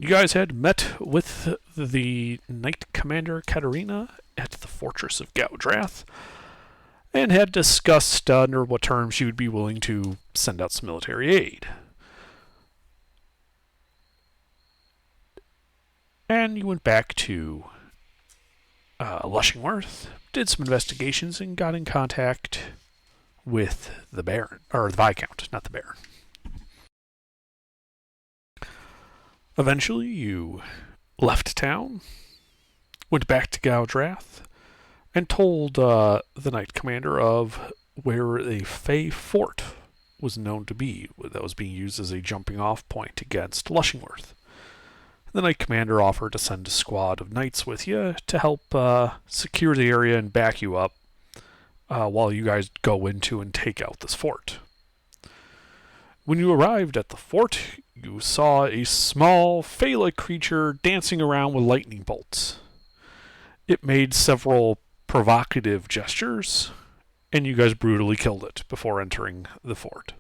You guys had met with the Knight Commander Katarina at the Fortress of Gaudrath and had discussed under what terms she would be willing to send out some military aid. And you went back to Lushingworth, did some investigations, and got in contact with the Baron, or the Viscount, not the Baron. Eventually, you left town, went back to Gaudrath, and told the Knight Commander of where a Fey fort was known to be that was being used as a jumping off point against Lushingworth. The Knight Commander offered to send a squad of knights with you to help secure the area and back you up while you guys go into and take out this fort. When you arrived at the fort, you saw a small, Fey-like creature dancing around with lightning bolts. It made several provocative gestures, and you guys brutally killed it before entering the fort.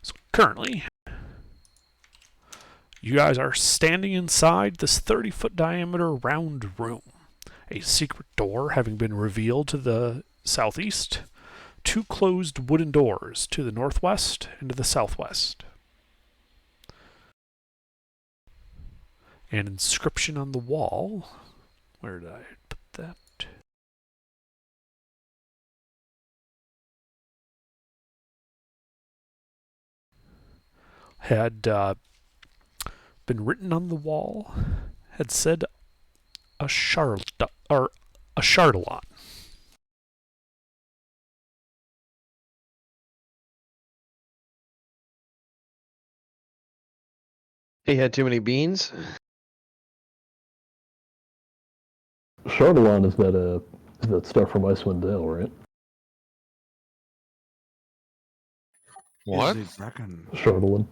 So currently, you guys are standing inside this 30-foot diameter round room. A secret door having been revealed to the southeast, two closed wooden doors to the northwest and to the southwest. An inscription on the wall. Where did I put that? Had been written on the wall. Had said a Chardalon. He had too many beans. Chardalon is that stuff from Icewind Dale, right? What? Chardalon.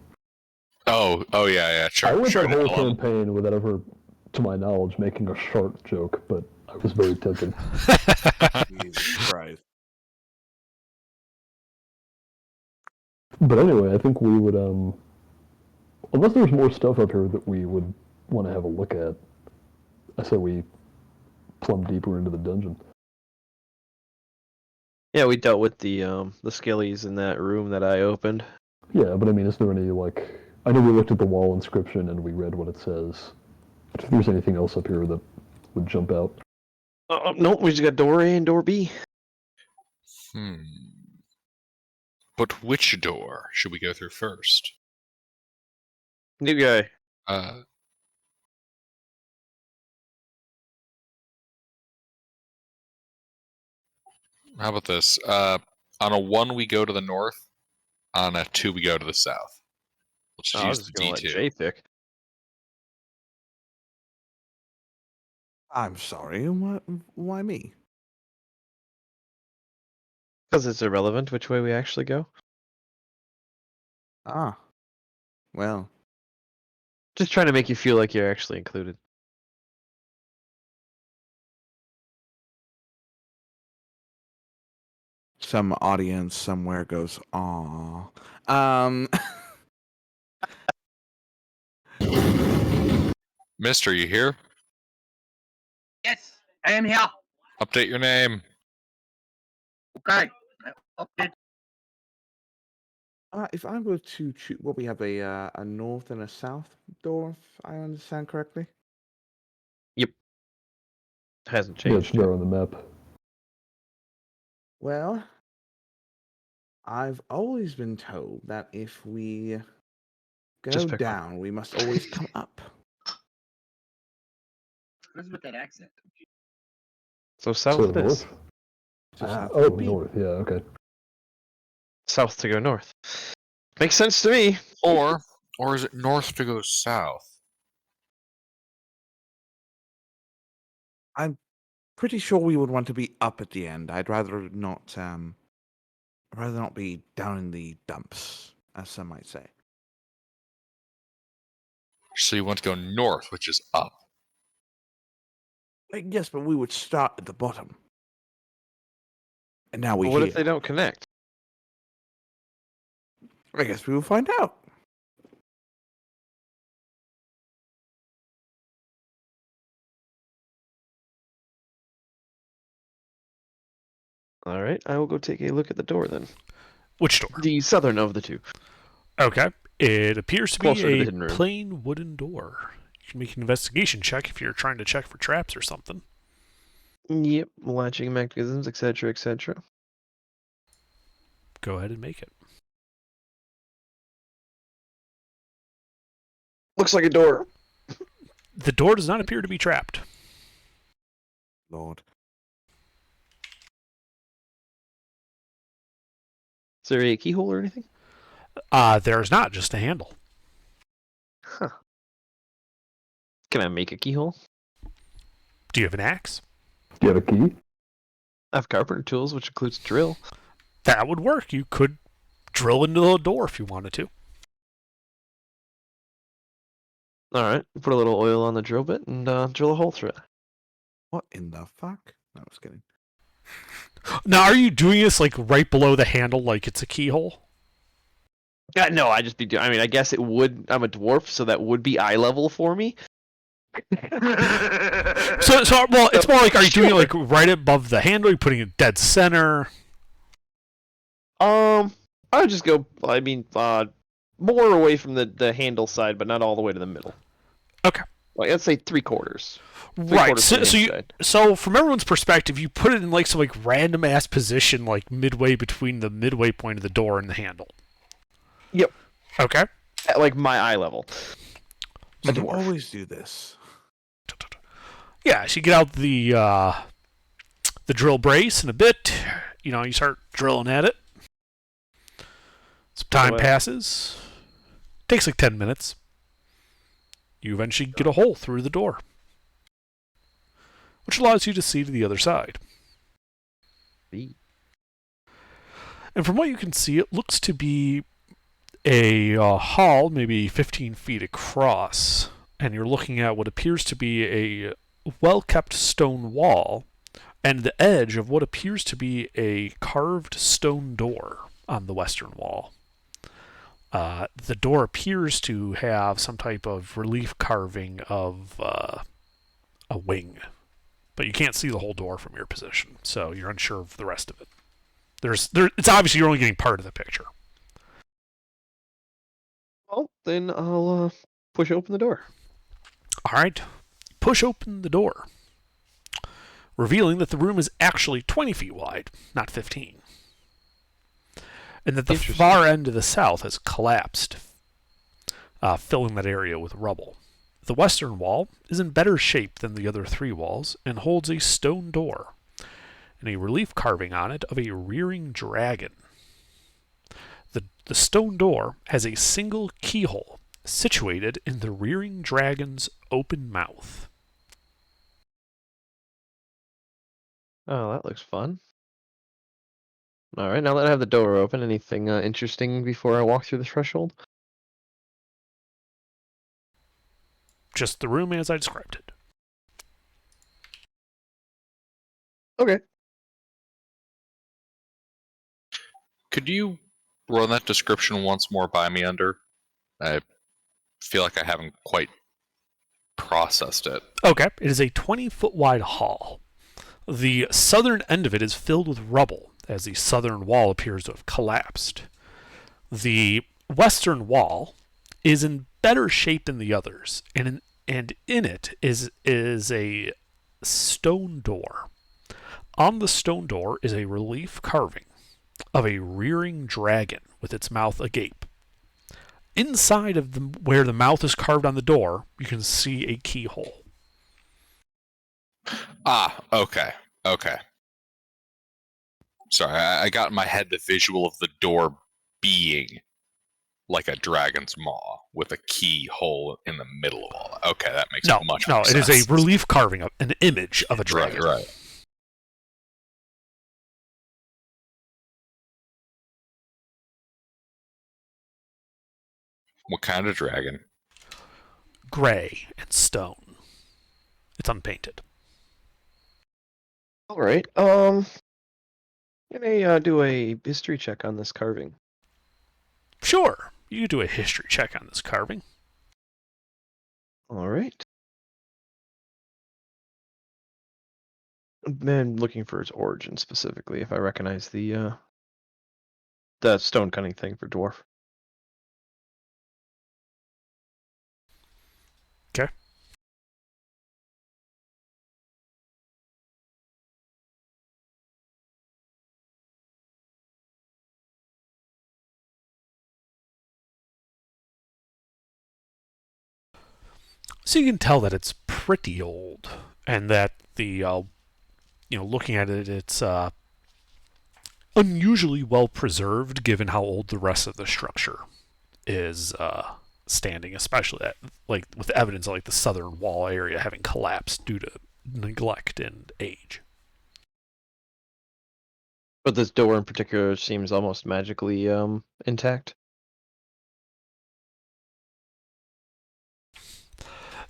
Oh yeah. I went Sure. the whole campaign without ever, to my knowledge, making a shark joke, but I was very tempted. Jesus Christ. But anyway, I think we would, unless there's more stuff up here that we would want to have a look at, I say we plumb deeper into the dungeon. Yeah, we dealt with the skellies in that room that I opened. Yeah, but I mean, is there any, like, I know we looked at the wall inscription and we read what it says. If there's anything else up here that would jump out. Nope, we just got door A and door B. But which door should we go through first? New guy. How about this? On a 1, we go to the north. On a 2, we go to the south. Let's just I was use just the gonna let D2. Jay pick. I'm sorry. Why me? Because it's irrelevant which way we actually go. Ah. Well. Just trying to make you feel like you're actually included. Some audience somewhere goes, "Aw." Mister, you here? Yes, I am here. Update your name. Okay. Okay. If I were to choose, well, we have a north and a south door, if I understand correctly. Hasn't Yeah, it's changed. there on the map. Well, I've always been told that if we go Just pick one. down, we must always come up. What's with that accent? So south So it is. north? So south Oh, would be- north, yeah, okay. South to go north. Makes sense to me. Or is it north to go south? I'm pretty sure we would want to be up at the end. I'd rather not. I'd rather not be down in the dumps, as some might say. So you want to go north, which is up. Yes, but we would start at the bottom. And now But we what here. if they don't connect? I guess we will find out. All right, I will go take a look at the door then. Which door? The southern of the two. Okay. It appears to Closer to be the a hidden room. plain wooden door. You can make an investigation check if you're trying to check for traps or something. Yep, latching mechanisms, etc., etc. Go ahead and make it. Looks like a door. The door does not appear to be trapped. Lord. Is there a keyhole or anything? There's not, just a handle. Huh. Can I make a keyhole? Do you have an axe? Do you have a key? I have carpenter tools, which includes drill. That would work. You could drill into the door if you wanted to. All right, put a little oil on the drill bit and drill a hole through it. What in the fuck? No, I was kidding. Now, are you doing this like right below the handle, like it's a keyhole? No, I just be doing. I mean, I guess it would. I'm a dwarf, so that would be eye level for me. Well, it's more like, are you doing it like right above the handle? Are you putting it dead center? I would just go. I mean, more away from the handle side, but not all the way to the middle. Okay. Like, let's say 3/4. Right. So from everyone's perspective, you put it in like some like random ass position, like midway between the midway point of the door and the handle. Yep. Okay. At like my eye level. A You dwarf. always do this. Yeah. So you get out the drill brace in a bit. You know, you start drilling at it. Some time passes. Takes like 10 minutes. You eventually get a hole through the door, which allows you to see to the other side. And from what you can see, it looks to be a hall, maybe 15 feet across. And you're looking at what appears to be a well-kept stone wall and the edge of what appears to be a carved stone door on the western wall. The door appears to have some type of relief carving of a wing, but you can't see the whole door from your position, so you're unsure of the rest of it. It's obviously you're only getting part of the picture. Well, then I'll push open the door. All right, push open the door, revealing that the room is actually 20 feet wide, not 15. And that the far end to the south has collapsed, filling that area with rubble. The western wall is in better shape than the other three walls and holds a stone door and a relief carving on it of a rearing dragon. The stone door has a single keyhole situated in the rearing dragon's open mouth. Oh, that looks fun. All right, now that I have the door open, anything interesting before I walk through the threshold? Just the room as I described it. Okay. Could you run that description once more by me under? I feel like I haven't quite processed it. Okay, it is a 20-foot wide hall. The southern end of it is filled with rubble, as the southern wall appears to have collapsed. The western wall is in better shape than the others, and in it is a stone door. On the stone door is a relief carving of a rearing dragon with its mouth agape. Inside of where the mouth is carved on the door, you can see a keyhole. Ah, okay. Sorry, I got in my head the visual of the door being like a dragon's maw with a keyhole in the middle of all that. Okay, that makes much more sense. No, it is a relief carving of an image of a dragon. Right. What kind of dragon? Gray and stone. It's unpainted. All right. Can I do a history check on this carving? Sure, you can do a history check on this carving. All right. Then looking for its origin specifically, if I recognize the stone cutting thing for dwarf. Okay. So you can tell that it's pretty old, and that the looking at it, it's unusually well preserved given how old the rest of the structure is standing, especially with evidence of like the southern wall area having collapsed due to neglect and age. But this door in particular seems almost magically intact.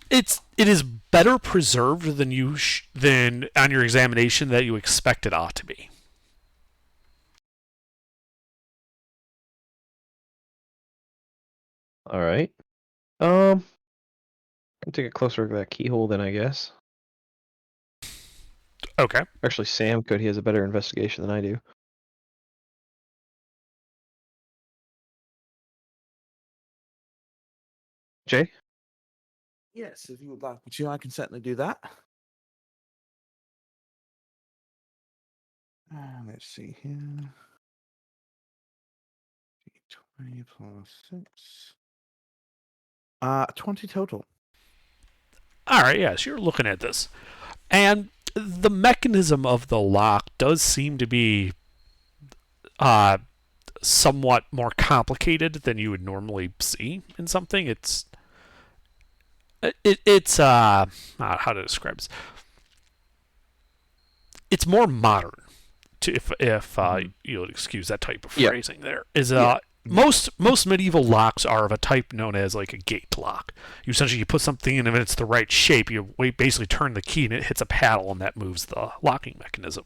It is better preserved than than on your examination that you expect it ought to be. All right. I'll take a closer look at that keyhole then, I guess. Okay. Actually, Sam could. He has a better investigation than I do. Jay? Yes, if you would like me to, I can certainly do that. Let's see here. 20 plus 6. 20 total. All right, yes, you're looking at this. And the mechanism of the lock does seem to be somewhat more complicated than you would normally see in something. It's how to describe this. It's more modern, if you'll excuse that type of phrasing. There is most medieval locks are of a type known as like a gate lock. You essentially put something in, and if it's the right shape, you basically turn the key and it hits a paddle, and that moves the locking mechanism.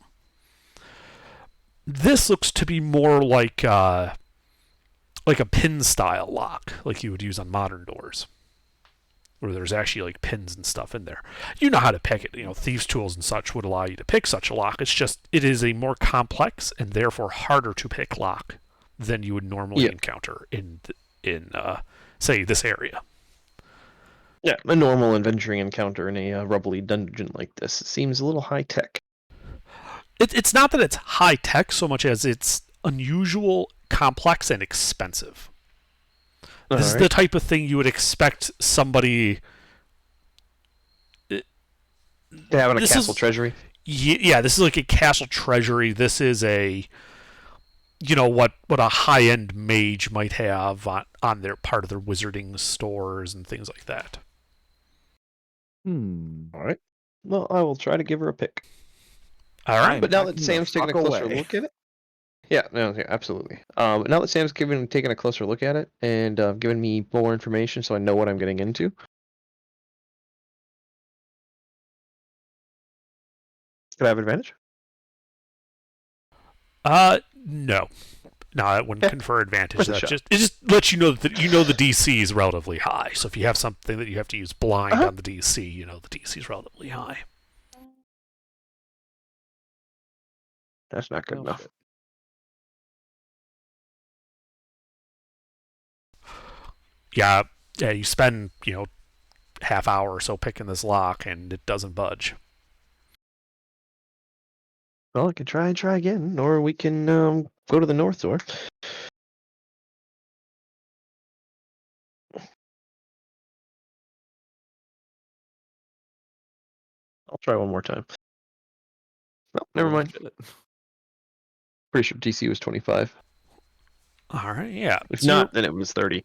This looks to be more like a pin style lock, like you would use on modern doors, where there's actually like pins and stuff in there. You know how to pick it. Thieves' tools and such would allow you to pick such a lock. It's just it is a more complex and therefore harder to pick lock than you would normally encounter in say this area. Yeah, a normal adventuring encounter in a rubbly dungeon like this seems a little high tech. It's not that it's high tech so much as it's unusual, complex, and expensive. This is the type of thing you would expect somebody to have in a castle treasury. Yeah, this is like a castle treasury. This is what a high-end mage might have on their part of their wizarding stores and things like that. All right. Well, I will try to give her a pick. All right. But now that Sam's taking a closer look at it. Yeah, no, absolutely. Now that Sam's taking a closer look at it and giving me more information so I know what I'm getting into. Could I have advantage? No. No, that wouldn't confer advantage. It just lets you know that the DC is relatively high. So if you have something that you have to use blind on the DC, the DC is relatively high. That's not good enough. Yeah, you spend, half hour or so picking this lock and it doesn't budge. Well, I can try again, or we can go to the north door. I'll try one more time. No, never mind. Pretty sure DC was 25. All right, yeah. If not, then it was 30,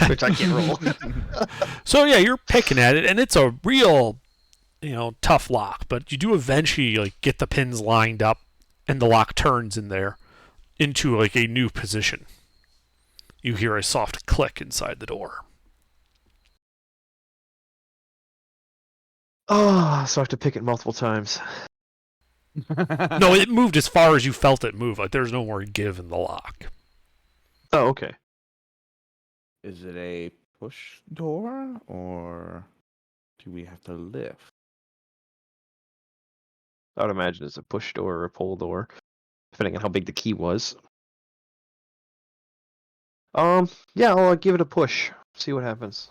which I can't roll. So yeah, you're picking at it, and it's a real, tough lock. But you do eventually get the pins lined up, and the lock turns in there into a new position. You hear a soft click inside the door. Oh, so I have to pick it multiple times. No, it moved as far as you felt it move. Like there's no more give in the lock. Oh, okay. Is it a push door or do we have to lift? I would imagine it's a push door or a pull door, depending on how big the key was. Yeah, I'll give it a push. See what happens.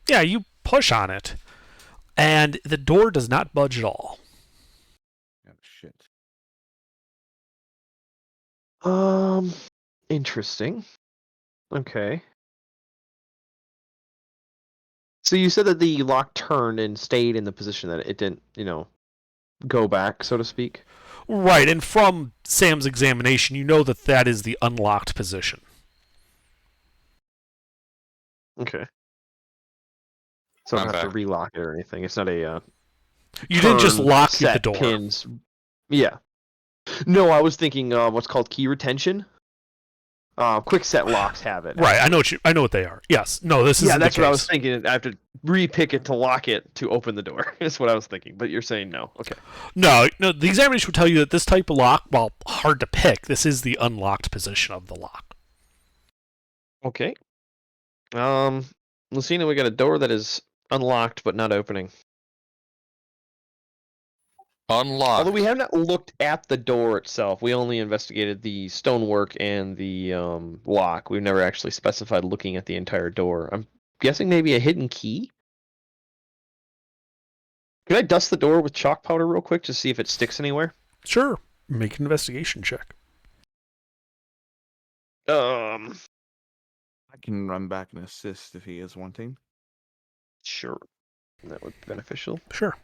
Yeah, you push on it, and the door does not budge at all. Oh, shit. Interesting. Okay. So you said that the lock turned and stayed in the position that it didn't, go back, so to speak? Right, and from Sam's examination, you know that that is the unlocked position. Okay. So I don't I'm have to back. relock it or anything. It's not a You didn't just turn, lock the set door. pins. Yeah. No, I was thinking what's called key retention. Quick set locks have it. Right, I know what they are. Yes, no, this is Yeah, that's the what I case. was thinking. I have to re-pick it to lock it to open the door. That's what I was thinking. But you're saying no. Okay. No, the examination would tell you that this type of lock, while hard to pick, this is the unlocked position of the lock. Okay. Lucina, we got a door that is unlocked but not opening. Unlocked. Although we have not looked at the door itself. We only investigated the stonework and the lock. We've never actually specified looking at the entire door. I'm guessing maybe a hidden key? Can I dust the door with chalk powder real quick to see if it sticks anywhere? Sure, make an investigation check. I can run back and assist if he is wanting. Sure. That would be beneficial. Sure.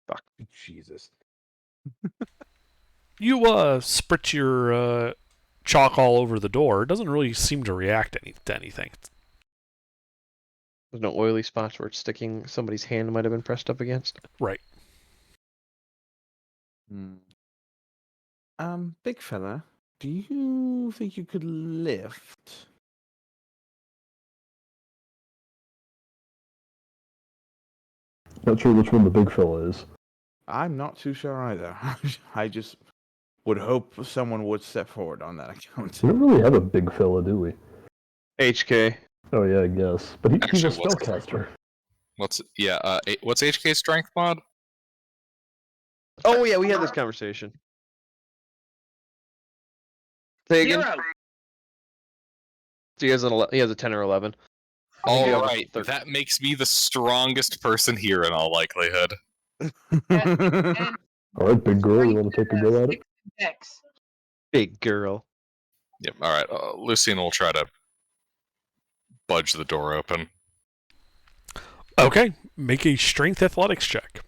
Fuck. Jesus. You sprit your chalk all over the door. It doesn't really seem to react to anything. There's no oily spots where it's sticking. Somebody's hand might have been pressed up against. Right. Big fella, do you think you could lift? Not sure which one the big fella is. I'm not too sure either. I just would hope someone would step forward on that account. We don't really have a big fella, do we? HK. Oh yeah, I guess. But he's a Actually, what's spellcaster. What's HK strength mod? Oh yeah, we had this conversation. Say again. 0. So he has a 10 or 11. I think All you have a right, 13. that makes me the strongest person here in all likelihood. And All right, big girl, you want to take a go at it? 6. Big girl. Yep. All right, Lucina will try to budge the door open. Okay, make a strength athletics check.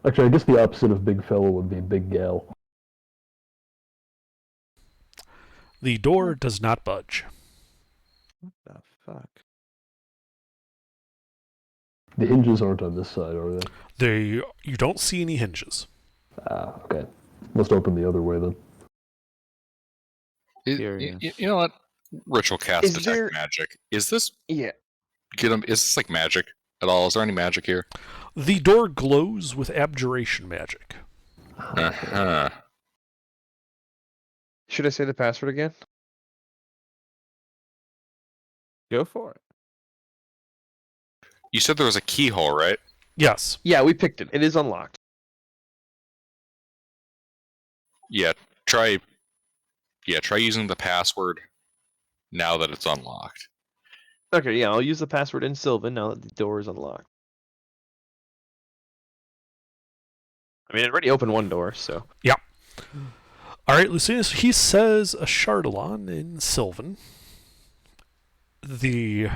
Actually, I guess the opposite of big fella would be big gal. The door does not budge. What the fuck? The hinges aren't on this side, are they? You don't see any hinges. Ah, okay. Must open the other way then. Curious. You know what? Ritual cast Is detect there- magic. Is this Yeah. is this like magic at all? Is there any magic here? The door glows with abjuration magic. Uh-huh. Should I say the password again? Go for it. You said there was a keyhole, right? Yes. Yeah, we picked it. It is unlocked. Yeah. Try using the password now that it's unlocked. Okay, yeah, I'll use the password in Sylvan now that the door is unlocked. I mean, it already opened one door, so. All right, Lucinus, he says a Chardalon in Sylvan. The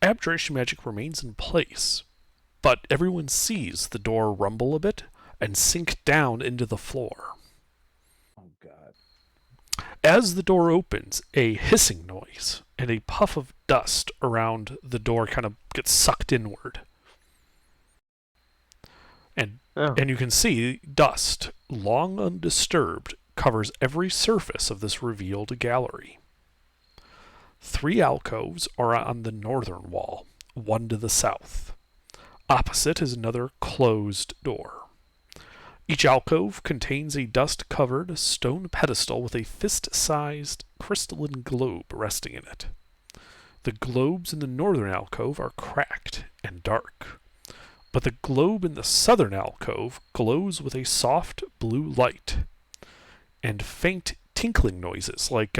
abjuration magic remains in place, but everyone sees the door rumble a bit and sink down into the floor. Oh god. As the door opens, a hissing noise and a puff of dust around the door kind of gets sucked inward. And you can see dust, long undisturbed, covers every surface of this revealed gallery. 3 alcoves are on the northern wall, one to the south. Opposite is another closed door. Each alcove contains a dust-covered stone pedestal with a fist-sized crystalline globe resting in it. The globes in the northern alcove are cracked and dark, but the globe in the southern alcove glows with a soft blue light and faint tinkling noises, like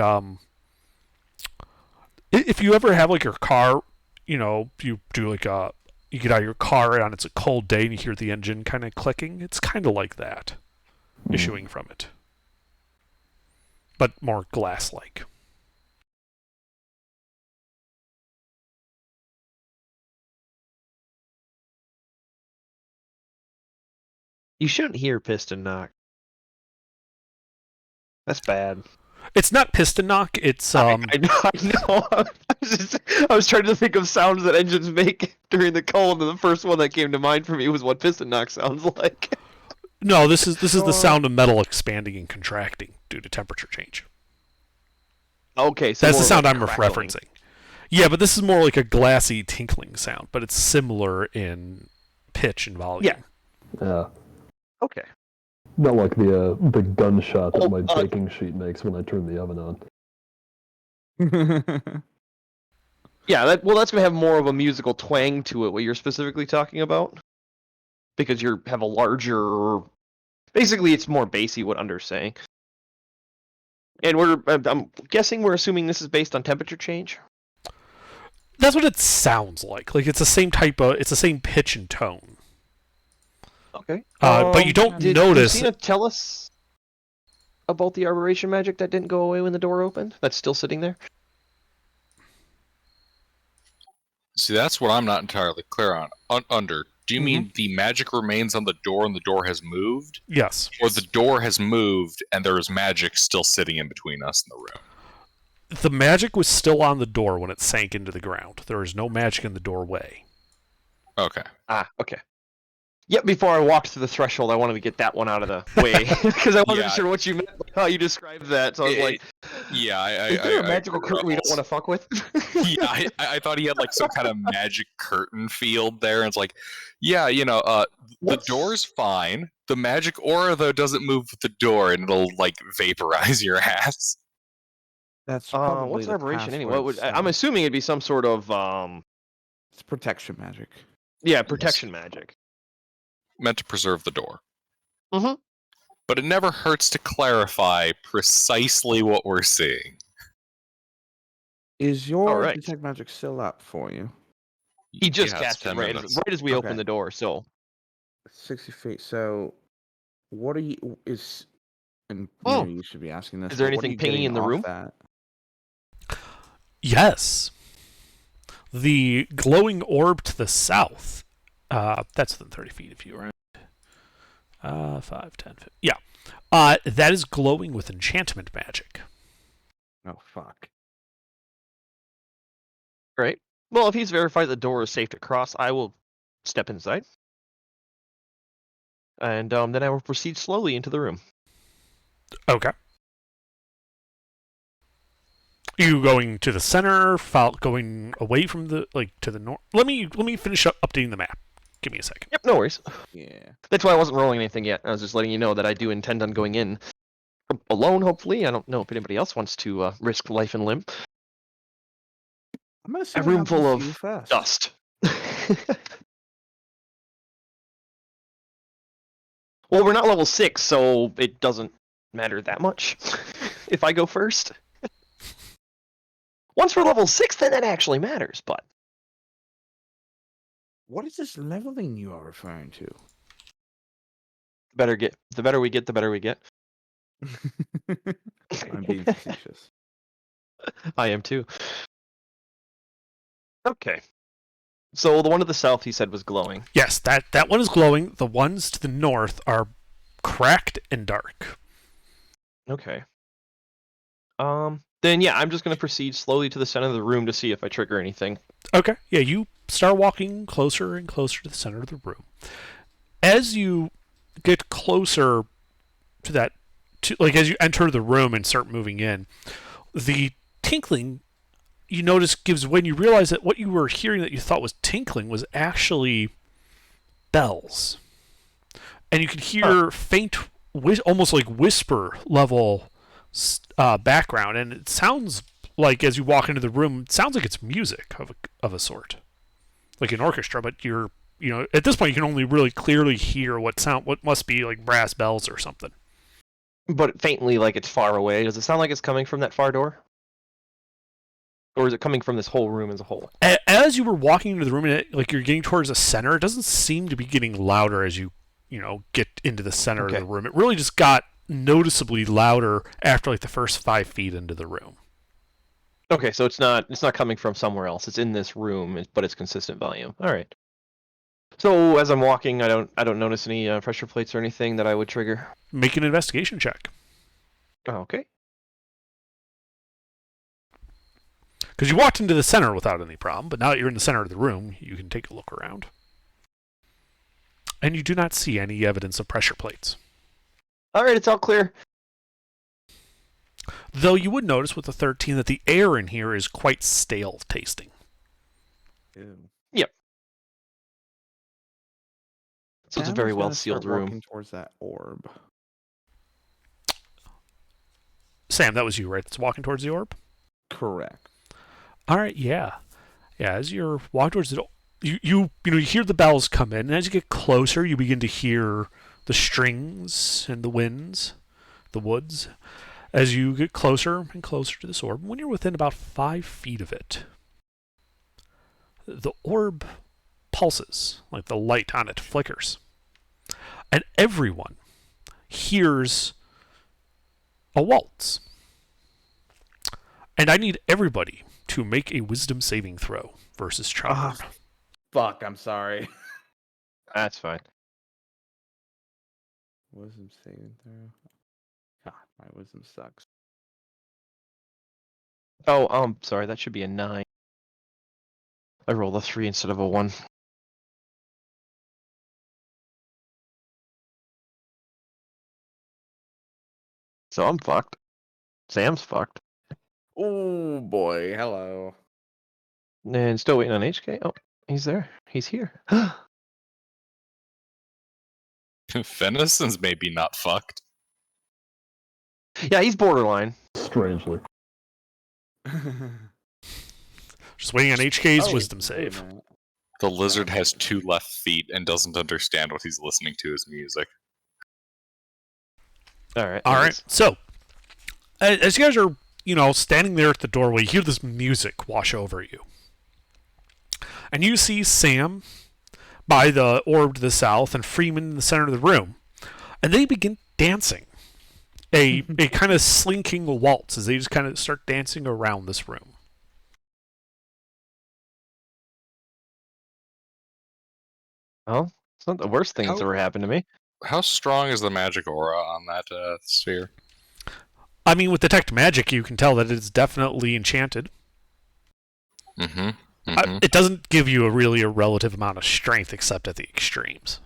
if you ever have like your car, you do like you get out of your car and it's a cold day and you hear the engine kind of clicking. It's kind of like that, issuing from it, but more glass-like. You shouldn't hear piston knock. That's bad. It's not piston knock. It's I know. I was trying to think of sounds that engines make during the cold, and the first one that came to mind for me was what piston knock sounds like. No, this is the sound of metal expanding and contracting due to temperature change. Okay, so that's the sound like I'm crackling. referencing. Yeah, but this is more like a glassy tinkling sound, but it's similar in pitch and volume. Yeah. Yeah. Okay. Not like the gunshot that Oh, my baking sheet makes when I turn the oven on. Yeah, that's going to have more of a musical twang to it, what you're specifically talking about. Because you have a larger... Basically, it's more bassy, what Under's saying. And I'm guessing we're assuming this is based on temperature change? That's what it sounds like. Like it's the same it's the same pitch and tone. Okay. But you don't notice... Did Lucina tell us about the arboration magic that didn't go away when the door opened? That's still sitting there? See, that's what I'm not entirely clear on. Under, do you mean the magic remains on the door and the door has moved? Yes. Or the door has moved and there is magic still sitting in between us and the room? The magic was still on the door when it sank into the ground. There is no magic in the doorway. Okay. Ah, okay. Yep, before I walked through the threshold, I wanted to get that one out of the way. Because I wasn't sure what you meant, how you described that. So I was like, yeah, is there a magical curtain we don't want to fuck with? Yeah, I thought he had like some kind of magic curtain field there. And it's like, yeah, the door's fine. The magic aura, though, doesn't move with the door and it'll like vaporize your ass. That's probably what's the aberration anyway? password, I'm assuming it'd be some sort of It's protection magic. Yeah, protection magic. Meant to preserve the door. Mm-hmm. But it never hurts to clarify precisely what we're seeing. Is your right. detect magic still up for you? He just Yeah, it's cast it 10 right minutes. as we open the door. So 60 feet. So, what are you? And Oh. maybe you should be asking this. Is there but what are anything you pinging getting in the off room? That? Yes. The glowing orb to the south. That's within 30 feet if you were. 5, 10, 15. Yeah. That is glowing with enchantment magic. Oh fuck. Great. Well, if he's verified the door is safe to cross, I will step inside. And then I will proceed slowly into the room. Okay. You going to the center, going away from the to the north? Let me finish up updating the map. Give me a second. Yep, no worries. Yeah. That's why I wasn't rolling anything yet. I was just letting you know that I do intend on going in alone, hopefully. I don't know if anybody else wants to risk life and limb. I'm gonna say A room full of first. dust. Well, we're not level 6, so it doesn't matter that much if I go first. Once we're level 6, then it actually matters, but... What is this leveling you are referring to? The better we get, the better we get. I'm being facetious. I am too. Okay. So the one to the south, he said, was glowing. Yes, that one is glowing. The ones to the north are cracked and dark. Okay. Then yeah, I'm just going to proceed slowly to the center of the room to see if I trigger anything. Okay. Yeah, you start walking closer and closer to the center of the room. As you get closer to that, as you enter the room and start moving in, the tinkling you notice gives when you realize that what you were hearing that you thought was tinkling was actually bells. And you can hear faint, almost like whisper level background, and it sounds like as you walk into the room, it sounds like it's music of a sort, like an orchestra. But at this point, you can only really clearly hear what must be like brass bells or something. But faintly, like it's far away. Does it sound like it's coming from that far door? Or is it coming from this whole room as a whole? As you were walking into the room, and like you're getting towards the center, it doesn't seem to be getting louder as you get into the center of the room. It really just got noticeably louder after like the first 5 feet into the room. Okay, so it's not coming from somewhere else. It's in this room, but it's consistent volume. All right. So as I'm walking, I don't notice any pressure plates or anything that I would trigger. Make an investigation check. Okay. Because you walked into the center without any problem, but now that you're in the center of the room, you can take a look around. And you do not see any evidence of pressure plates. All right, it's all clear. Though you would notice with the 13 that the air in here is quite stale tasting. Ew. Yep. So it's a very Sam's gonna well-sealed start room. walking towards that orb. Sam, that was you, right? That's walking towards the orb? Correct. All right, yeah. Yeah, as you're walking towards it, you hear the bells come in, and as you get closer, you begin to hear the strings and the winds, the woods. As you get closer and closer to this orb, when you're within about 5 feet of it, the orb pulses, like the light on it flickers. And everyone hears a waltz. And I need everybody to make a wisdom saving throw versus charm. Fuck, I'm sorry. That's fine. Wisdom saving throw. God, my wisdom sucks. Oh, sorry, that should be a 9. I rolled a 3 instead of a 1. So I'm fucked. Sam's fucked. Oh boy, hello. And still waiting on HK. Oh, he's there. He's here. Venison's maybe not fucked. Yeah, he's borderline. Strangely. Just waiting on HK's Oh, wisdom wait save. a minute. The lizard has 2 left feet and doesn't understand what he's listening to as music. All right. All right. So, as you guys are, standing there at the doorway, you hear this music wash over you. And you see Sam by the orb to the south and Freeman in the center of the room. And they begin dancing. A kind of slinking waltz as they just kind of start dancing around this room. Well, it's not the worst thing that's How- ever happened to me. How strong is the magic aura on that sphere? I mean, with Detect Magic, you can tell that it's definitely enchanted. Mm-hmm. Mm-hmm. It doesn't give you a relative amount of strength except at the extremes.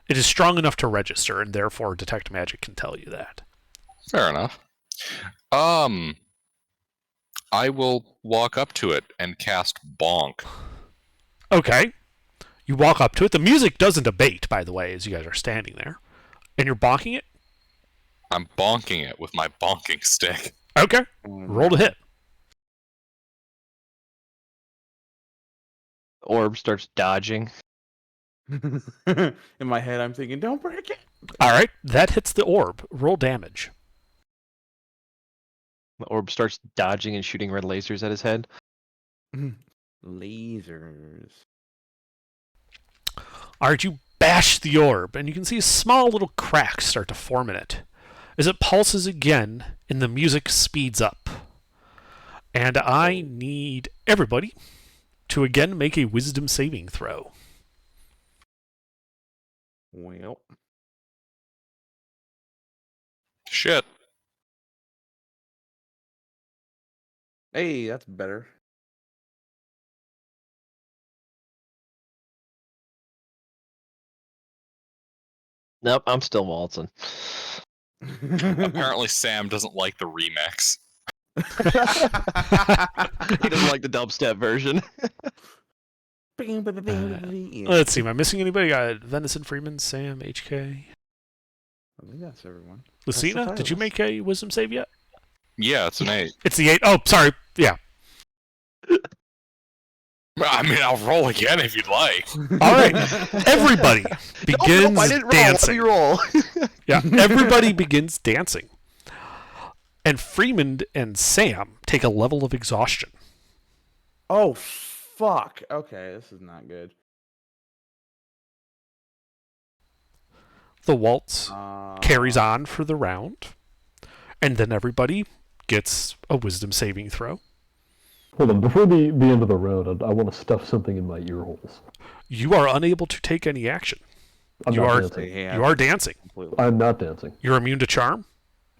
It is strong enough to register, and therefore Detect Magic can tell you that. Fair enough. I will walk up to it and cast Bonk. Okay. You walk up to it. The music doesn't abate, by the way, as you guys are standing there. And you're bonking it? I'm bonking it with my bonking stick. Okay. Roll to hit. Orb starts dodging. In my head, I'm thinking, don't break it. All right. That hits the orb. Roll damage. The orb starts dodging and shooting red lasers at his head. Lasers. All right. You bash the orb, and you can see small little cracks start to form in it. As it pulses again, and the music speeds up. And I need everybody to again make a wisdom saving throw. Well. Shit. Hey, that's better. Nope, I'm still waltzing. Apparently Sam doesn't like the remix. He doesn't like the dubstep version. Yeah. Let's see. Am I missing anybody? Got Venison, Freeman, Sam, HK, I think that's everyone. Lucina. Did you make a wisdom save yet? Yeah, it's an 8. It's the 8. Oh, sorry. Yeah. I mean, I'll roll again if you'd like. All right. Everybody begins Nope, I didn't roll. dancing. Let me roll. Yeah. Everybody begins dancing. And Freeman and Sam take a level of exhaustion. Oh, fuck. Okay, this is not good. The waltz carries on for the round. And then everybody gets a wisdom saving throw. Hold on, before the end of the round, I want to stuff something in my ear holes. You are unable to take any action. I'm You not are- dancing. You are dancing. Completely. I'm not dancing. You're immune to charm?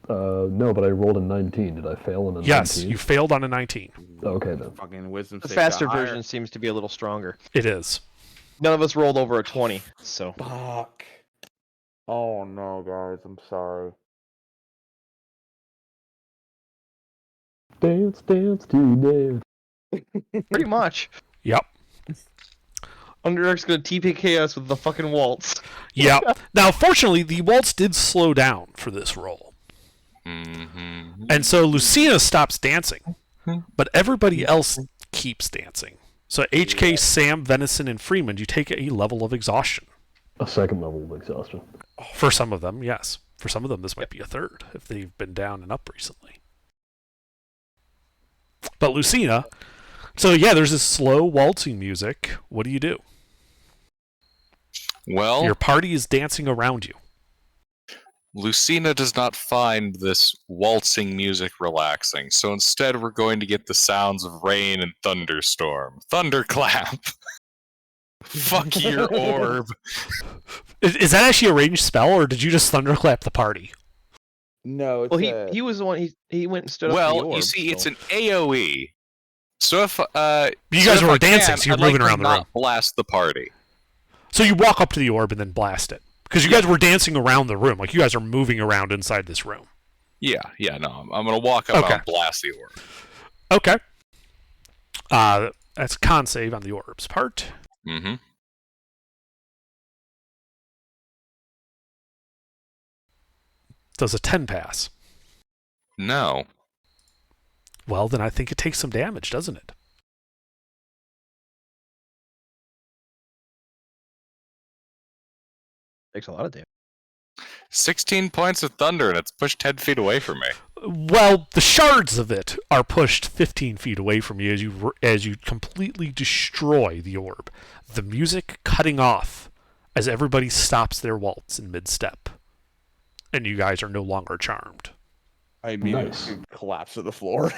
No, but I rolled a 19. Did I fail in a 19? Yes, you failed on a 19. Okay, then. Fucking wisdom The save faster got higher. version seems to be a little stronger. It is. None of us rolled over a 20, so. Fuck. Oh no, guys, I'm sorry. Dance, dance to dance. Pretty much. Yep. Underdark's gonna TPK us with the fucking waltz. Yep. Now, fortunately, the waltz did slow down for this roll. Mm-hmm. And so Lucina stops dancing, but everybody else keeps dancing. So HK, Sam, Venison, and Freeman, you take a level of exhaustion. A second level of exhaustion. For some of them, yes. For some of them, this might be a third if they've been down and up recently. But Lucina, so yeah, there's this slow waltzing music. What do you do? Well, Your party is dancing around you. Lucina does not find this waltzing music relaxing, so instead we're going to get the sounds of rain and thunderstorm. Thunderclap! Fuck your orb. Is that actually a ranged spell, or did you just thunderclap the party? No, it's Well, he was the one. He went and stood up. to the Well, orb, you see, it's so. an AoE. So if You so guys if were I dancing, can, so you're I'd like moving to around the not room. blast the party. So you walk up to the orb and then blast it. Because you guys were dancing around the room. Like, you guys are moving around inside this room. Yeah, no, I'm gonna walk up Okay. and blast the orb. Okay. That's con save on the orb's part. Mm-hmm. Does a 10 pass? No. Well, then I think it takes some damage, doesn't it? Takes a lot of damage. 16 points of thunder, and it's pushed 10 feet away from me. Well, the shards of it are pushed 15 feet away from you as you completely destroy the orb. The music cutting off as everybody stops their waltz in mid-step. And you guys are no longer charmed. I immediately Nice. collapse to the floor.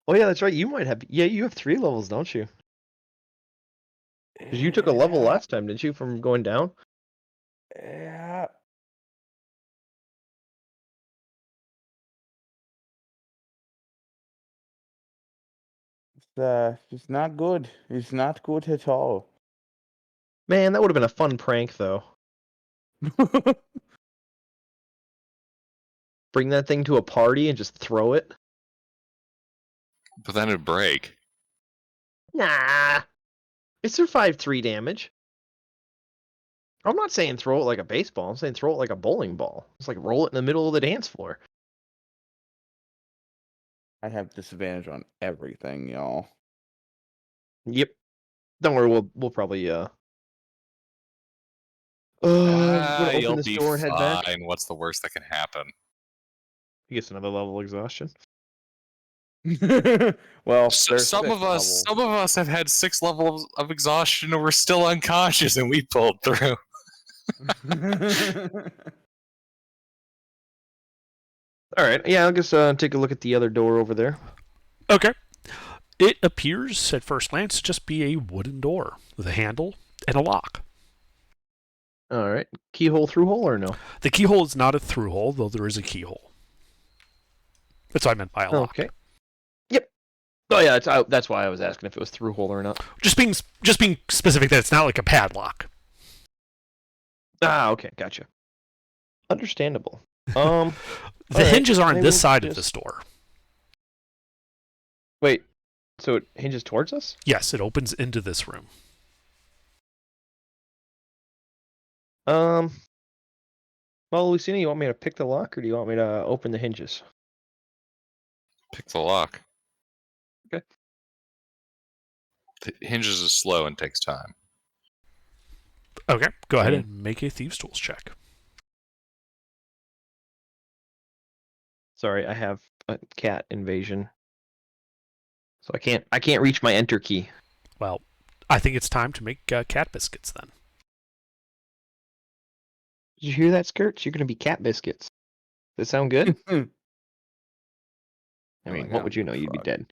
Oh yeah, that's right. You might have. Yeah, you have 3 levels, don't you? 'Cause you took a level last time, didn't you, from going down? Yeah. It's not good. It's not good at all. Man, that would have been a fun prank, though. Bring that thing to a party and just throw it. But then it'd break. Nah, it survived 3 damage. I'm not saying throw it like a baseball. I'm saying throw it like a bowling ball. It's like roll it in the middle of the dance floor. I have disadvantage on everything, y'all. Yep. Don't worry, we'll probably I'm Ah, gonna you'll open this be door and head back. fine. What's the worst that can happen? He gets another level of exhaustion. Well, there's Some 6 of us levels. have had 6 levels of exhaustion, and we're still unconscious, and we pulled through. All right, yeah, I'll just take a look at the other door over there. Okay. It appears, at first glance, to just be a wooden door with a handle and a lock. All right, keyhole through hole or no? The keyhole is not a through hole, though there is a keyhole. That's what I meant by a lock. Okay. Yep. Oh yeah, that's why I was asking if it was through hole or not. Just being specific that it's not like a padlock. Ah, okay, gotcha. Understandable. The alright, hinges are on I this will side of just- this door. Wait, so it hinges towards us? Yes, it opens into this room. Well, Lucina, you want me to pick the lock, or do you want me to open the hinges? Pick the lock. Okay. The hinges is slow and takes time. Okay, go ahead Okay. and make a thieves' tools check. Sorry, I have a cat invasion, so I can't reach my enter key. Well, I think it's time to make cat biscuits then. Did you hear that, Skirts? You're gonna be cat biscuits. Does that sound good? I Oh mean, my what God, would you know? You'd be frog. dead.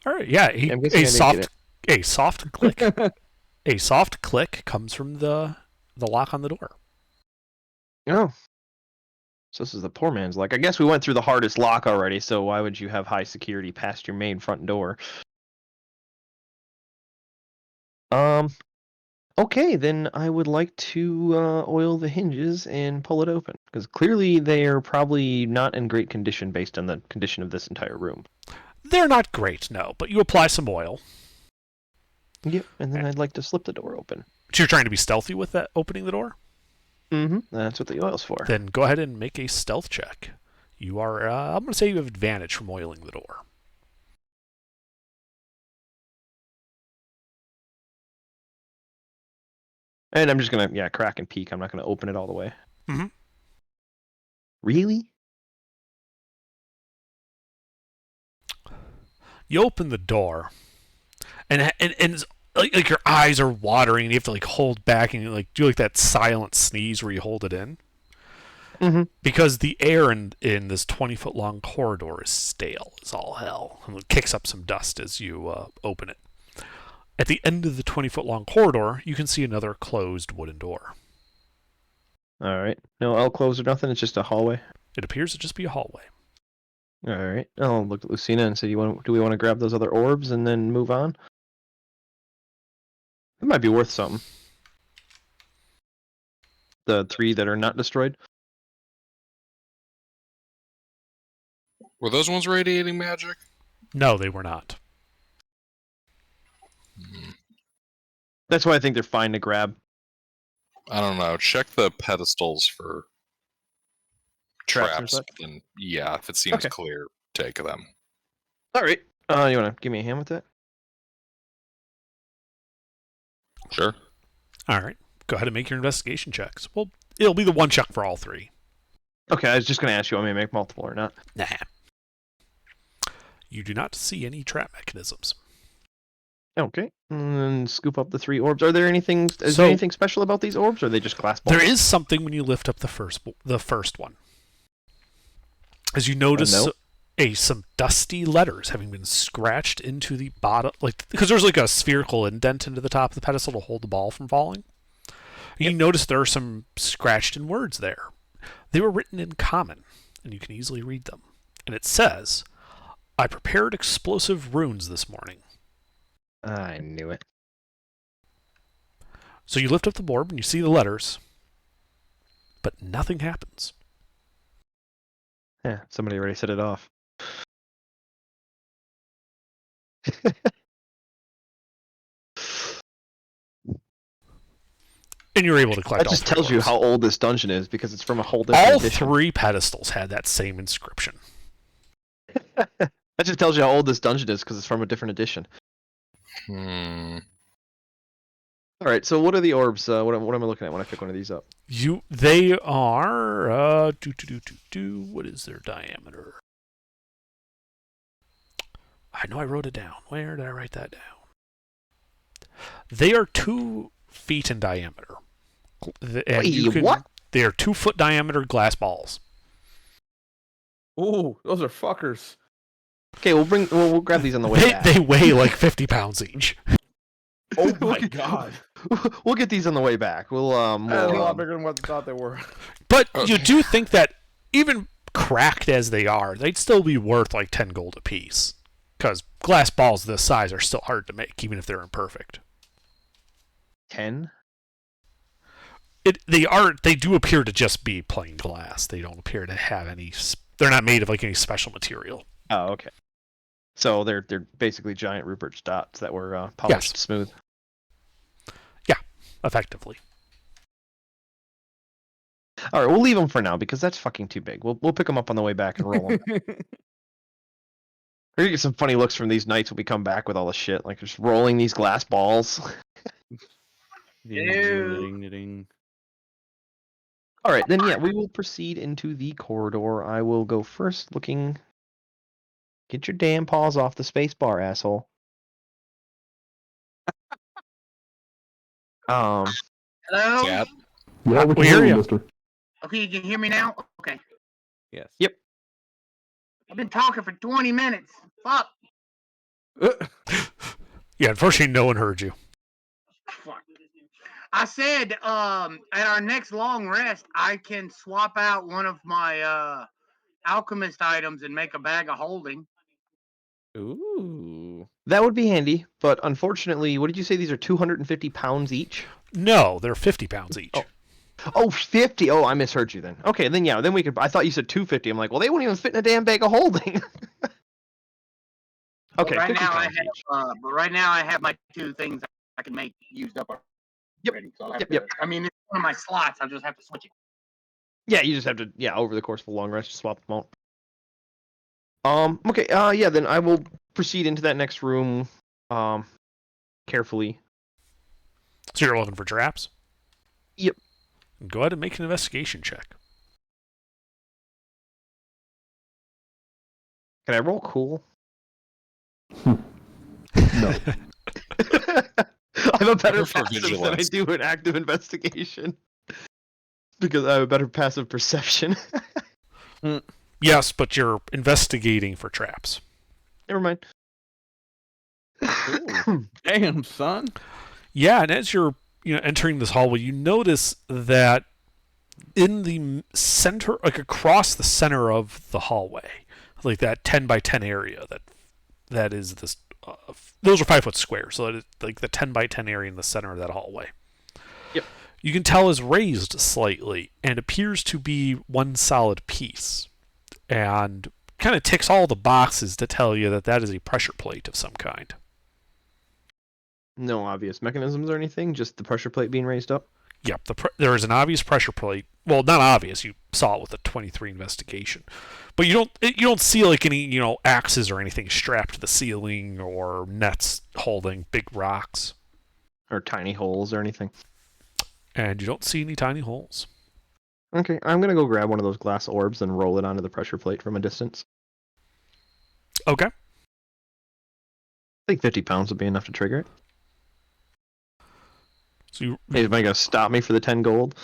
All right, yeah, I'm guessing I didn't get a soft click, a soft click comes from the lock on the door. Oh. So this is the poor man's luck. I guess we went through the hardest lock already, so why would you have high security past your main front door? Okay, then I would like to oil the hinges and pull it open, because clearly they are probably not in great condition based on the condition of this entire room. They're not great, no, but you apply some oil. Yep, and then I'd like to slip the door open. So you're trying to be stealthy with that opening the door? Mm-hmm. That's what the oil's for. Then go ahead and make a stealth check. You are, I'm going to say you have advantage from oiling the door. And I'm just gonna, crack and peek. I'm not gonna open it all the way. Mhm. Really? You open the door, and it's like your eyes are watering, and you have to like hold back and like do like that silent sneeze where you hold it in. Mm-hmm. Because the air in this 20-foot long corridor is stale as all hell. And it kicks up some dust as you open it. At the end of the 20-foot long corridor, you can see another closed wooden door. All right. No L closed or nothing. It's just a hallway. It appears to just be a hallway. All right. I'll look at Lucina and say, do we want to grab those other orbs and then move on? It might be worth something. The 3 that are not destroyed. Were those ones radiating magic? No, they were not. That's why I think they're fine to grab. I don't know. Check the pedestals for Traps and traps. such? And yeah, if it seems Okay. clear, take them. All right. You want to give me a hand with that? Sure. All right. Go ahead and make your investigation checks. Well, it'll be the one check for all 3. Okay, I was just going to ask you, want me to make multiple or not? Nah. You do not see any trap mechanisms. Okay. And then scoop up the 3 orbs. Are there anything? Is So- there anything special about these orbs, or are they just glass balls? There is something when you lift up the first one. As you notice note? some dusty letters having been scratched into the bottom, like because there's like a spherical indent into the top of the pedestal to hold the ball from falling. And you notice there are some scratched in words there. They were written in common, and you can easily read them. And it says, "I prepared explosive runes this morning." I knew it. So you lift up the orb and you see the letters, but nothing happens. Yeah, somebody already set it off. And you're able to collect That just all 3 tells you orbs. how old this dungeon is, because it's from a whole different All edition. 3 pedestals had that same inscription. That just tells you how old this dungeon is, because it's from a different edition. Hmm. All right, so what are the orbs? What am I looking at when I pick one of these up? They are what is their diameter? I know I wrote it down. Where did I write that down? They are 2 feet in diameter. And Wait, what? They are 2-foot diameter glass balls. Ooh, those are fuckers. Okay, we'll grab these on the way back. They weigh like 50 pounds each. Oh my god. We'll get these on the way back. We'll That's a lot bigger than what I thought they were. But you Okay. do think that even cracked as they are, they'd still be worth like 10 gold apiece. Because glass balls this size are still hard to make, even if they're imperfect. 10. They do appear to just be plain glass. They don't appear to have any. They're not made of like any special material. Oh, okay. So they're basically giant Rupert's dots that were polished smooth. Effectively. All right, we'll leave them for now because that's fucking too big. We'll pick them up on the way back and roll them. We're gonna get some funny looks from these knights when we come back with all the shit, like just rolling these glass balls. Ew. All right, then yeah, we will proceed into the corridor. I will go first, looking. Get your damn paws off the space bar, asshole. Hello? Zap. Yeah, we we can hear hear you, ya. mister. Okay, you can hear me now? Okay. Yes. Yep. I've been talking for 20 minutes. Fuck. Yeah, unfortunately, no one heard you. Fuck. I said, at our next long rest, I can swap out one of my alchemist items and make a bag of holding. Ooh. That would be handy, but unfortunately, what did you say? These are 250 pounds each? No, they're 50 pounds each. Oh, 50. Oh, I misheard you then. Okay, then yeah, then we could. I thought you said 250. I'm like, well, they wouldn't even fit in a damn bag of holding. Okay, Right 50 now I pounds have, each. but right now I have my two things I can make used up Yep. already. So I'll have Yep, to, yep. I mean, it's one of my slots. I'll just have to switch it. Yeah, you just have to, over the course of a long rest, swap them out. Okay, yeah, then I will proceed into that next room, carefully. So you're looking for traps? Yep. Go ahead and make an investigation check. Can I roll cool? No. I have a better For passive than I vigilance. do in active investigation. Because I have a better passive perception. Yes, but you're investigating for traps. Never mind. Ooh. Damn, son. Yeah, and as you're entering this hallway, you notice that in the center, like across the center of the hallway, like that 10 by 10 area, that is this. Those are 5 foot squares, so that is like the 10 by 10 area in the center of that hallway. Yep. You can tell is raised slightly and appears to be one solid piece, and kind of ticks all the boxes to tell you that that is a pressure plate of some kind. No obvious mechanisms or anything, just the pressure plate being raised up. Yep, there is an obvious pressure plate. Well, not obvious. You saw it with the 23 investigation, but you don't see like any axes or anything strapped to the ceiling or nets holding big rocks, Or tiny holes or anything. and you don't see any tiny holes. Okay, I'm gonna go grab one of those glass orbs and roll it onto the pressure plate from a distance. Okay. I think 50 pounds would be enough to trigger it. So you Hey, is anybody gonna stop me for the 10 gold?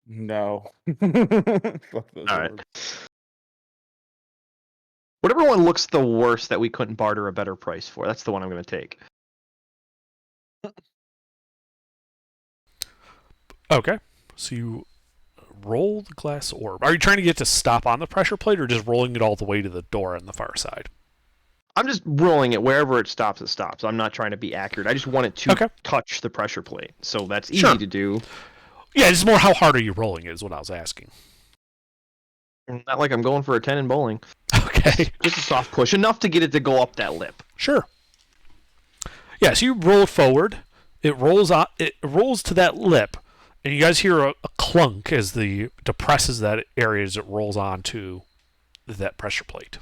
No. Fuck those All right. orbs. Whatever one looks the worst that we couldn't barter a better price for, that's the one I'm gonna take. okay? So you roll the glass orb. Are you trying to get to stop on the pressure plate, or just rolling it all the way to the door on the far side? I'm just rolling it wherever it stops. It stops. I'm not trying to be accurate. I just want it to Okay. touch the pressure plate, so that's easy Sure. to do. Yeah, it's more how hard are you rolling it is what I was asking. Not like I'm going for a 10 in bowling. Okay. Just a soft push, enough to get it to go up that lip. Sure. Yeah, so you roll it forward. It rolls on. It rolls to that lip, and you guys hear a clunk as the depresses that area as it rolls onto that pressure plate.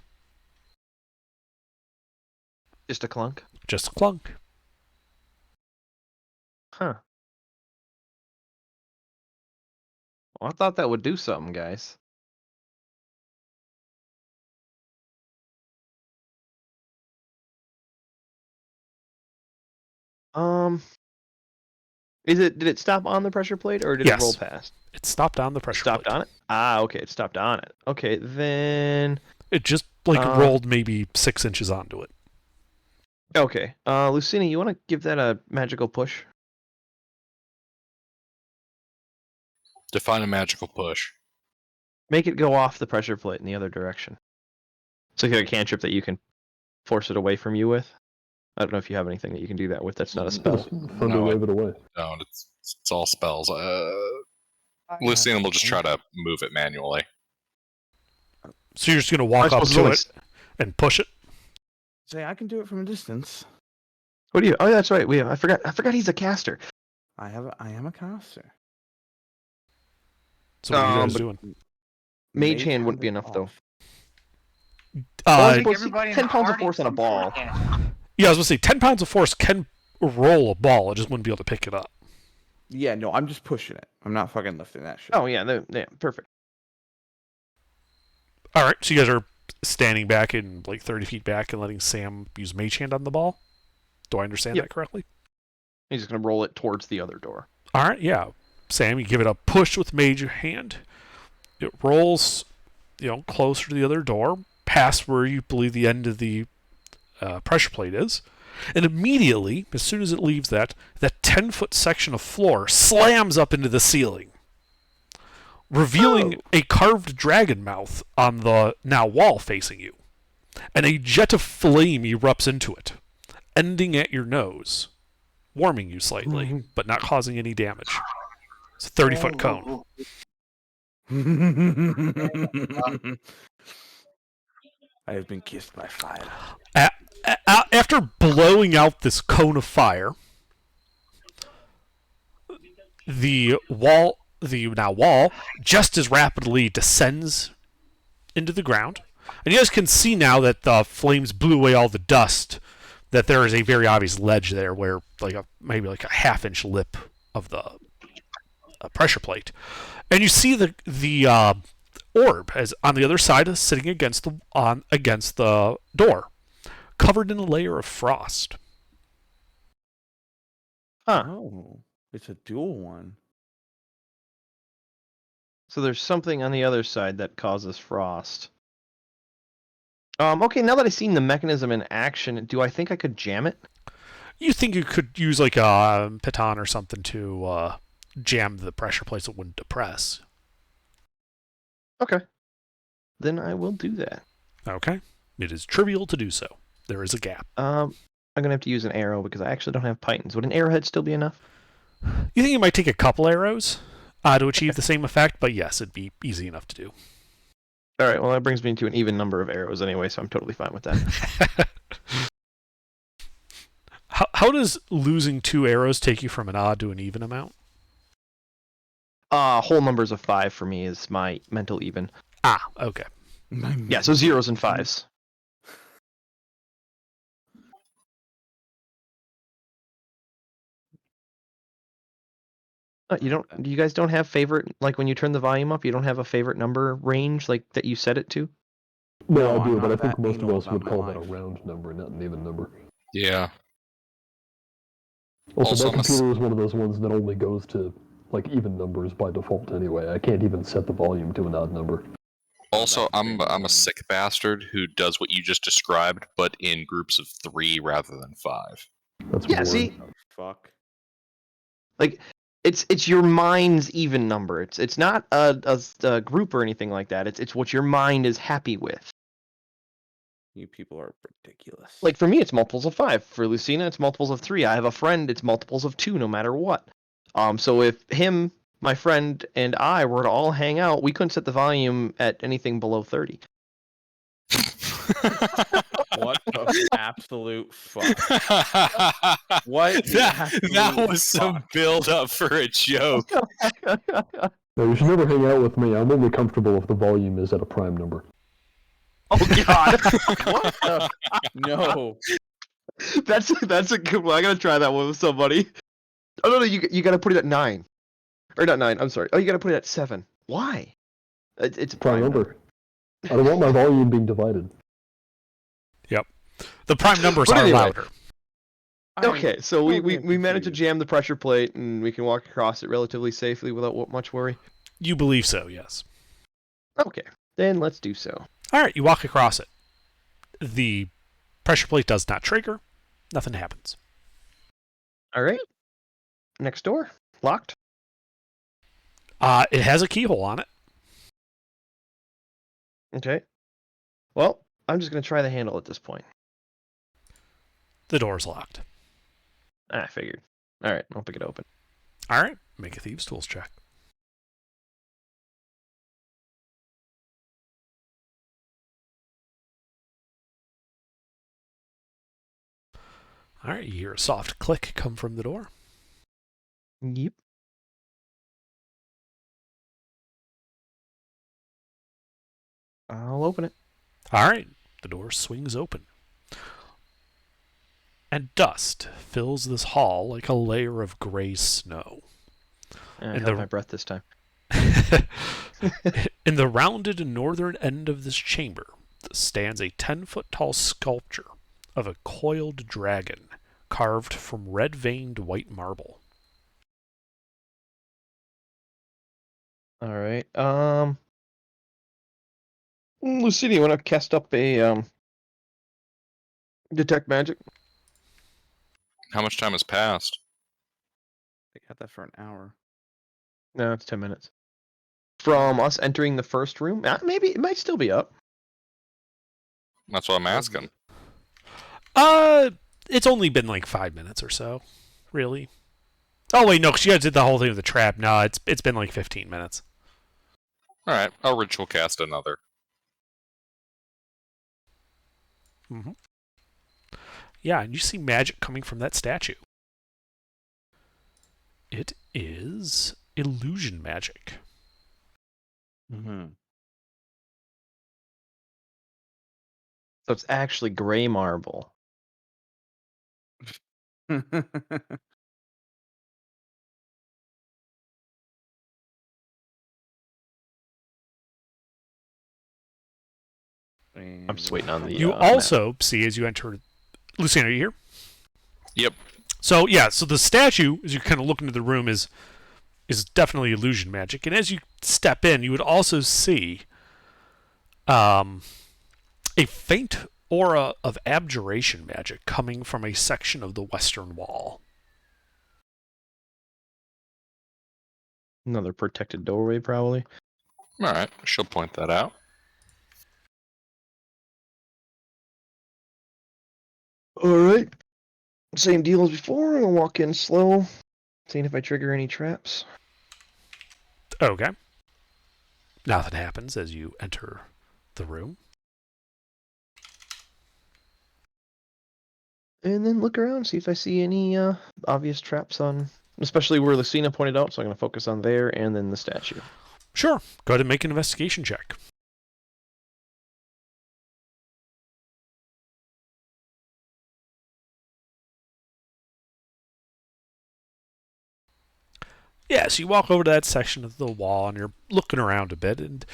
Just a clunk. Just a clunk. Huh. Well, I thought that would do something, guys. Did it stop on the pressure plate or did it roll Yes. past? It stopped on the pressure Stopped plate. on it? Ah, okay, it stopped on it. Okay, then It just rolled maybe 6 inches onto it. okay. Lucina, you want to give that a magical push? Define a magical push. Make it go off the pressure plate in the other direction. So you get a cantrip that you can force it away from you with. I don't know if you have anything that you can do that with. That's not a Just spell. thunder No, wave it away. No, it's all spells. Lucian will just try to move it manually. So you're just gonna I walk up suppose to it's it and push it. Say I can do it from a distance. What do you? Oh, that's right. I forgot he's a caster. I am a caster. So what are you guys but- doing? Mage hand wouldn't be it enough though. off. I Uh, suppose Everybody in 10 the pounds of party force on a can ball. forecast. yeah, I was gonna say 10 pounds of force can roll a ball. It just wouldn't be able to pick it up. Yeah, no, I'm just pushing it. I'm not fucking lifting that shit. Oh yeah, yeah, perfect. All right, so you guys are standing back and like 30 feet back and letting Sam use Mage Hand on the ball. Do I understand Yep. that correctly? He's just gonna roll it towards the other door. All right, yeah. Sam, you give it a push with Mage Hand. It rolls, closer to the other door, past where you believe the end of the pressure plate is. And immediately, as soon as it leaves that 10-foot section of floor slams up into the ceiling, revealing a carved dragon mouth on the now wall facing you. And a jet of flame erupts into it, ending at your nose, warming you slightly, but not causing any damage. It's a 30-foot cone. I have been kissed by fire. After blowing out this cone of fire, the wall, just as rapidly descends into the ground. And you guys can see now that the flames blew away all the dust, that there is a very obvious ledge there where maybe a half-inch lip of the pressure plate. And you see the orb as on the other side, sitting against the door, covered in a layer of frost. Huh. Oh, it's a dual one. So there's something on the other side that causes frost. Okay, now that I've seen the mechanism in action, do I think I could jam it? You think you could use like a piton or something to jam the pressure plates that wouldn't depress. Okay. Then I will do that. Okay. It is trivial to do so. There is a gap. I'm gonna have to use an arrow because I actually don't have pitons. Would an arrowhead still be enough? You think it might take a couple arrows to achieve the same effect, but yes, it'd be easy enough to do. All right. Well, that brings me to an even number of arrows anyway, so I'm totally fine with that. How does losing 2 arrows take you from an odd to an even amount? Whole numbers of 5 for me is my mental even. Ah, okay. Yeah, so zeros and fives. You guys don't have favorite, like when you turn the volume up, you don't have a favorite number range like that you set it to? No, No, I I'm do, but not I think that most of anal us would about call my that a life. round number, not an even number. Yeah. Also, Also, my I'm a s- computer is one of those ones that only goes to even numbers by default anyway. I can't even set the volume to an odd number. Also, I'm a sick bastard who does what you just described, but in groups of 3 rather than 5. That's Yeah, boring. see, Fuck. like it's your mind's even number. It's not a group or anything like that. It's what your mind is happy with. You people are ridiculous. Like for me, it's multiples of 5. For Lucina, it's multiples of 3. I have a friend, it's multiples of 2, no matter what. So if him, my friend, and I were to all hang out, we couldn't set the volume at anything below 30. what the absolute fuck? What? the that absolute was some fuck? build up for a joke. No, you should never hang out with me. I'm only comfortable if the volume is at a prime number. Oh God! What the? No. that's a good one. I gotta try that one with somebody. Oh no, you gotta put it at 9, or not 9. I'm sorry. Oh, you gotta put it at 7. Why? It's a Prime number. I don't want my volume being divided. The prime numbers But are anyway. louder. Okay, so we totally managed to confused. jam the pressure plate, and we can walk across it relatively safely without much worry. You believe so, yes. Okay, then let's do so. All right, you walk across it. The pressure plate does not trigger. Nothing happens. All right. Next door, locked. It has a keyhole on it. Okay. Well, I'm just gonna try the handle at this point. The door's locked. I figured. All right, I'll pick it open. All right, make a thieves' tools check. All right, you hear a soft click come from the door. Yep. I'll open it. All right, the door swings open. And dust fills this hall like a layer of gray snow. I And held the- my breath this time. In the rounded northern end of this chamber stands a 10-foot tall sculpture of a coiled dragon carved from red-veined white marble. All right. Lucidia, you want to cast up a detect magic? How much time has passed? They got that for an hour. No, it's 10 minutes. From us entering the first room, maybe it might still be up. That's what I'm asking. It's only been like 5 minutes or so, really. Oh wait, no, 'cause you guys did the whole thing with the trap. No, it's been like 15 minutes. All right, I'll ritual cast another. Mm-hmm. Yeah, and you see magic coming from that statue. It is illusion magic. Mm-hmm. So it's actually gray marble. I'm just waiting on the. You map. also see as you enter. Luciana, are you here? Yep. So yeah, so the statue, as you kind of look into the room, is definitely illusion magic. And as you step in, you would also see a faint aura of abjuration magic coming from a section of the western wall. Another protected doorway, probably. All right, she'll point that out. All right. Same deal as before. I'll walk in slow, seeing if I trigger any traps. Okay. Nothing happens as you enter the room. And then look around, see if I see any obvious traps on, especially where Lucina pointed out. So I'm going to focus on there and then the statue. Sure. Go ahead and make an investigation check. Yeah, so you walk over to that section of the wall and you're looking around a bit, and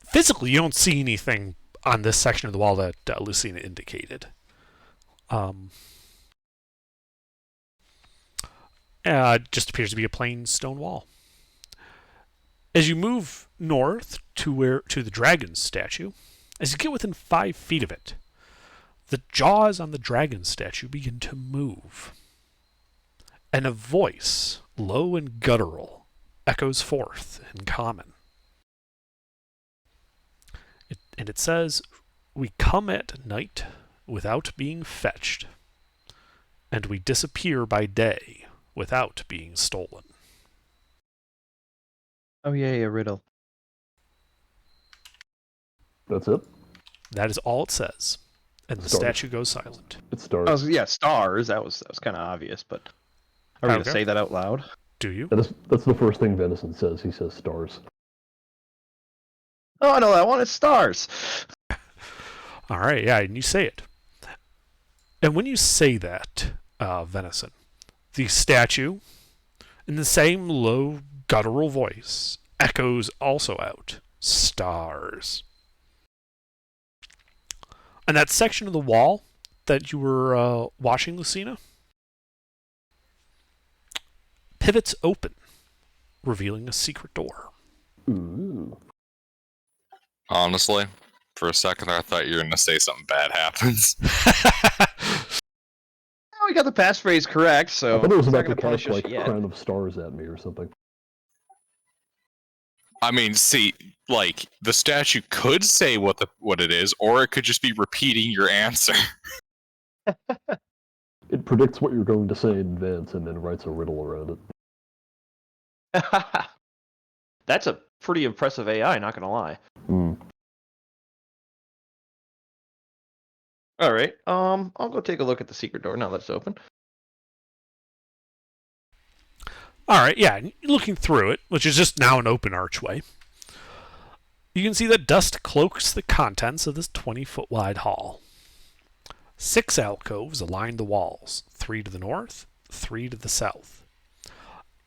physically you don't see anything on this section of the wall that Lucina indicated. It just appears to be a plain stone wall. As you move north to the dragon statue, as you get within 5 feet of it, the jaws on the dragon statue begin to move. And a voice, low and guttural, echoes forth in common. It says, "We come at night without being fetched, and we disappear by day without being stolen." Oh, yeah, riddle. That's it? That is all it says. And the Stars. statue goes silent. It starts. Oh, yeah, stars. That was kind of obvious, but are we going Okay. to say that out loud? Do you? That's the first thing Venison says. He says stars. Oh, no, I wanted stars. All right, yeah, and you say it. And when you say that, Venison, the statue, in the same low, guttural voice, echoes also out, "Stars." And that section of the wall that you were watching, Lucina, pivots open, revealing a secret door. Ooh. Honestly, for a second I thought you were going to say something bad happens. Oh, we got the passphrase correct, so I thought it was it's not about to gonna punish cast us like yet. crown of stars at me or something. I mean, see, like the statue could say what it is, or it could just be repeating your answer. It predicts what you're going to say in advance and then writes a riddle around it. That's a pretty impressive AI, not gonna lie. All right. I'll go take a look at the secret door now that it's open. All right, yeah, looking through it, which is just now an open archway, you can see that dust cloaks the contents of this 20-foot wide hall. 6 alcoves line the walls, 3 to the north, 3 to the south.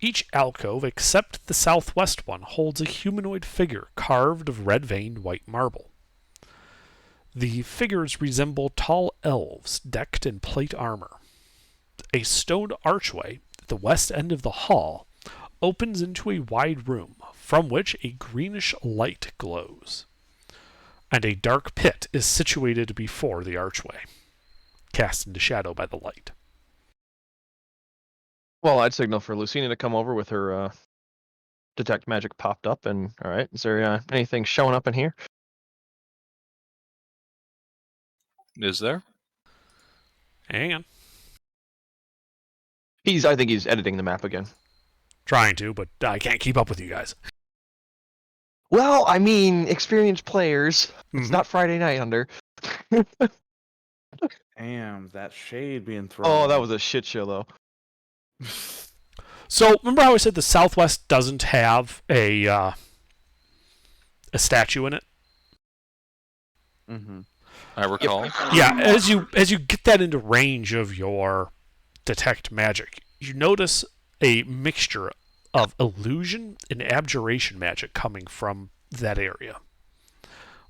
Each alcove except the southwest one holds a humanoid figure carved of red-veined white marble. The figures resemble tall elves decked in plate armor. A stone archway at the west end of the hall opens into a wide room from which a greenish light glows, and a dark pit is situated before the archway, cast into shadow by the light. Well, I'd signal for Lucina to come over with her detect magic popped up. And all right, is there anything showing up in here? Is there? Hang on. I think he's editing the map again. Trying to, but I can't keep up with you guys. Well, I mean, experienced players. It's Mhm. not Friday night under. Damn, that shade being thrown. Oh, that was a shit show, though. So, remember how I said the southwest doesn't have a statue in it? Mm-hmm. I recall. Yeah, as you get that into range of your detect magic, you notice a mixture of illusion and abjuration magic coming from that area.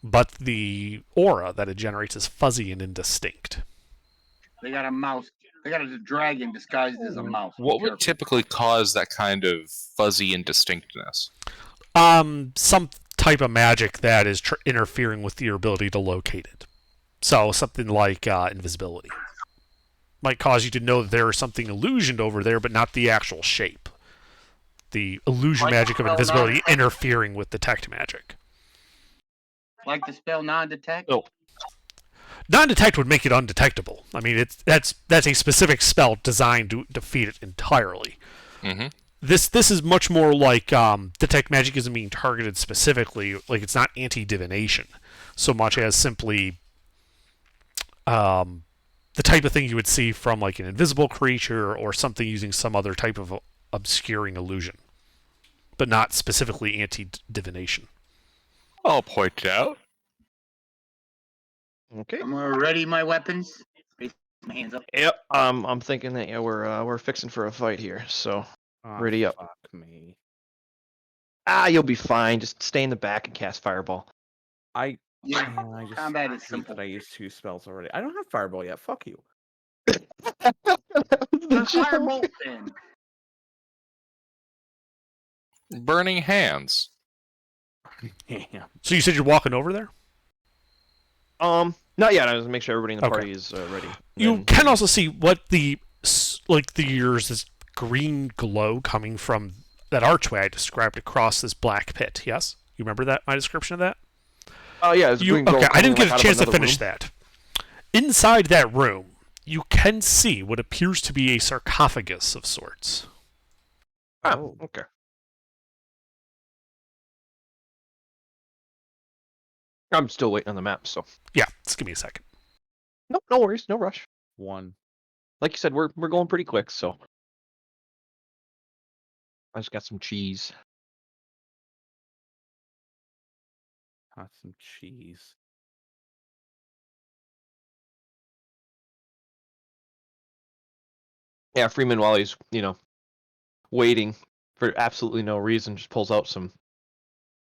But the aura that it generates is fuzzy and indistinct. They got a mouse. They got a dragon disguised as a mouse. What would Careful. typically cause that kind of fuzzy indistinctness? Some type of magic that is interfering with your ability to locate it. So something like invisibility might cause you to know that there is something illusioned over there, but not the actual shape. The illusion Like magic of spell invisibility non-detect? interfering with detect magic. Like the spell non-detect? Oh. Non-detect would make it undetectable. I mean, that's a specific spell designed to defeat it entirely. Mm-hmm. This is much more like detect magic isn't being targeted specifically. Like it's not anti-divination so much as simply the type of thing you would see from like an invisible creature or something using some other type of obscuring illusion, but not specifically anti-divination. I'll point it out. Okay. I'm gonna ready my weapons. Raise my hands up. Yep. I'm thinking that we're fixing for a fight here. So Oh, Ready up. Fuck me. you'll be fine. Just stay in the back and cast fireball. I Yeah, man, I just combat is hate simple. that I used 2 spells already. I don't have fireball yet. Fuck you. The firebolt then. Burning hands. Damn. So you said you're walking over there? Not yet. I was gonna make sure everybody in the Okay. party is ready. You Then- can also see what there's this green glow coming from that archway I described across this black pit. Yes, you remember that my description of that? Oh yeah. It's green glow Okay, I coming, didn't get like, a out of chance to another finish room. that. Inside that room, you can see what appears to be a sarcophagus of sorts. Oh, okay. I'm still waiting on the map, so Yeah, just give me a second. no worries, no rush. 1. Like you said, we're going pretty quick, so I just got some cheese. Got some cheese. Yeah, Freeman, while he's waiting for absolutely no reason, just pulls out some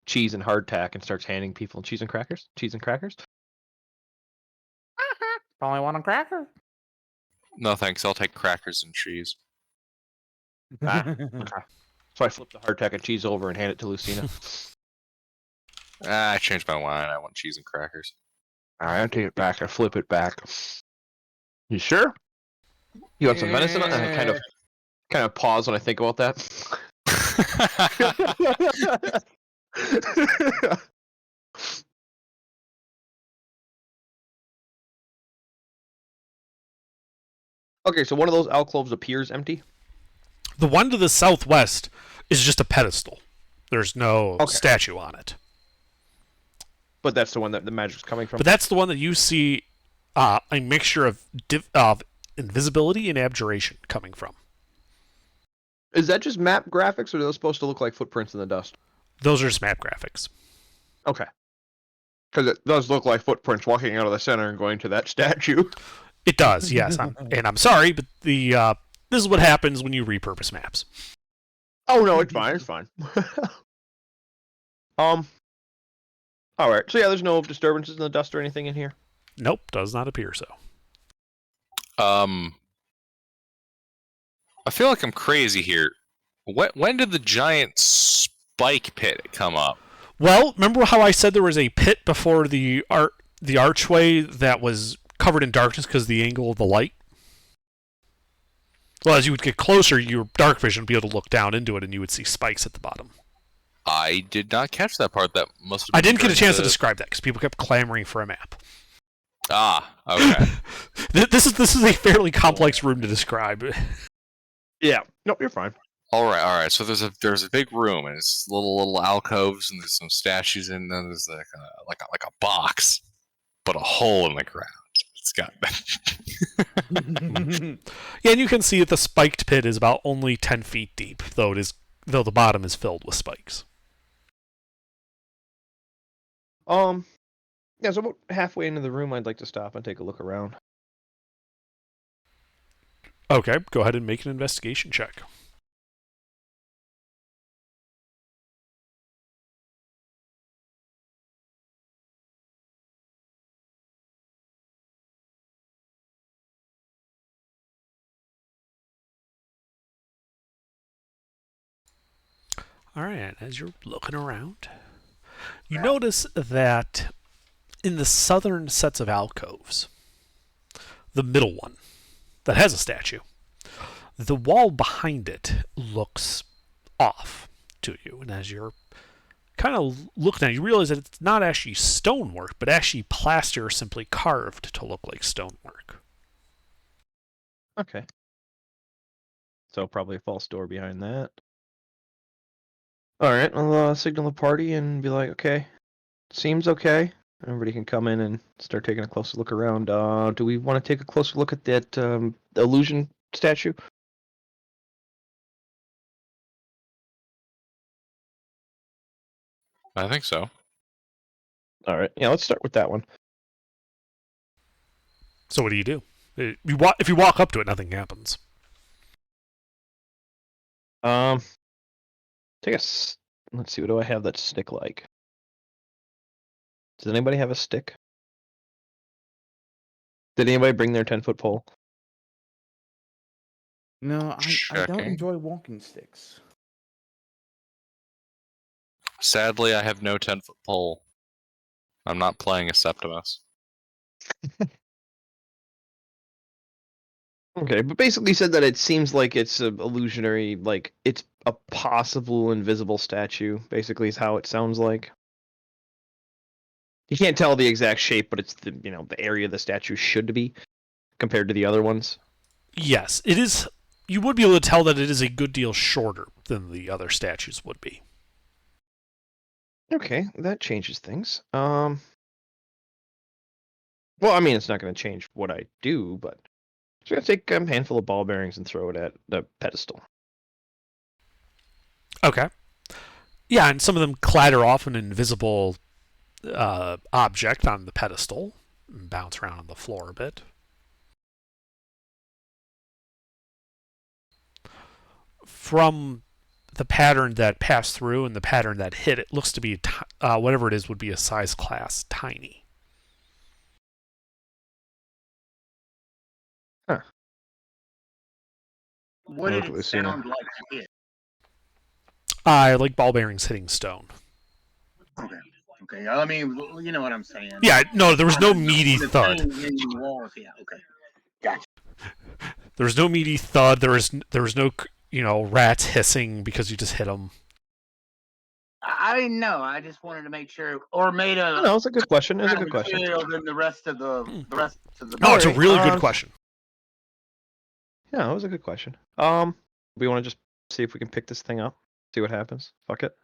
cheese and hardtack and starts handing people cheese and crackers. Cheese and crackers. Only want a cracker. No thanks. I'll take crackers and cheese. Ah, So I flip the hardtack and cheese over and hand it to Lucina. I changed my mind. I want cheese and crackers. All right, I take it back. I flip it back. You sure? You want some venison? I kind of pause when I think about that. Okay, so one of those alcoves appears empty. The one to the southwest is just a pedestal. There's no Okay. statue on it. But that's the one that the magic's coming from. But that's the one that you see a mixture of invisibility and abjuration coming from. Is that just map graphics, or are those supposed to look like footprints in the dust? Those are just map graphics. Okay. Because it does look like footprints walking out of the center and going to that statue. It does, yes. And I'm sorry, but this is what happens when you repurpose maps. Oh no, it's fine. It's fine. All right. So yeah, there's no disturbances in the dust or anything in here. Nope, does not appear so. I feel like I'm crazy here. When did the giant spike pit come up? Well, remember how I said there was a pit before the archway that was covered in darkness because of the angle of the light? Well, as you would get closer, your dark vision would be able to look down into it, and you would see spikes at the bottom. I did not catch that part. That must have been I didn't get a chance to during describe that because people kept clamoring for a map. Ah, okay. This is a fairly complex room to describe. Yeah. Nope, you're fine. all right. So there's a big room, and it's little alcoves, and there's some statues, and then there's like a box, but a hole in the ground. It's got Yeah, and you can see that the spiked pit is about only 10 feet deep, though the bottom is filled with spikes. Yeah, so about halfway into the room, I'd like to stop and take a look around. Okay, go ahead and make an investigation check. All right, as you're looking around, you notice that in the southern sets of alcoves, the middle one that has a statue, the wall behind it looks off to you. And as you're kind of looking at it, you realize that it's not actually stonework, but actually plaster simply carved to look like stonework. Okay. So probably a false door behind that. All right, I'll signal the party and be like, okay, seems okay. Everybody can come in and start taking a closer look around. Do we want to take a closer look at that illusion statue? I think so. All right, yeah, let's start with that one. So what do? If you walk up to it, nothing happens. Let's see, what do I have that's stick-like? Does anybody have a stick? Did anybody bring their 10-foot pole? No, I don't Checking. enjoy walking sticks. Sadly, I have no 10-foot pole. I'm not playing a Septimus. Okay, but basically said that it seems like it's a illusionary, like it's a possible invisible statue. Basically, is how it sounds like. You can't tell the exact shape, but it's the area the statue should be compared to the other ones. Yes, it is. You would be able to tell that it is a good deal shorter than the other statues would be. Okay, that changes things. Well, I mean, it's not going to change what I do, but I'm just going to take a handful of ball bearings and throw it at the pedestal. Okay. Yeah, and some of them clatter off an invisible object on the pedestal and bounce around on the floor a bit. From the pattern that passed through and the pattern that hit, it looks to be whatever it is would be a size class tiny. Huh. What did Hopefully it sooner. sound like to hit? I like ball bearings hitting stone. Okay. Okay. I mean, you know what I'm saying. Yeah, no, there was no meaty The thud. thing in the walls, yeah. Okay. Gotcha. There was no meaty thud. There was no rats hissing because you just hit them. I didn't know. I just wanted to make sure, or made a No, it's a good question. It's a better good question. material than the rest of the No, it's a Alright, really good question. Yeah, that was a good question. We want to just see if we can pick this thing up, see what happens. Fuck it.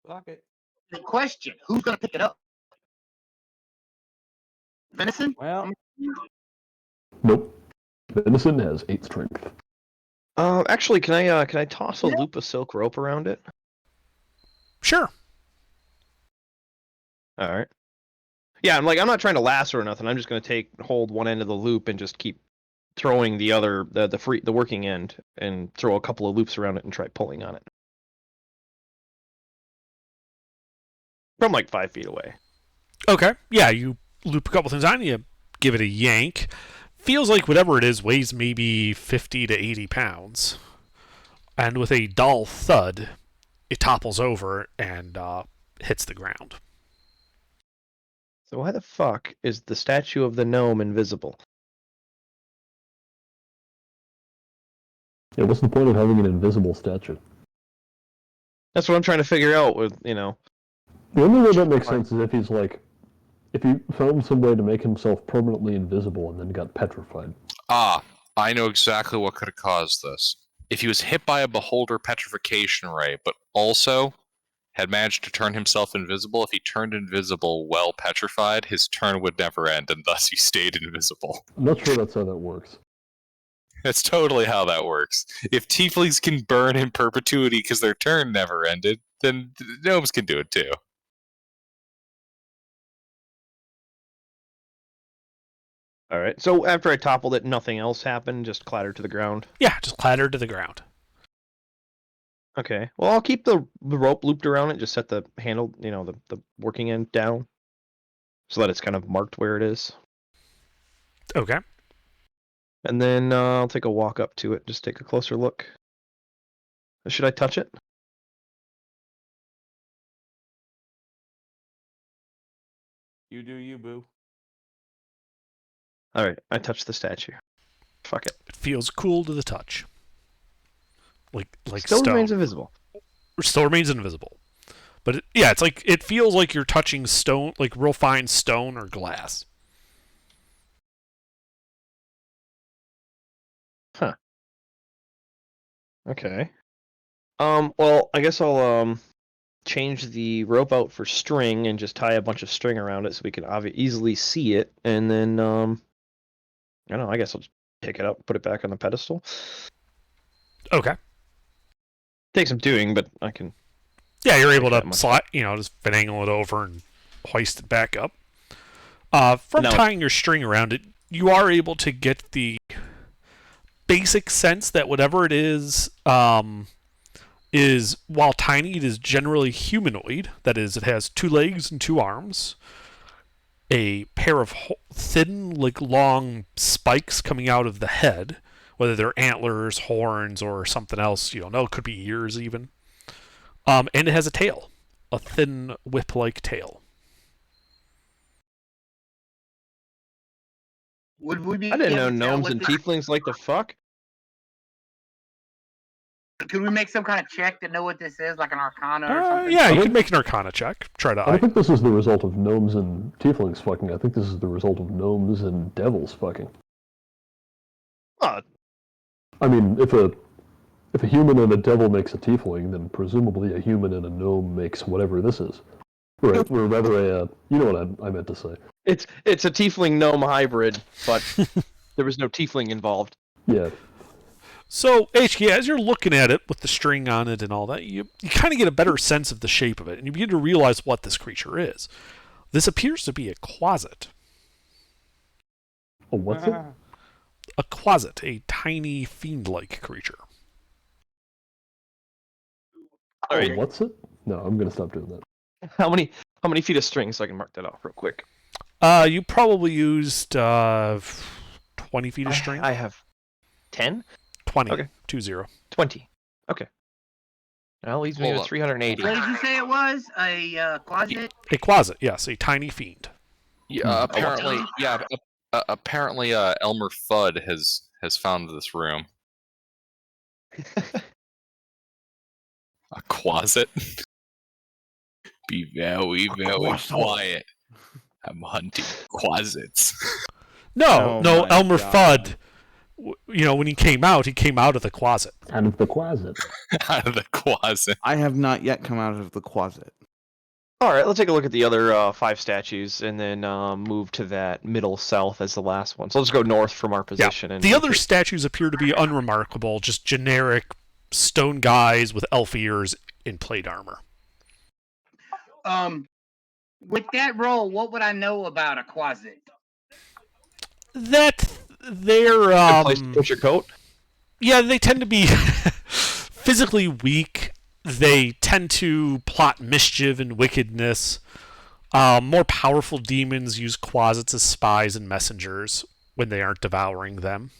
Fuck it. The question: who's gonna pick it up? Venison? Well, Nope. Venison has 8 strength. Actually, can I toss a loop of silk rope around it? Sure. All right. Yeah, I'm not trying to lasso or nothing. I'm just gonna hold one end of the loop and just keep throwing the other the working end and throw a couple of loops around it and try pulling on it from like 5 feet away. Okay. Yeah, you loop a couple things on, you give it a yank. Feels like whatever it is weighs maybe 50 to 80 pounds. And with a dull thud, it topples over and hits the ground. So why the fuck is the statue of the gnome invisible? Yeah, what's the point of having an invisible statue? That's what I'm trying to figure out with, The only way that makes sense is if he found some way to make himself permanently invisible and then got petrified. Ah, I know exactly what could have caused this. If he was hit by a beholder petrification ray, but also had managed to turn himself invisible, if he turned invisible while petrified, his turn would never end, and thus he stayed invisible. I'm not sure that's how that works. That's totally how that works. If tieflings can burn in perpetuity because their turn never ended, then gnomes can do it too. All right. So after I toppled it, nothing else happened. Just clattered to the ground. Yeah, just clattered to the ground. Okay. Well, I'll keep the rope looped around it. Just set the handle, the working end down, so that it's kind of marked where it is. Okay. And then I'll take a walk up to it. Just take a closer look. Should I touch it? you do you, boo. All right. I touched the statue. Fuck it. It feels cool to the touch. Like Still stone. remains invisible. Still remains invisible. But it feels like you're touching stone, like real fine stone or glass. Huh. Okay. Well, I guess I'll change the rope out for string and just tie a bunch of string around it so we can easily see it, and then I don't know. I guess I'll just pick it up, put it back on the pedestal. Okay. Takes some doing, but I can. Yeah, you're able that to much. slide, just finagle it over and hoist it back up. From Now- tying your string around it, you are able to get the basic sense that whatever it is while tiny, it is generally humanoid. That is, it has 2 legs and 2 arms, a pair of thin, long spikes coming out of the head, whether they're antlers, horns, or something else. You don't know. It could be ears even. And it has a tail, a thin whip-like tail. Would we be? I didn't able know to tell gnomes what and this- tieflings like to fuck. Could we make some kind of check to know what this is, like an arcana or something? Yeah, you can make an arcana check. Try to. I don't think this is the result of gnomes and tieflings fucking. I think this is the result of gnomes and devils fucking. Oh, I mean, if a human and a devil makes a tiefling, then presumably a human and a gnome makes whatever this is. Right, or rather you know what I meant to say. it's a tiefling gnome hybrid, but there was no tiefling involved. Yeah. So, HK, as you're looking at it with the string on it and all that, you kind of get a better sense of the shape of it, and you begin to realize what this creature is. This appears to be a closet. Oh, what's it? A closet, a tiny fiend-like creature. All right. Oh, what's it? No, I'm gonna stop doing that. How many feet of string so I can mark that off real quick? You probably used 20 feet of string. I have 10? 20. Okay. 20. 20. Okay. That leaves me Hold with on. 380. What did you say it was? A closet? A closet, yes, a tiny fiend. Yeah, apparently, Elmer Fudd has found this room. A closet. Be very, very quiet. I'm hunting closets. No, Oh my Elmer God. Fudd when he came out of the closet. Out of the closet. Out of the closet. I have not yet come out of the closet. All right, let's take a look at the other 5 statues and then move to that middle south as the last one. So let's go north from our position. And The other statues appear to be unremarkable, just generic stone guys with elf ears in plate armor. With that role, what would I know about a closet? That they're good place to put your coat. yeah, they tend to be physically weak. They tend to plot mischief and wickedness. More powerful demons use closets as spies and messengers when they aren't devouring them.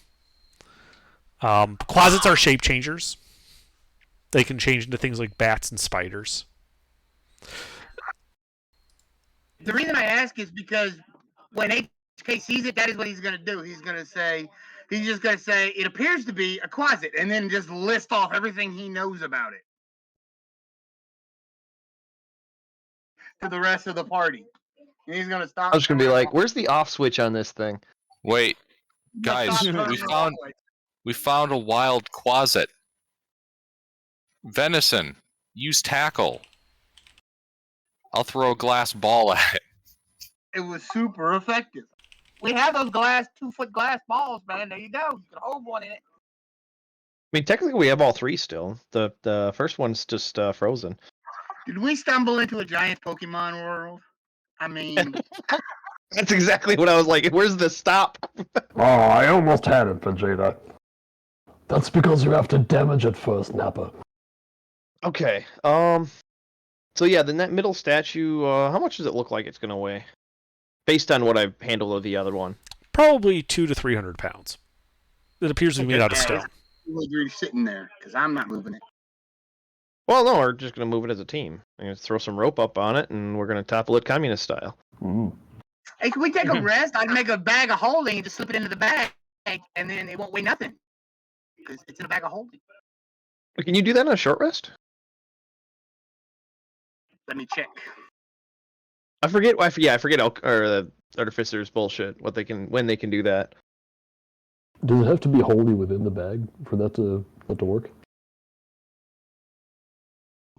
Closets are shape changers. They can change into things like bats and spiders. The reason I ask is because when HK sees it, that is what he's going to do. He's just going to say, it appears to be a closet, and then just list off everything he knows about it to the rest of the party. And he's going to stop. I'm just going to be like, where's the off switch on this thing? Wait, guys, we found a wild closet. Venison, use tackle. I'll throw a glass ball at it. It was super effective. We have those 2-foot glass balls, man. There you go. You can hold one in it. I mean, technically, we have all 3 still. The first one's just frozen. Did we stumble into a giant Pokemon world? I mean, That's exactly what I was like. Where's the stop? Oh, I almost had it, Vegeta. That's because you have to damage it first, Nappa. Okay. So yeah, then that middle statue. How much does it look like it's gonna weigh? Based on what I've handled of the other one. Probably 200 to 300 pounds. It appears to be made out of stone. you're sitting there because I'm not moving it. Well, no, we're just gonna move it as a team. I'm gonna throw some rope up on it, and we're gonna topple it communist style. Mm. Hey, can we take a rest? I'd make a bag of holding and just slip it into the bag, and then it won't weigh nothing because it's in a bag of holding. Can you do that on a short rest? Let me check. I forget. I forget. The artificer's bullshit. When they can do that. Does it have to be wholly within the bag for that to work?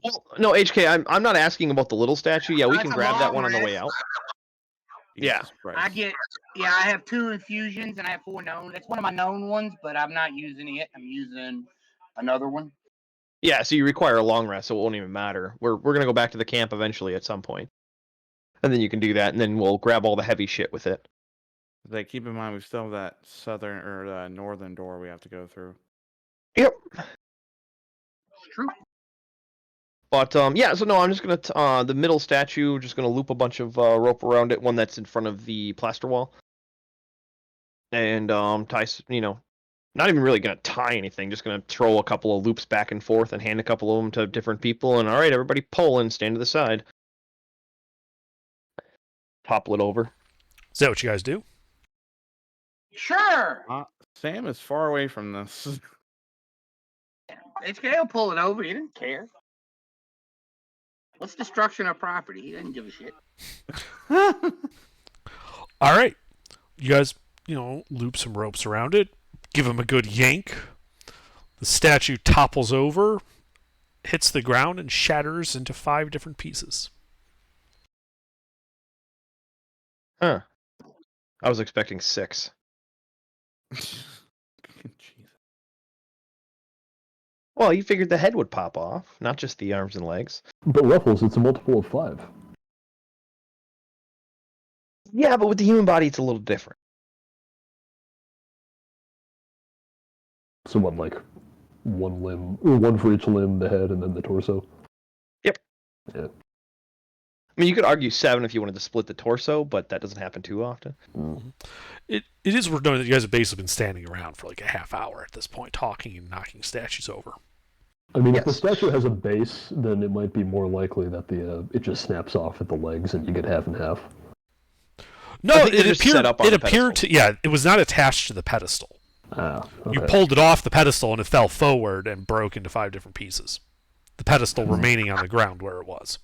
Well, no, HK. I'm not asking about the little statue. Yeah, we That's can a grab that long one on the way rest. out. Yeah. Jesus Christ. I have 2 infusions and I have 4 known. It's one of my known ones, but I'm not using it. I'm using another one. Yeah, so you require a long rest, so it won't even matter. We're gonna go back to the camp eventually at some point, and then you can do that, and then we'll grab all the heavy shit with it. Like, keep in mind, we still have that southern or northern door we have to go through. Yep. It's true. But yeah, so no, I'm just gonna the middle statue, just gonna loop a bunch of rope around it, one that's in front of the plaster wall, and tie, not even really gonna tie anything, just gonna throw a couple of loops back and forth and hand a couple of them to different people, and all right, everybody pull and stand to the side. Topple it over. Is that what you guys do? Sure. Sam is far away from this. HK will pull it over. He didn't care. What's destruction of property? He doesn't give a shit. All right. You guys, loop some ropes around it. Give him a good yank. The statue topples over, hits the ground, and shatters into 5 different pieces. Huh. I was expecting 6. Jesus. Well, you figured the head would pop off, not just the arms and legs. But Ruffles, it's a multiple of 5. Yeah, but with the human body, it's a little different. So what, like one limb, or one for each limb, the head, and then the torso? Yep. Yeah. I mean, you could argue 7 if you wanted to split the torso, but that doesn't happen too often. Mm. It is worth noting that you guys have basically been standing around for like a half hour at this point, talking and knocking statues over. I mean, if the Yes. statue has a base, then it might be more likely that it just snaps off at the legs and you get half and half. No, I think it they're just set appeared. up on It the appeared pedestal. to. Yeah, it was not attached to the pedestal. Ah, okay. You pulled it off the pedestal and it fell forward and broke into 5 different pieces. The pedestal remaining on the ground where it was.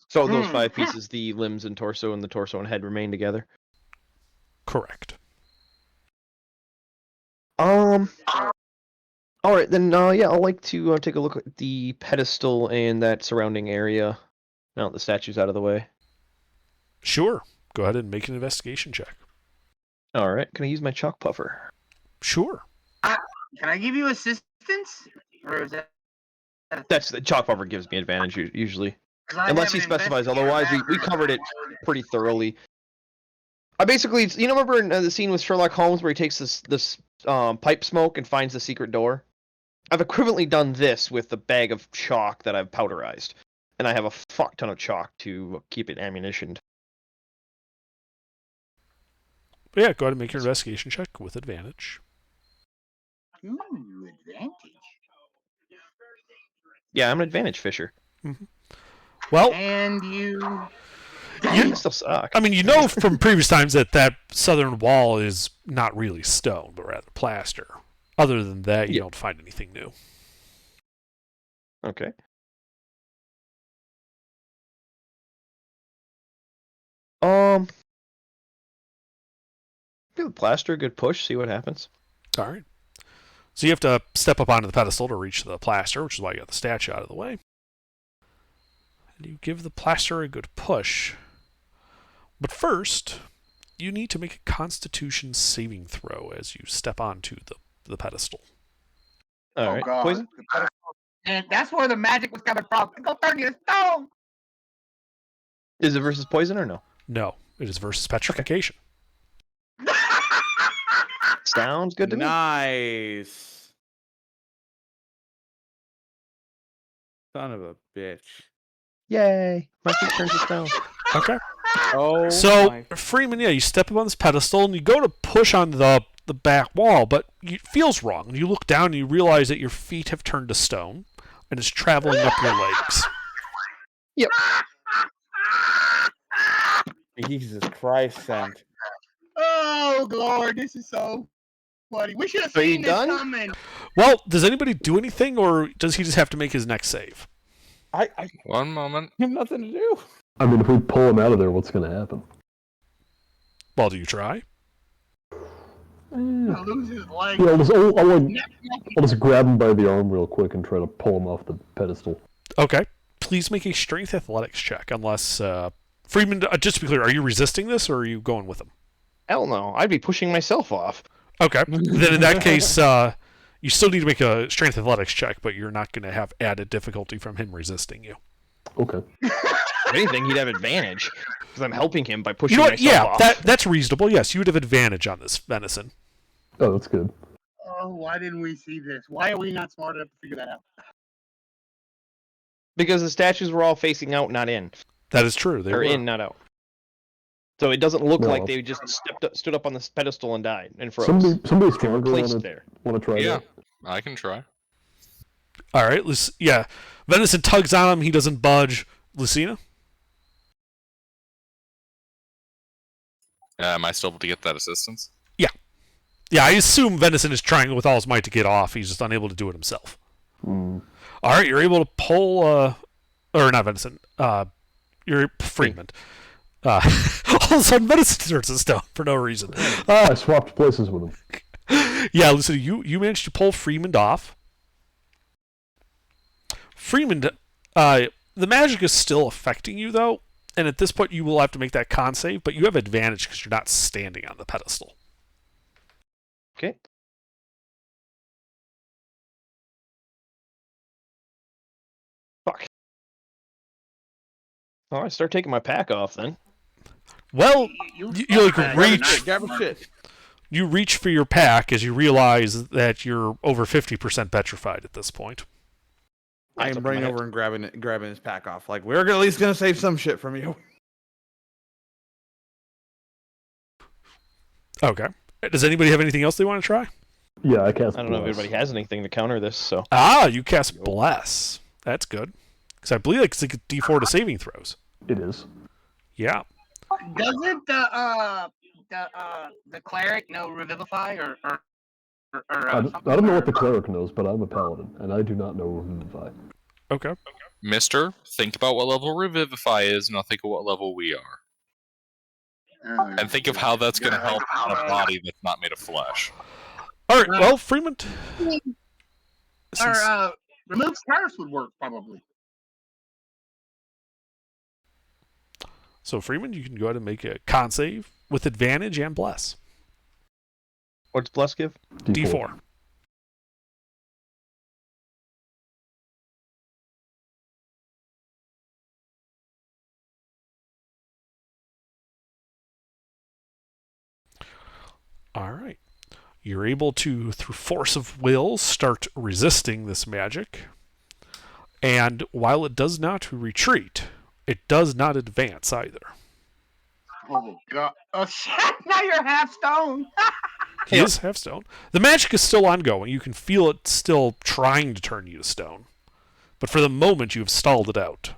So those 5 pieces, the limbs and torso and the torso and head remain together? Correct. All right, then. Yeah, I'd like to take a look at the pedestal and that surrounding area. Now that the statue's out of the way. Sure. Go ahead and make an investigation check. All right. Can I use my chalk puffer? Sure. Can I give you assistance? Or is that That's the chalk puffer gives me advantage usually, 'cause I unless he haven't specifies investigated otherwise. We that. covered it pretty thoroughly. I basically, remember in the scene with Sherlock Holmes where he takes this pipe smoke and finds the secret door? I've equivalently done this with the bag of chalk that I've powderized, and I have a fuck ton of chalk to keep it ammunitioned. But yeah, go ahead and make your investigation check with advantage. Ooh, advantage. Yeah, I'm an advantage fisher. Well, And you. You still suck. I mean, you know from previous times that southern wall is not really stone, but rather plaster. Other than that, you don't find anything new. Okay. Give the plaster a good push. See what happens. All right. So you have to step up onto the pedestal to reach the plaster, which is why you got the statue out of the way. And you give the plaster a good push. But first, you need to make a Constitution saving throw as you step onto the pedestal. All right. God. Poison. And that's where the magic was coming from. Go turn you to stone. Is it versus poison or no? No, it is versus petrification. Sounds good to me. Nice. Son of a bitch. Yay! My feet turn to stone. Okay. Oh. So, my- Freeman, yeah, you step up on this pedestal and you go to push on the back wall, but it feels wrong. And you look down and you realize that your feet have turned to stone and it's traveling up your legs. Yep. Jesus Christ, sent. Oh, Lord, this is so funny. We should have Are you seen this done? coming. Well, does anybody do anything, or does he just have to make his next save? I One moment. have nothing to do. I mean, if we pull him out of there, what's going to happen? Well, do you try? He'll lose his leg. Yeah, I'll just grab him by the arm real quick and try to pull him off the pedestal. Okay. Please make a strength athletics check, unless... Freeman, just to be clear, are you resisting this, or are you going with him? Hell no! I'd be pushing myself off. Okay. Then in that case, you still need to make a strength athletics check, but you're not going to have added difficulty from him resisting you. Okay. If anything, he'd have advantage because I'm helping him by pushing You know what? myself Yeah, off. that's reasonable. Yes, you would have advantage on this venison. Oh, that's good. Oh, why didn't we see this? Why are we not smart enough to figure that out? Because the statues were all facing out, not in. That is true. They Or were. in, not out. So it doesn't look No. like they just stood up on this pedestal and died and froze. Somebody They were stronger placed there. want to try Yeah. that? I can try. All right. Yeah. Venison tugs on him. He doesn't budge. Lucina? Am I still able to get that assistance? Yeah, I assume Venison is trying with all his might to get off. He's just unable to do it himself. Mm. All right, you're able to pull, or not Venison, you're Freeman. All of a sudden, Venison turns to stone for no reason. I swapped places with him. Yeah, listen, you managed to pull Freeman off. Freeman, the magic is still affecting you, though, and at this point, you will have to make that con save, but you have advantage because you're not standing on the pedestal. Okay. Fuck. All right, start taking my pack off then. Well, you like reach. Grab a shit. You reach for your pack as you realize that you're over 50% petrified at this point. I That's am up my running head. over and grabbing his pack off. Like, we're at least gonna save some shit from you. Okay. Does anybody have anything else they want to try? Yeah, I cast I don't know if Bless. anybody has anything to counter this, so. You cast Bless. That's good. Because I believe it's like a D4 to saving throws. It is. Yeah. Doesn't the cleric know Revivify or I don't know what the cleric knows, but I'm a paladin, and I do not know Revivify. Okay. Mister, think about what level Revivify is, and I'll think of what level we are. And think of how that's going to help on a body that's not made of flesh. All right. Well, Freeman. Or since- remove scarce would work probably. So Freeman, you can go ahead and make a con save with advantage and bless. What's Bless give? D4. All right. You're able to, through force of will, start resisting this magic. And while it does not retreat, it does not advance either. Oh god! Oh shit! Now you're half stone. He is half stone. The magic is still ongoing. You can feel it still trying to turn you to stone. But for the moment, you have stalled it out.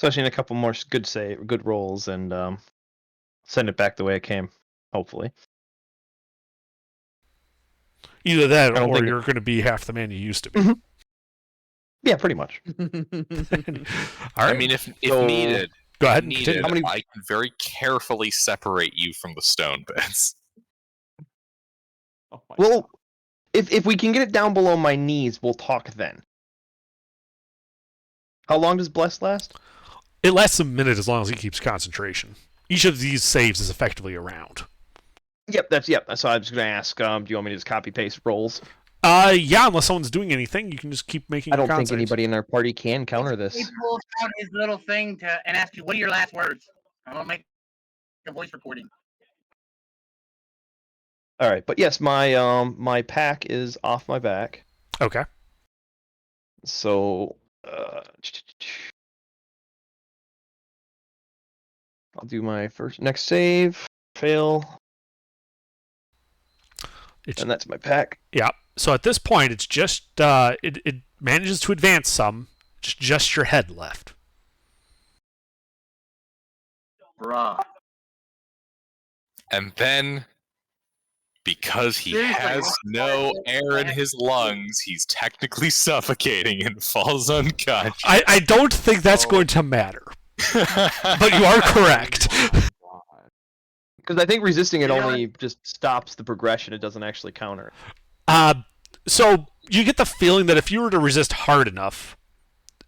Especially in a couple more good rolls, and send it back the way it came. Hopefully. Either that, I don't or think you're going to be half the man you used to be. Mhm. Yeah, pretty much. All right. I mean, if So- needed, go ahead and needed, continue. I can very carefully separate you from the stone beds. Oh my Well, if we can get it down below my knees, we'll talk then. How long does Bless last? It lasts a minute as long as he keeps concentration. Each of these saves is effectively a round. Yep. That's so I was just gonna ask. Do you want me to just copy paste rolls? Yeah, unless someone's doing anything, you can just keep making I don't con think saves. anybody in our party can counter He this. pulls out his little thing and asks you, "What are your last words?" I'm gonna make a voice recording. All right, but yes, my pack is off my back, Okay. so I'll do my next save, fail, It's, and that's my pack. yeah. So at this point, it's just it manages to advance some. Just your head left. Bruh. And then, because he Seriously, has what? no air in his lungs, he's technically suffocating and falls unconscious. I don't think that's going to matter, but you are correct. God. Because I think resisting it You know only just stops the progression; it doesn't actually counter it. So you get the feeling that if you were to resist hard enough,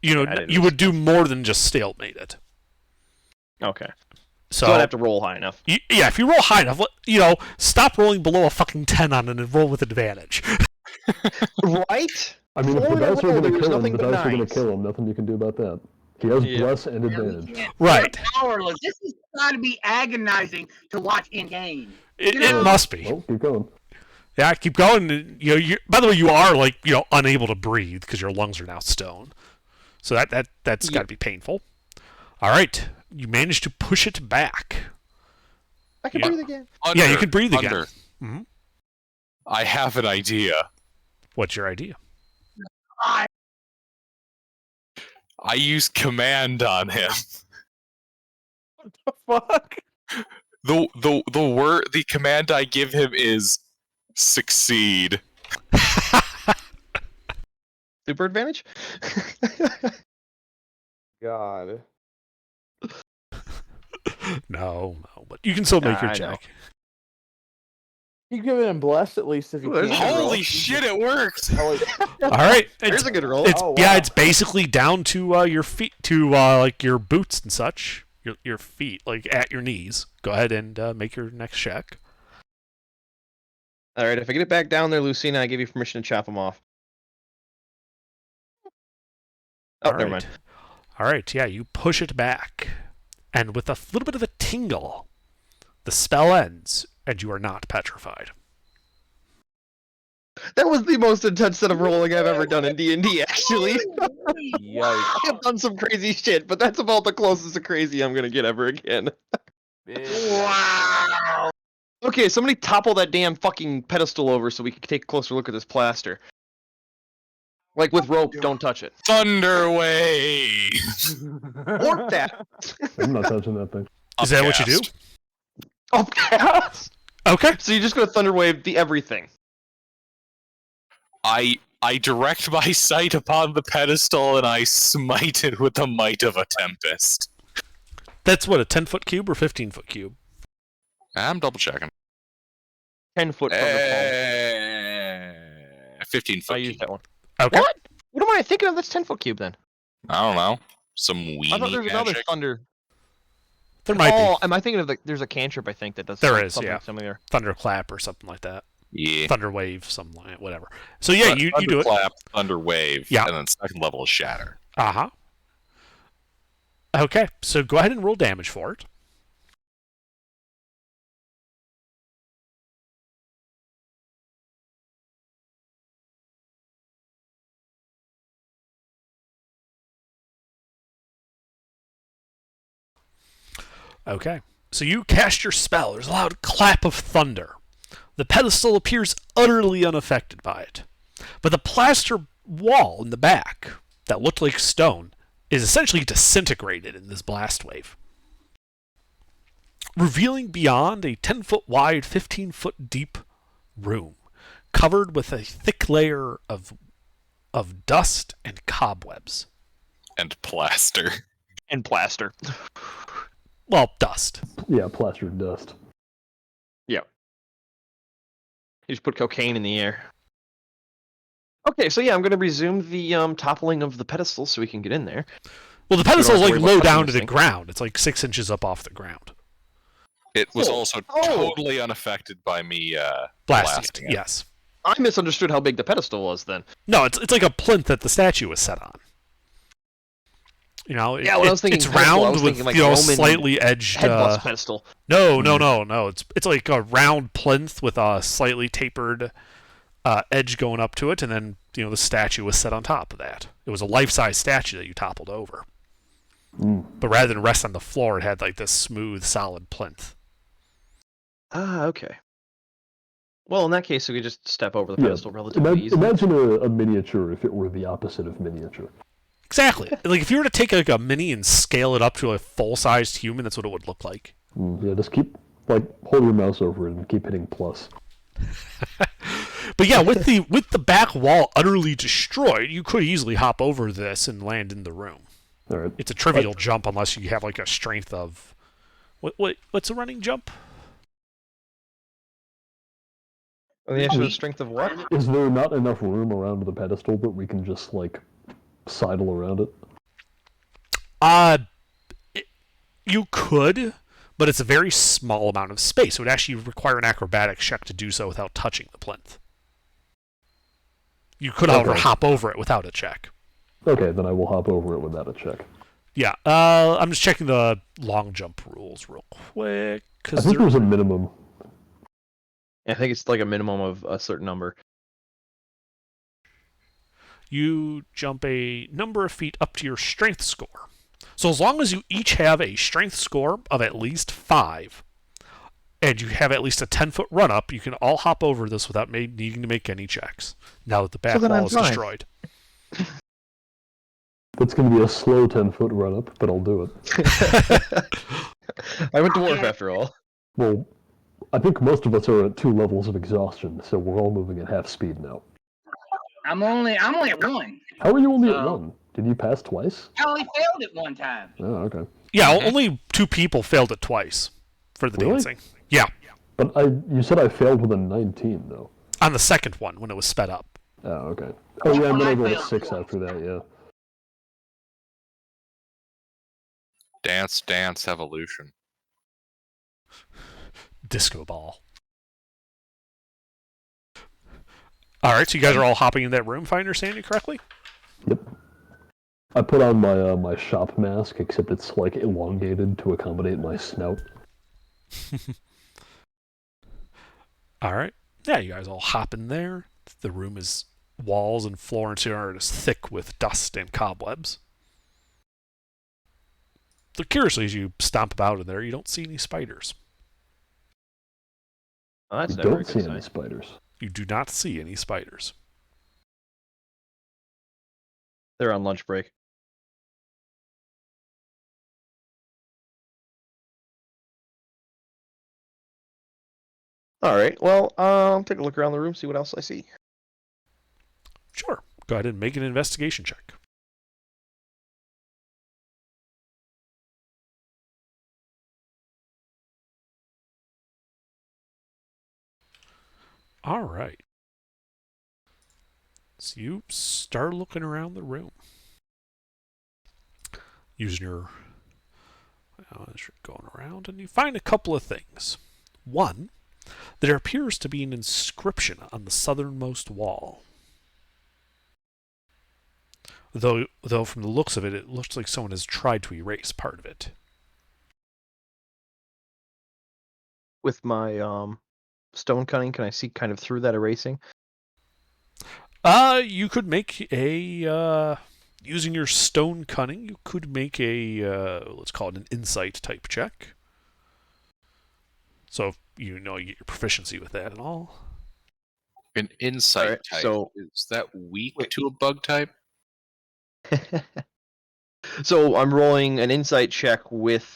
you know, I didn't you would do more than just stalemate it. Okay, So, so I'd have to roll high enough. yeah, if you roll high enough, you know, stop rolling below a fucking 10 on it and roll with advantage. Right? I mean, if Four the in a dice are row, going there to was kill him, nothing the but dice are going to nines. kill him. Nothing you can do about that. He has Yeah. bless and Yeah, we advantage. can't- Right. We're powerless. This is got to be agonizing to watch in game. It Yeah. must be. Well, keep going. Yeah, keep going. You know, by the way, you are like, you know, unable to breathe because your lungs are now stone. So that's got to be painful. All right, you managed to push it back. I can Yeah. breathe again. Yeah, you can breathe again. Under. Mhm. I have an idea. What's your idea? I I use command on him. The fuck? The command I give him is succeed. Super advantage. God. No, but you can still make your I know. check. You give it him bless at least if you Ooh, there's a can. good roll. Holy shit, it works! Oh, wait. All right, Here's it's, a good roll. it's Oh, yeah, wow. it's basically down to your feet, to like your boots and such. Your feet, like at your knees. Go ahead and make your next check. All right, if I get it back down there, Lucina, I give you permission to chop them off. Oh, All never right. mind. All right, yeah, you push it back, and with a little bit of a tingle, the spell ends, and you are not petrified. That was the most intense set of rolling I've ever done in D&D, actually. Yikes. I have done some crazy shit, but that's about the closest to crazy I'm gonna get ever again. wow. Okay, somebody topple that damn fucking pedestal over so we can take a closer look at this plaster. Like with rope, don't touch it. Thunderwave! Or that. I'm not touching that thing. Is that what you do? Upcast. Oh, Okay. so you're just gonna thunderwave the everything. I direct my sight upon the pedestal and I smite it with the might of a tempest. That's what, a 10-foot cube or 15-foot cube? I'm double checking. 10-foot thunderclap. 15-foot I used cube. that one. Okay. What? What am I thinking of? That's 10-foot cube then. I don't know. Some I thought weenie there was another magic. thunder. There might Oh, be. am I thinking of there's a cantrip I think that does There is, something yeah. similar. Thunderclap or something like that. Yeah. Thunder wave, something like whatever. So yeah, you do it. Thunderclap, Thunder Wave, Yeah. and then second level is Shatter. Uh-huh. Okay, so go ahead and roll damage for it. Okay, so you cast your spell. There's a loud clap of thunder. The pedestal appears utterly unaffected by it. But the plaster wall in the back, that looked like stone, is essentially disintegrated in this blast wave, revealing beyond a 10-foot wide, 15-foot deep room, covered with a thick layer of dust and cobwebs. And Plaster. And plaster. Well, dust. Yeah, plastered dust. You just put cocaine in the air. Okay, so yeah, I'm going to resume the toppling of the pedestal so we can get in there. Well, the don't pedestal is have like to worry low about touching down to this the thing. ground. It's like 6 inches up off the ground. It was Oh. also Oh. totally unaffected by me Blasting it, it. yes. I misunderstood how big the pedestal was then. No, it's like a plinth that the statue was set on. You know, Yeah, when I was thinking it's pedestal, I round was with thinking, like, you know Roman slightly edged. Head bust pedestal. No. It's like a round plinth with a slightly tapered edge going up to it, and then the statue was set on top of that. It was a life-size statue that you toppled over, but rather than rest on the floor, it had like this smooth, solid plinth. Ah, okay. Well, in that case, we could just step over the Yeah. pedestal relatively easily. Imagine a miniature if it were the opposite of miniature. Exactly. Like if you were to take like a mini and scale it up to a full-sized human, that's what it would look like. Yeah, just hold your mouse over it and keep hitting plus. But yeah, with the back wall utterly destroyed, you could easily hop over this and land in the room. All right. It's a trivial jump unless you have like a strength of what's a running jump? Oh, the actual strength of what? Is there not enough room around the pedestal that we can just sidle around it? You could, but it's a very small amount of space. It would actually require an acrobatics check to do so without touching the plinth. You could, however, Okay. hop over it without a check. Okay, then I will hop over it without a check. Yeah, I'm just checking the long jump rules real quick. I 'Cause think there's a minimum. I think it's like a minimum of a certain number. you jump a number of feet up to your strength score. So as long as you each have a strength score of at least 5, and you have at least a 10-foot run up, you can all hop over this without needing to make any checks, now that the back then wall I'm is fine. destroyed. That's going to be a slow 10-foot run up, but I'll do it. I'm a dwarf after all. Well, I think most of us are at 2 levels of exhaustion, so we're all moving at half speed now. I'm only at 1. How are you only at So- 1? Did you pass twice? I only failed it one time. Oh, okay. Yeah, only 2 people failed it twice for the Really? dancing. Yeah, But you said I failed with a 19, though. on the second one when it was sped up. Oh, okay. Oh, yeah, and then I got a failed 6 twice. after that, yeah. Dance Dance Evolution. Disco ball. Alright, so you guys are all hopping in that room, if I understand you correctly? Yep. I put on my shop mask, except it's elongated to accommodate my snout. Alright. Yeah, you guys all hop in there. The room is walls and floor and ceiling are just thick with dust and cobwebs. So curiously, as you stomp about in there, you don't see any spiders. Oh, that's You never a don't good see sign. any spiders. You do not see any spiders. They're on lunch break. All right. Well, take a look around the room, see what else I see. Sure. Go ahead and make an investigation check. All right. So you start looking around the room. Using your as you're going around, and you find a couple of things. One, there appears to be an inscription on the southernmost wall. Though from the looks of it, it looks like someone has tried to erase part of it. With my stone cutting, can I see kind of through that erasing? You could make a using your stone cunning. You could make a let's call it an insight type check. So if you know you get your proficiency with that and all. An insight Alright, type. so- Is that weak Wait. to a bug type? So I'm rolling an insight check with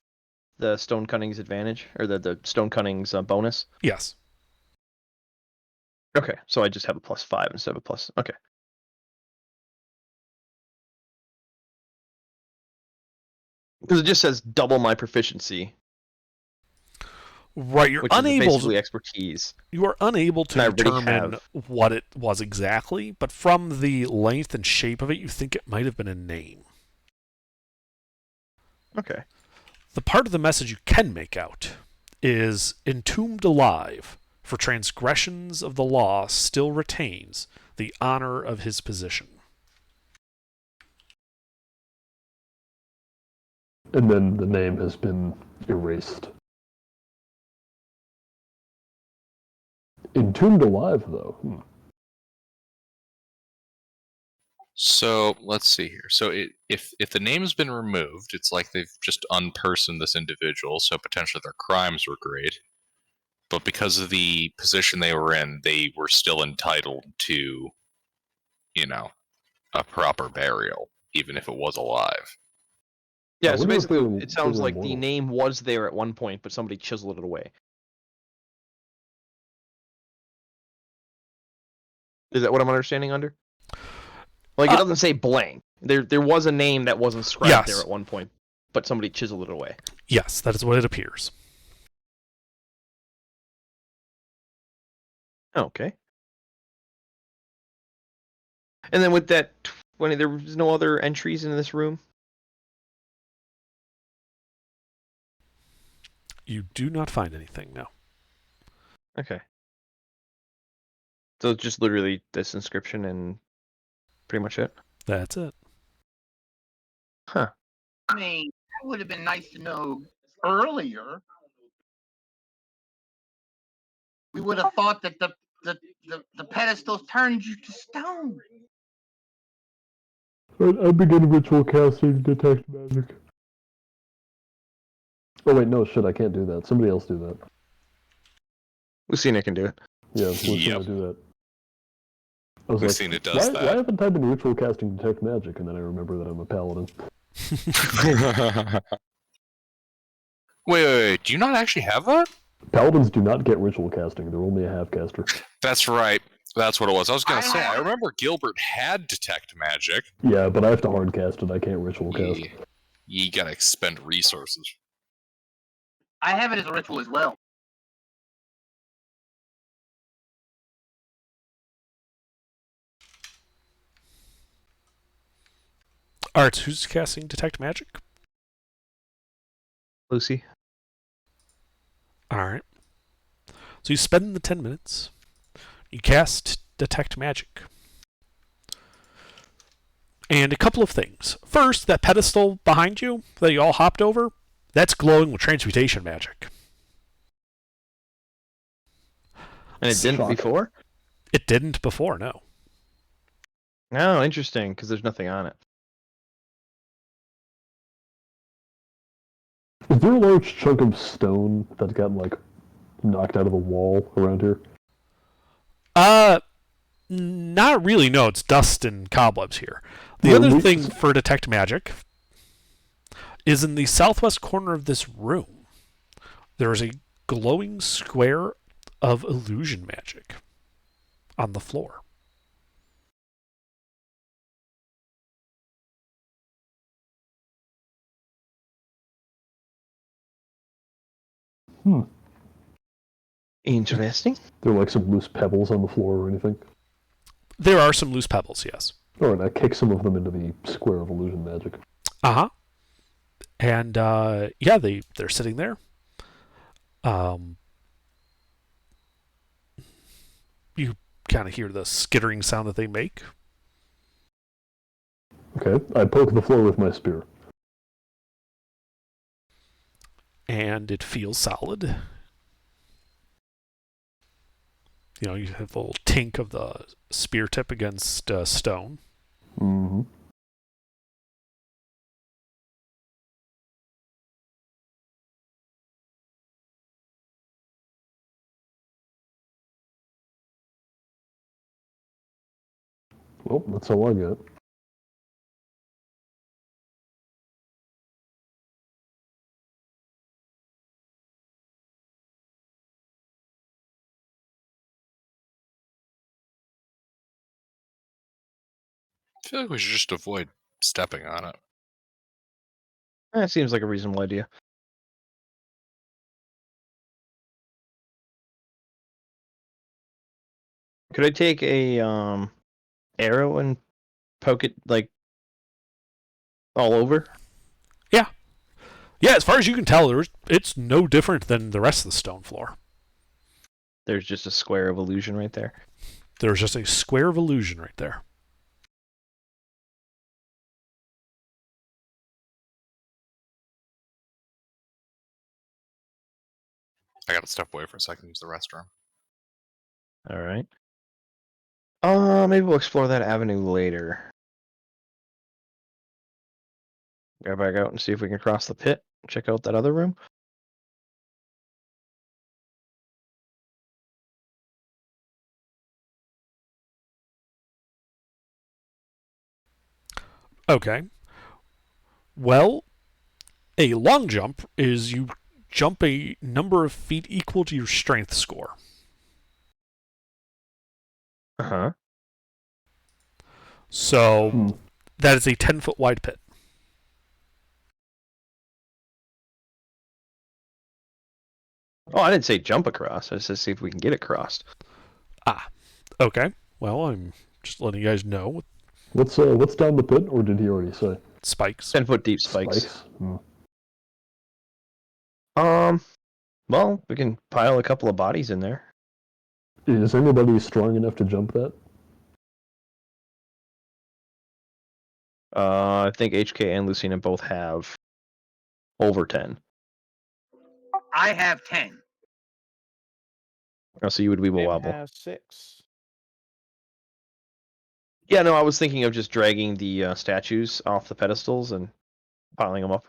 the stone cunning's advantage, or the stone cunning's bonus. Yes. Okay, so I just have a +5 instead of a plus. Okay. Because it just says double my proficiency, Right, you're which is unable basically to, expertise. you are unable And I to already determine have. what it was exactly, but from the length and shape of it, you think it might have been a name. Okay. The part of the message you can make out is entombed alive for transgressions of the law still retains the honor of his position. And then the name has been erased. Entombed alive, though. So let's see here. So if the name's been removed, it's like they've just unpersoned this individual. So potentially their crimes were great, but because of the position they were in, they were still entitled to, a proper burial, even if it was alive. Yeah, I so wonder if basically they it sounds were like the immortal. name was there at one point, but somebody chiseled it away. Is that what I'm understanding under? Like, it doesn't say blank. There was a name that wasn't scribed there Yes. at one point, but somebody chiseled it away. Yes, that is what it appears. Okay. And then with that 20, there was no other entries in this room? You do not find anything, no. Okay. So it's just literally this inscription and pretty much it? That's it. Huh. I mean, that would have been nice to know earlier. We would have thought that the pedestals turned you to stone. I begin ritual casting detect magic. Oh wait, no, shit, I can't do that. Somebody else do that. Lucina can do it. Yeah, Lucina Yep. do that. I was Lucina like, does why that. haven't I been ritual casting detect magic? And then I remember that I'm a paladin. Wait. Do you not actually have that? Paladins do not get ritual casting. They're only a half caster. That's right. That's what it was. I was going to say, I I- remember Gilbert had detect magic. Yeah, but I have to hard cast it. I can't ritual cast. You gotta expend resources. I have it as a ritual as well. Alright, so who's casting Detect Magic? Lucy? Alright. So you spend the 10 minutes. You cast Detect Magic. And a couple of things. First, that pedestal behind you that you all hopped over, that's glowing with transmutation magic. And it didn't Shock. before? It didn't before, no. Oh, interesting, because there's nothing on it. Is there a large chunk of stone that's gotten, like, knocked out of the wall around here? Not really, no. It's dust and cobwebs here. The Well, other thing for Detect Magic is in the southwest corner of this room, there is a glowing square of illusion magic on the floor. Interesting. There are like some loose pebbles on the floor or anything? There are some loose pebbles, yes. Alright, I kick some of them into the square of illusion magic. Uh-huh. And yeah, they're sitting there. You kind of hear the skittering sound that they make. Okay, I poke the floor with my spear. And it feels solid. You know, you have a little tink of the spear tip against stone. Mm-hmm. Well, that's all I got. I feel like we should just avoid stepping on it. That seems like a reasonable idea. Could I take a arrow and poke it like all over? Yeah, as far as you can tell, it's no different than the rest of the stone floor. There's just a square of illusion right there. There's just a square of illusion right there. I gotta step away for a second, use the restroom. All right. Maybe we'll explore that avenue later. Go back out and see if we can cross the pit. Check out that other room. Okay. Well, a long jump is you jump a number of feet equal to your strength score. Uh-huh. So that is a 10-foot wide pit. Oh, I didn't say jump across. I said see if we can get across. Okay. Well, I'm just letting you guys know. What's down the pit, or did he already say? Spikes. 10-foot deep spikes. Hmm. Well, we can pile a couple of bodies in there. Is anybody strong enough to jump that? I think HK and Lucina both have over 10. I have 10. Oh, so you would weeble Tim wobble. has 6. Yeah, no, I was thinking of just dragging the statues off the pedestals and piling them up.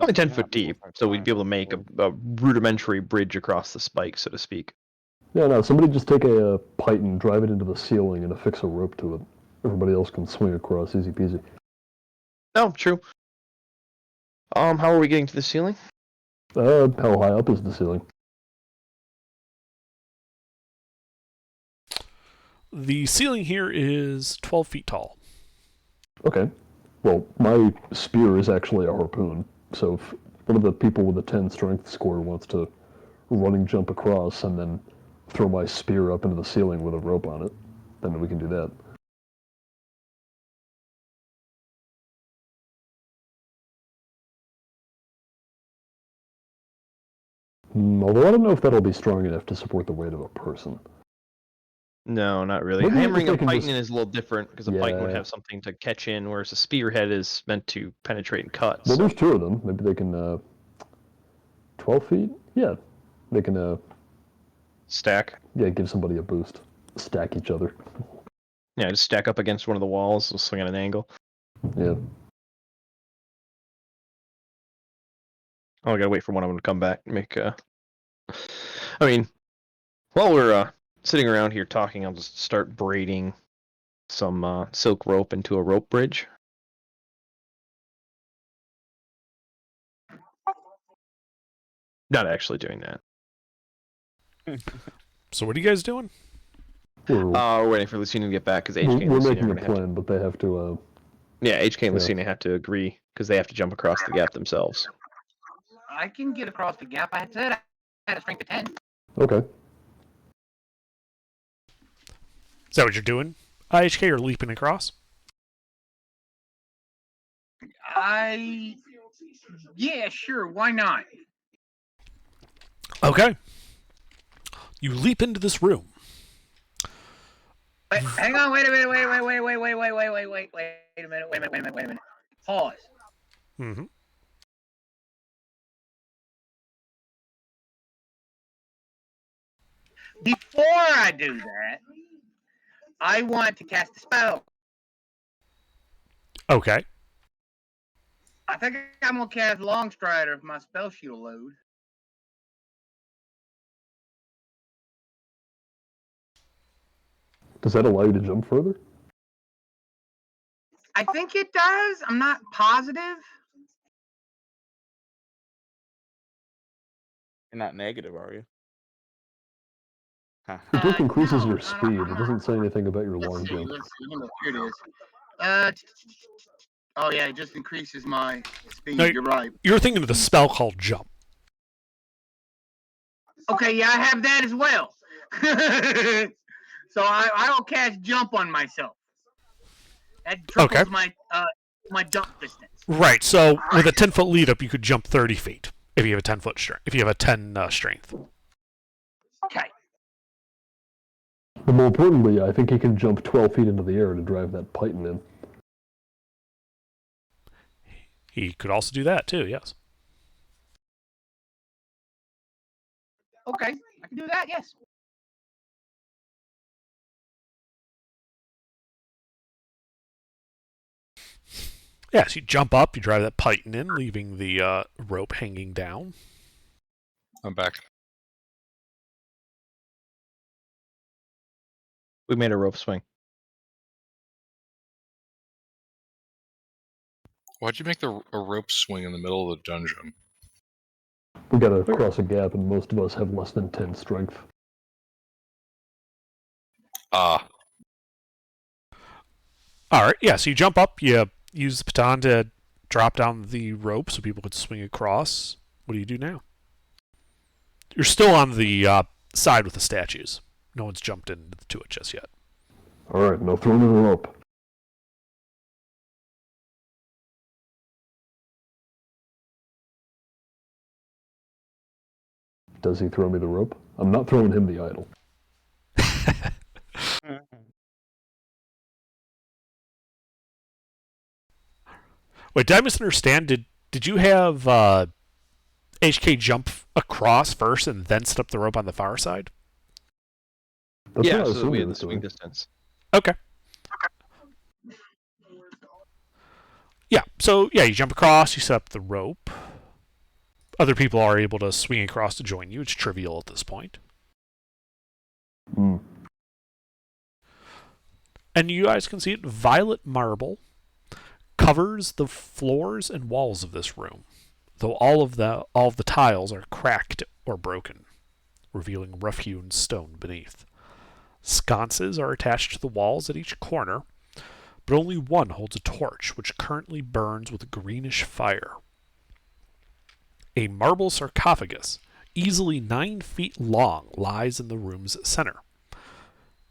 Only 10 foot deep, so we'd be able to make a rudimentary bridge across the spike, so to speak. Yeah, no, somebody just take a pipe and drive it into the ceiling and affix a rope to it. Everybody else can swing across, easy peasy. No, true. How are we getting to the ceiling? How high up is the ceiling? The ceiling here is 12 feet tall. Okay. Well, my spear is actually a harpoon, so if one of the people with a 10 strength score wants to running jump across and then throw my spear up into the ceiling with a rope on it, then we can do that. Although I don't know if that'll be strong enough to support the weight of a person. No, not really. Maybe Hammering if a they can python just- is a little different because a python would Yeah. have something to catch in, whereas a spearhead is meant to penetrate and cut. Well, so- there's two of them. Maybe they can, 12 feet? Yeah. They can, Stack. yeah, give somebody a boost. Stack each other. Yeah, just stack up against one of the walls, we'll swing at an angle. Yeah. Oh, I gotta wait for one of them to come back and make, I mean, while we're, sitting around here talking, I'll just start braiding some, silk rope into a rope bridge. Not actually doing that. So what are you guys doing? We're We're waiting for Lucina to get back because HK and we're Lucina making are a gonna have to... plan, but they have to, Yeah, HK and Yeah. Lucina have to agree because they have to jump across the gap themselves. I can get across the gap. I said I had a strength of 10. Okay. Is that what you're doing? IHK, you're leaping across? Yeah, sure. Why not? Okay. You leap into this room. Wait, hang on. Wait a minute. Wait a minute. Pause. Mm-hmm. Before I do that, I want to cast a spell. Okay. I think I'm gonna cast Longstrider if my spell sheet will load. Does that allow you to jump further? I think it does. I'm not positive. You're not negative, are you? Huh. It just increases No, your no, speed. no, It doesn't say anything about your Let's long see. jump. Here it is. Oh yeah, it just increases my speed. No, You're right. You're thinking of the spell called Jump. Okay, yeah, I have that as well. So I will cast Jump on myself. That triples Okay. my jump distance. Right. So with a 10-foot lead up, you could jump 30 feet if you have a 10-foot strength. If you have a 10 strength. Okay. But more importantly, I think he can jump 12 feet into the air to drive that python in. He could also do that too. Yes. Okay, I can do that. Yes. Yes. You jump up. You drive that python in, leaving the rope hanging down. I'm back. We made a rope swing. Why'd you make a rope swing in the middle of the dungeon? We gotta cross a gap, and most of us have less than 10 strength. All right. Yeah. So you jump up. You use the baton to drop down the rope so people could swing across. What do you do now? You're still on the side with the statues. No one's jumped into it just yet. Alright, now throw me the rope. Does he throw me the rope? I'm not throwing him the idol. Wait, did I misunderstand? Did you have HK jump across first and then set up the rope on the far side? That's Yeah, what I so that assumed we he had the was swing doing. distance. Okay. Yeah, so yeah, you jump across, you set up the rope. Other people are able to swing across to join you. It's trivial at this point. Mm. And you guys can see it, violet marble covers the floors and walls of this room, though all of the tiles are cracked or broken, revealing rough-hewn stone beneath. Sconces are attached to the walls at each corner, but only one holds a torch, which currently burns with a greenish fire. A marble sarcophagus, easily 9 feet long, lies in the room's center,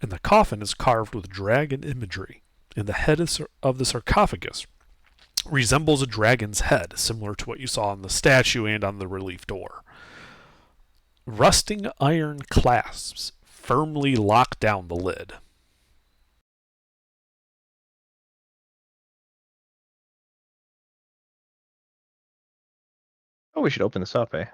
and the coffin is carved with dragon imagery, and the head of the sarcophagus resembles a dragon's head, similar to what you saw on the statue and on the relief door. Rusting iron clasps firmly lock down the lid. Oh, we should open this up, eh?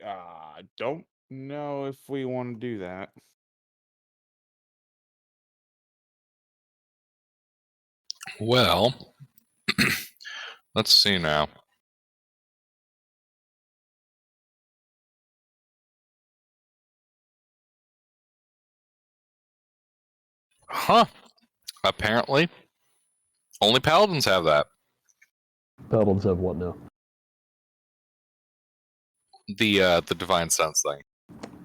I don't know if we want to do that. Well, let's see now. Huh. Apparently, only paladins have that. Paladins have what now? The divine sense thing.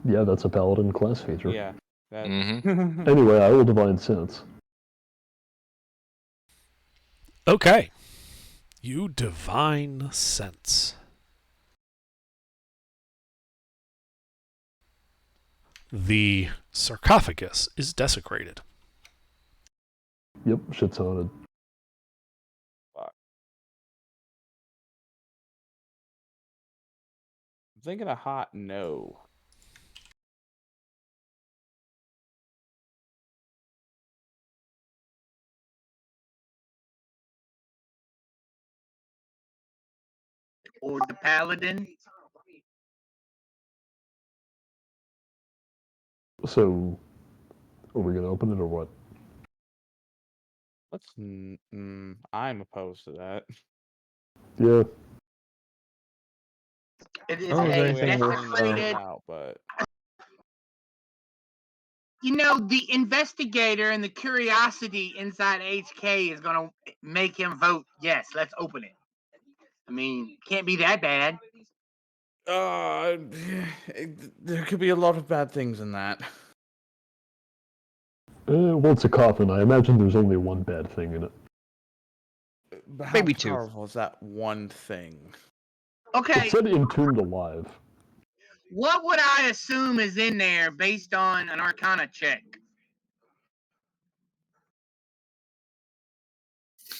Yeah, that's a paladin class feature. Yeah. Mm-hmm. Anyway, I will divine sense. Okay. You divine sense. The sarcophagus is desecrated. Yep, shit's haunted. I'm thinking a hot no. Or the paladin. So, are we gonna open it or what? Let's. I'm opposed to that. Yeah. It is Oh, is there a anything worth, desecrated. Out, but You know, the investigator and the curiosity inside HK is gonna make him vote yes. Let's open it. I mean, can't be that bad. there could be a lot of bad things in that. Well, it's a coffin. I imagine there's only one bad thing in it. But how Maybe two. powerful is that one thing? Okay, It said entombed alive. what would I assume is in there based on an Arcana check?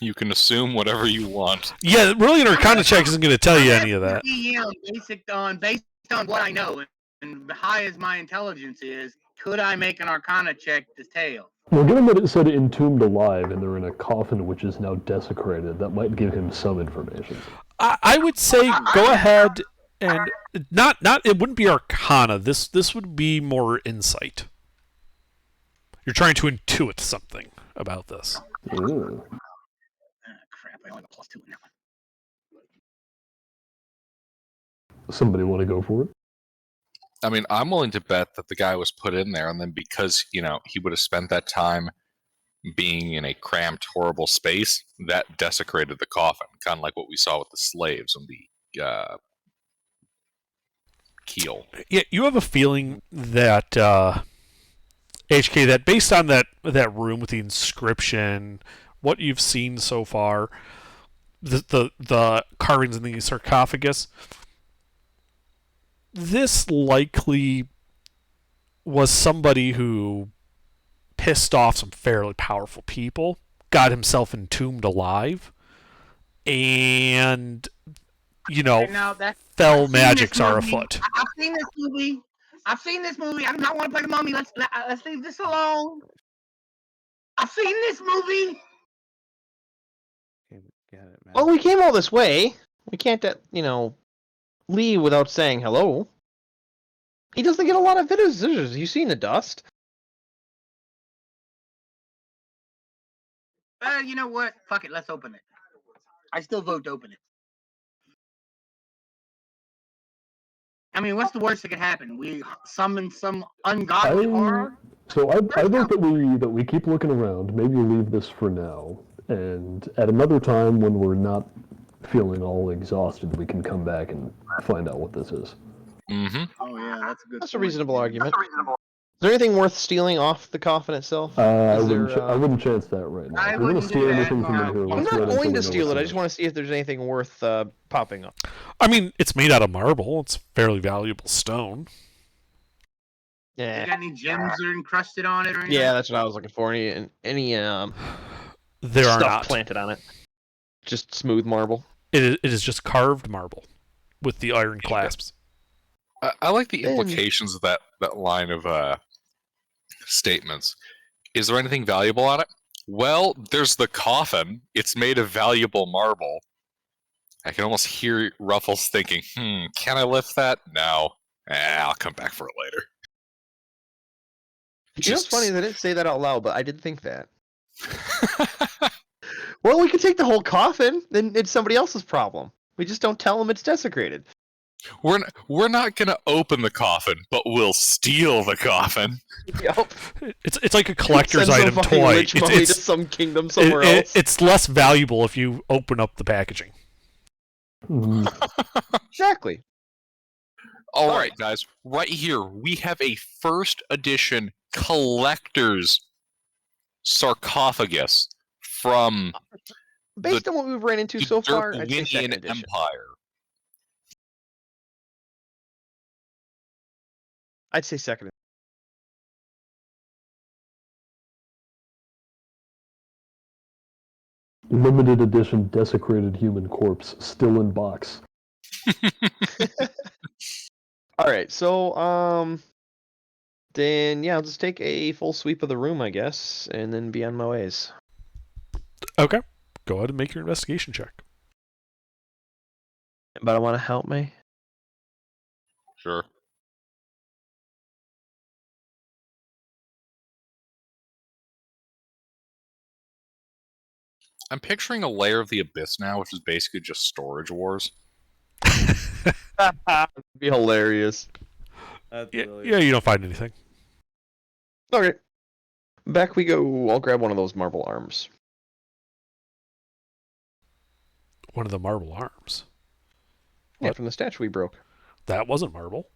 You can assume whatever you want. Yeah, really, an Arcana check isn't going to tell you any of that. DM based on what I know and high as my intelligence is, could I make an Arcana check to tell? Well, given that it said entombed alive and they're in a coffin which is now desecrated, that might give him some information. I would say go ahead and not it wouldn't be Arcana. This would be more insight. You're trying to intuit something about this. Ooh. Crap, I only got +2 in that one. Somebody want to go for it? I mean, I'm willing to bet that the guy was put in there, and then because, he would have spent that time being in a cramped, horrible space, that desecrated the coffin, kind of like what we saw with the slaves on the keel. Yeah, you have a feeling that HK, that based on that room with the inscription, what you've seen so far, the carvings in the sarcophagus, this likely was somebody who pissed off some fairly powerful people, got himself entombed alive, and Now, fell I've seen magics this are movie. afoot. I've seen this movie. I do not want to play the mummy. Let's leave this alone. I've seen this movie. Okay, get it, man. Well, we came all this way. We can't, leave without saying hello. He doesn't get a lot of visitors. You've seen the dust. You know what? Fuck it. Let's open it. I still vote to open it. I mean, what's the worst that could happen? We summon some ungodly horror. So I vote that we keep looking around. Maybe leave this for now, and at another time when we're not feeling all exhausted, we can come back and find out what this is. Mm-hmm. Oh yeah, that's a good. That's a point. reasonable argument. Is there anything worth stealing off the coffin itself? I Is wouldn't. there, I wouldn't chance that right now. I If we're gonna wouldn't steal do that, anything from no. in here, I'm let's not wait until going we to know steal what's it. I in just want to see if there's anything worth popping up. I mean, it's made out of marble. It's fairly valuable stone. You Yeah, got any gems that are encrusted on it or anything? yeah, that's what I was looking for. Any There are stuff not. planted on it. Just smooth marble. It is just carved marble with the iron clasps. I like the And- implications of that line of statements. Is there anything valuable on it? Well, there's the coffin. It's made of valuable marble. I can almost hear Ruffles thinking, can I lift that? No. I'll come back for it later. You know what's funny is I didn't say that out loud, but I did think that. Well, we could take the whole coffin, then it's somebody else's problem. We just don't tell them it's desecrated. We're not gonna open the coffin, but we'll steal the coffin. Yep. It's like a collector's Send some item fucking toy. rich money to some kingdom somewhere it- else. it's less valuable if you open up the packaging. Mhm. Exactly. All right, guys. Right here, we have a first edition collector's sarcophagus from Based on what we've ran into so far, I'd say Darwinian second edition. Empire. I'd say second. Limited edition desecrated human corpse, still in box. All right, so then yeah, I'll just take a full sweep of the room, I guess, and then be on my ways. Okay. Go ahead and make your investigation check. But I want to help me. Sure. I'm picturing a layer of the abyss now, which is basically just storage wars. Be hilarious. That's Yeah, you don't find anything. Okay. Back we go. I'll grab one of those marble arms. One of the marble arms. Yeah, What? from the statue we broke. That wasn't marble.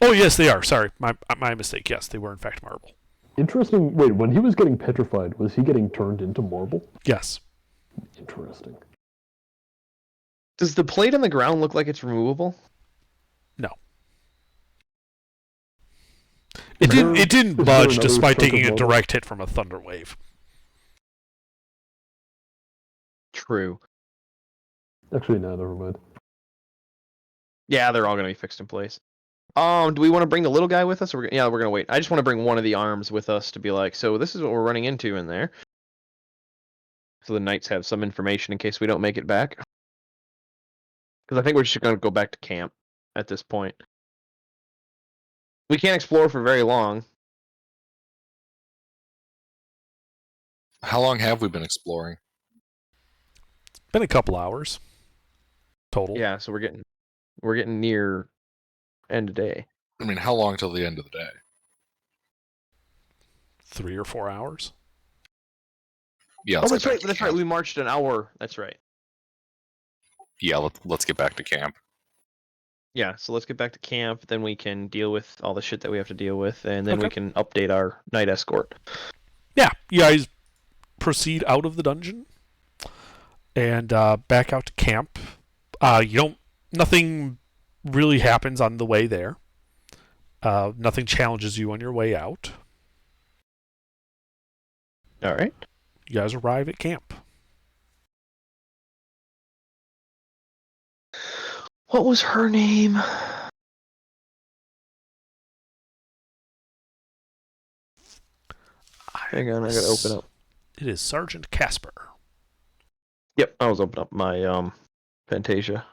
Oh, yes, they are. Sorry. My mistake. Yes, they were in fact marble. Interesting. Wait, when he was getting petrified, was he getting turned into marble? Yes. Interesting. Does the plate on the ground look like it's removable? No. It didn't. It didn't Is there budge another despite chunk of taking a marble? direct hit from a thunder wave. True. Actually, no, never mind. Yeah, they're all gonna be fixed in place. Do we want to bring the little guy with us? Or yeah, we're gonna wait. I just want to bring one of the arms with us to be like, so this is what we're running into in there. So the knights have some information in case we don't make it back. Because I think we're just gonna go back to camp at this point. We can't explore for very long. How long have we been exploring? Been a couple hours total. Yeah, so we're getting near end of day. I mean, how long till the end of the day? 3 or 4 hours. Yeah, Oh, let's that's get back right. to That's right. camp. We marched an hour. That's right. Yeah, let's get back to camp. Yeah, so let's get back to camp. Then we can deal with all the shit that we have to deal with, and then we Okay. can update our night escort. Yeah, you guys proceed out of the dungeon and back out to camp. Nothing really happens on the way there. Nothing challenges you on your way out. All right. You guys arrive at camp. What was her name? Hang on, I gotta open up. It is Sergeant Casper. Yep, I was opening up my Fantasia.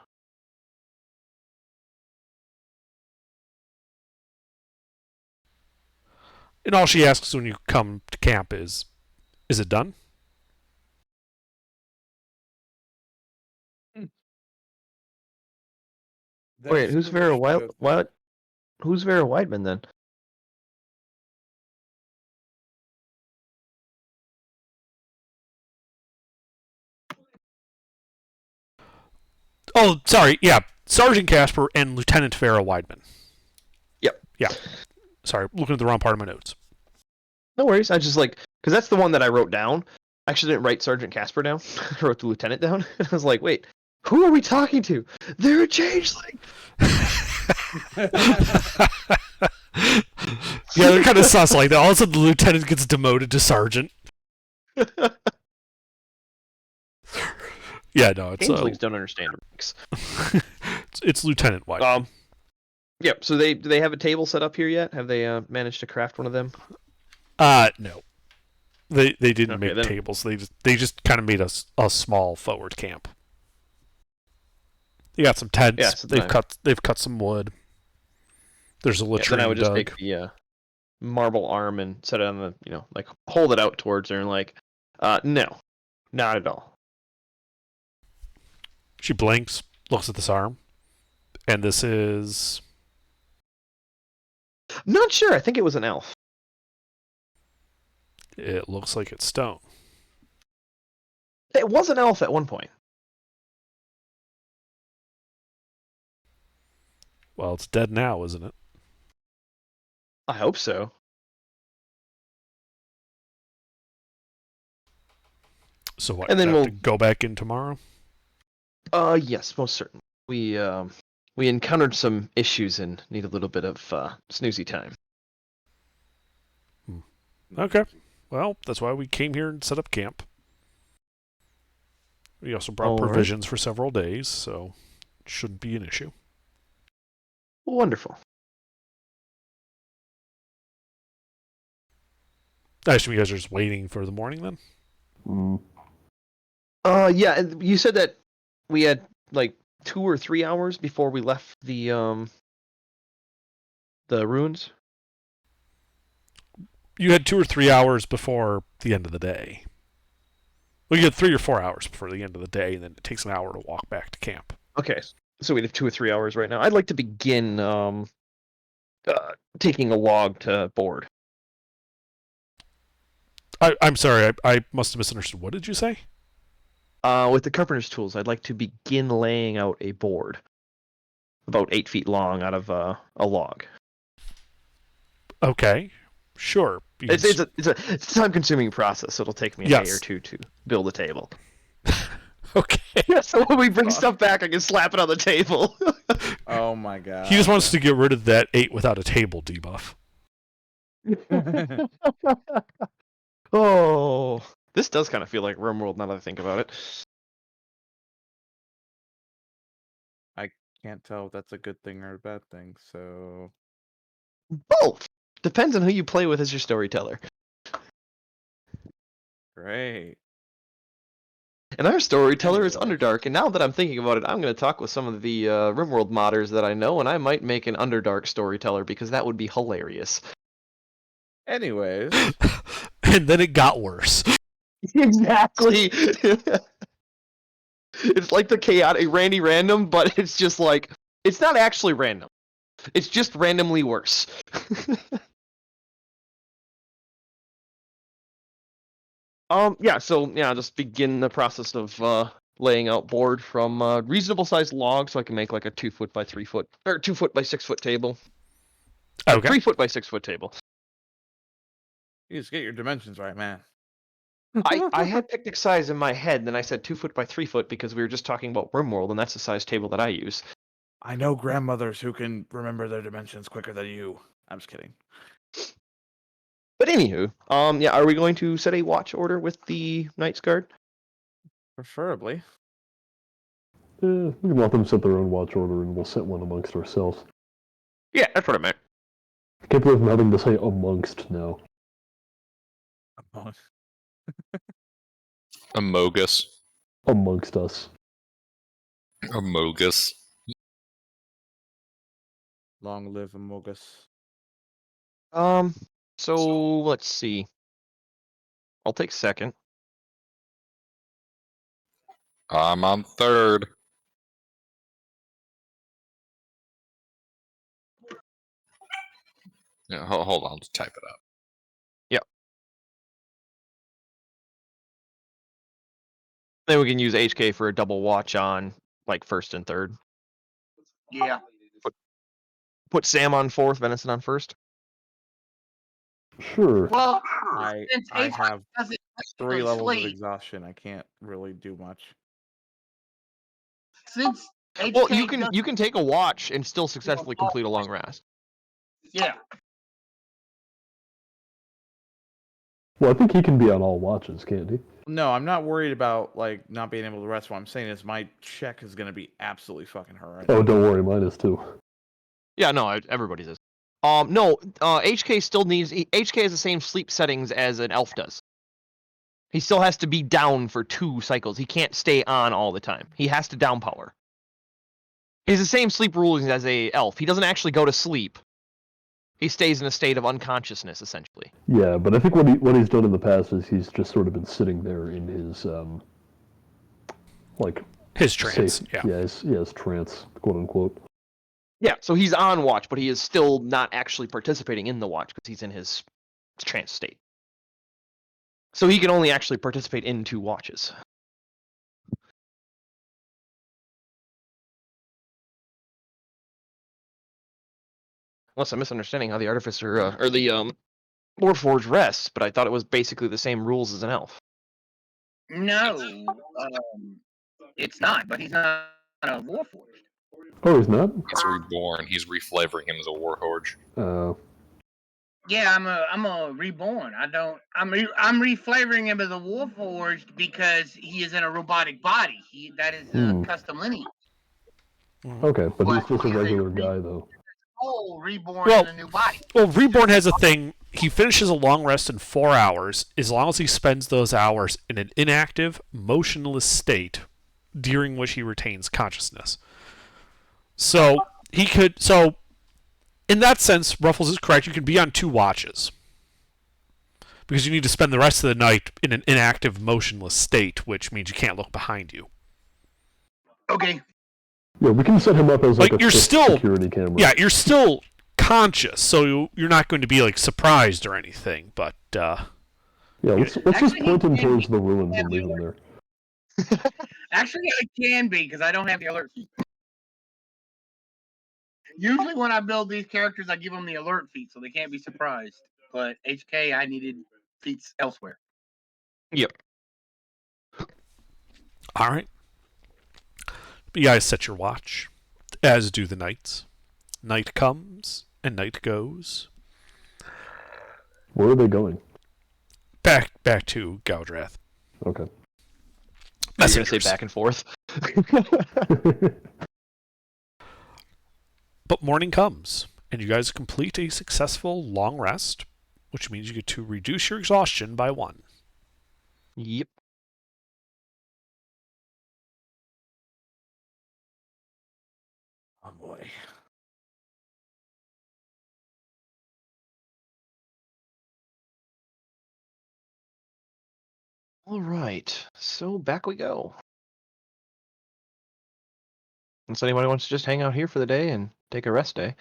And all she asks when you come to camp is it done? Wait, who's Vera White? What? Who's Vera Whiteman then? Oh, sorry. Yeah, Sergeant Casper and Lieutenant Vera Weidman. Yep. Yeah. Sorry, looking at the wrong part of my notes. No worries. I just because that's the one that I wrote down. I actually didn't write Sergeant Casper down. I wrote the lieutenant down. I was like, wait, who are we talking to? They're a changeling. Yeah, they're kind of sus like that. All of a sudden, the lieutenant gets demoted to sergeant. Yeah, no, it's Changelings don't understand ranks. it's Lieutenant White. Yep. So do they have a table set up here yet? Have they managed to craft one of them? No, they didn't Okay, make then- tables. They just kind of made a small forward camp. They got some tents. Yeah, so they've cut some wood. There's a Yeah, latrine then I would just dug. take the marble arm and set it on the hold it out towards her and no, not at all. She blinks, looks at this arm, and this is Not sure. I think it was an elf. it looks like it's stone. It was an elf at one point. Well, it's dead now, isn't it? I hope so. So what? And then have we'll- to go back in tomorrow. Yes, most certainly. We encountered some issues and need a little bit of snoozy time. Okay. Well, that's why we came here and set up camp. We also brought All right. provisions for several days, so it shouldn't be an issue. Wonderful. I assume you guys are just waiting for the morning then? Mm. Yeah, and you said that we had like 2 or 3 hours before we left the ruins. You had 2 or 3 hours before the end of the day. Well, you had 3 or 4 hours before the end of the day, and then it takes an hour to walk back to camp. Okay, so we have 2 or 3 hours right now. I'd like to begin taking a log to board. I'm sorry, I must have misunderstood. What did you say? With the carpenter's tools, I'd like to begin laying out a board about 8 feet long out of a log. Okay, sure. You It's can a time-consuming process, so it'll take me a day Yes. or two to build a table. okay. Yeah, so when we bring stuff back, I can slap it on the table. Oh my god. He just wants to get rid of that 8 without a table debuff. Oh, this does kind of feel like RimWorld now that I think about it. Can't tell if that's a good thing or a bad thing, so Both depends on who you play with as your storyteller. great. And our storyteller is Anyway. Underdark, and now that I'm thinking about it, I'm going to talk with some of the RimWorld modders that I know, and I might make an Underdark storyteller because that would be hilarious. Anyways, And then it got worse. Exactly. It's like the chaotic Randy Random, but it's just like it's not actually random. It's just randomly worse. So just begin the process of laying out board from reasonable sized logs, so I can make like a 2 foot by 3 foot or 2 foot by 6 foot table. Okay. 3 foot by 6 foot table. you just get your dimensions right, man. I had picnic size in my head, then I said 2 foot by 3 foot because we were just talking about RimWorld, and that's the size table that I use. I know grandmothers who can remember their dimensions quicker than you. I'm just kidding. But anywho, are we going to set a watch order with the Knight's Guard? Preferably. We can let them set their own watch order, and we'll set one amongst ourselves. Yeah, that's what I meant. I can't believe I'm having to say amongst now. Amogus. Amongst us. Amogus. Long live Amogus. So let's see. I'll take second. I'm on third. Yeah, hold on, I'll just type it up. Then we can use HK for a double watch on like first and third. Yeah. Put Sam on fourth, Venison on first. Sure. Well, I since I HK have doesn't 3 levels of sleep, exhaustion. I can't really do much. since HK Well, doesn't- you can take a watch and still successfully complete a long rest. yeah. Well, I think he can be on all watches, can't he? No, I'm not worried about like not being able to rest. What I'm saying is my check is gonna be absolutely fucking horrendous. Oh, don't worry, mine is too. Yeah, no, everybody's is. No, HK still needs. HK has the same sleep settings as an elf does. He still has to be down for 2 cycles. He can't stay on all the time. He has to down power. He has the same sleep rules as a elf. He doesn't actually go to sleep. He stays in a state of unconsciousness, essentially. Yeah, but I think what he's done in the past is he's just sort of been sitting there in his like His trance. safe, Yeah. his trance, quote unquote. Yeah, so he's on watch, but he is still not actually participating in the watch because he's in his trance state. So he can only actually participate in 2 watches. Unless I'm misunderstanding how the Artificer or the Warforged rests, but I thought it was basically the same rules as an elf. No, it's not. But he's not a Warforged. Oh, he's not. He's reborn. He's reflavoring him as a warhorge. Yeah, I'm a reborn. I'm reflavoring him as a Warforged because he is in a robotic body. That is a custom lineage. Okay, but he's just a he's a regular guy, though. Oh, reborn Well- in a new body. Well, Reborn has a thing. He finishes a long rest in 4 hours as long as he spends those hours in an inactive, motionless state during which he retains consciousness. So he could. So, in that sense, Ruffles is correct. You can be on 2 watches because you need to spend the rest of the night in an inactive, motionless state, which means you can't look behind you. Okay. Yeah, we can set him up as like Like, a you're fifth still- security camera. Yeah, you're still conscious, so you're not going to be like surprised or anything. But Yeah, let's just Actually, point him he- towards the ruins and leave him there. Actually, I can be because I don't have the alert feat. Usually, when I build these characters, I give them the alert feat so they can't be surprised. But HK, I needed feats elsewhere. Yep. all right, you guys set your watch, as do the knights. Night comes and night goes. Where are they going? Back to Gaudrath. Okay. You're gonna say Messengers. back and forth. But morning comes, and you guys complete a successful long rest, which means you get to reduce your exhaustion by 1. Yep. Oh boy. All right. So back we go. Unless anybody wants to just hang out here for the day and take a rest day.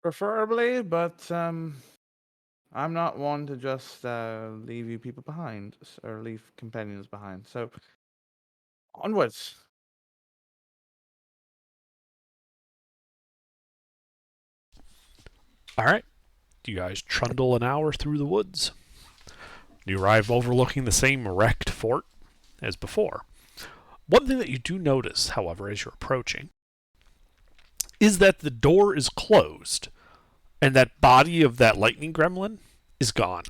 Preferably, but I'm not one to just leave you people behind or leave companions behind. So onwards. All right. You guys trundle an hour through the woods. You arrive overlooking the same wrecked fort as before. One thing that you do notice, however, as you're approaching, is that the door is closed, and that body of that lightning gremlin is gone.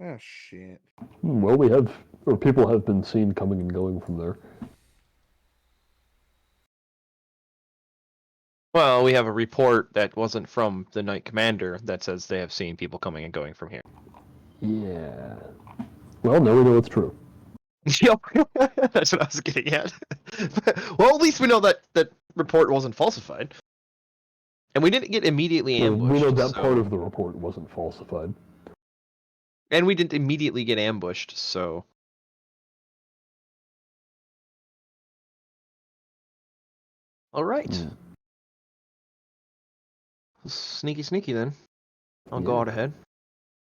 Oh shit. Well, people have been seen coming and going from there. Well, we have a report that wasn't from the Knight Commander that says they have seen people coming and going from here. Yeah. Well, now we know it's true. Yep. That's what I was getting at. Well, at least we know that that report wasn't falsified. And we didn't get immediately ambushed. We know that so- part of the report wasn't falsified. And we didn't immediately get ambushed, so... Alright. Hmm. Sneaky then. I'll Yeah. go out ahead.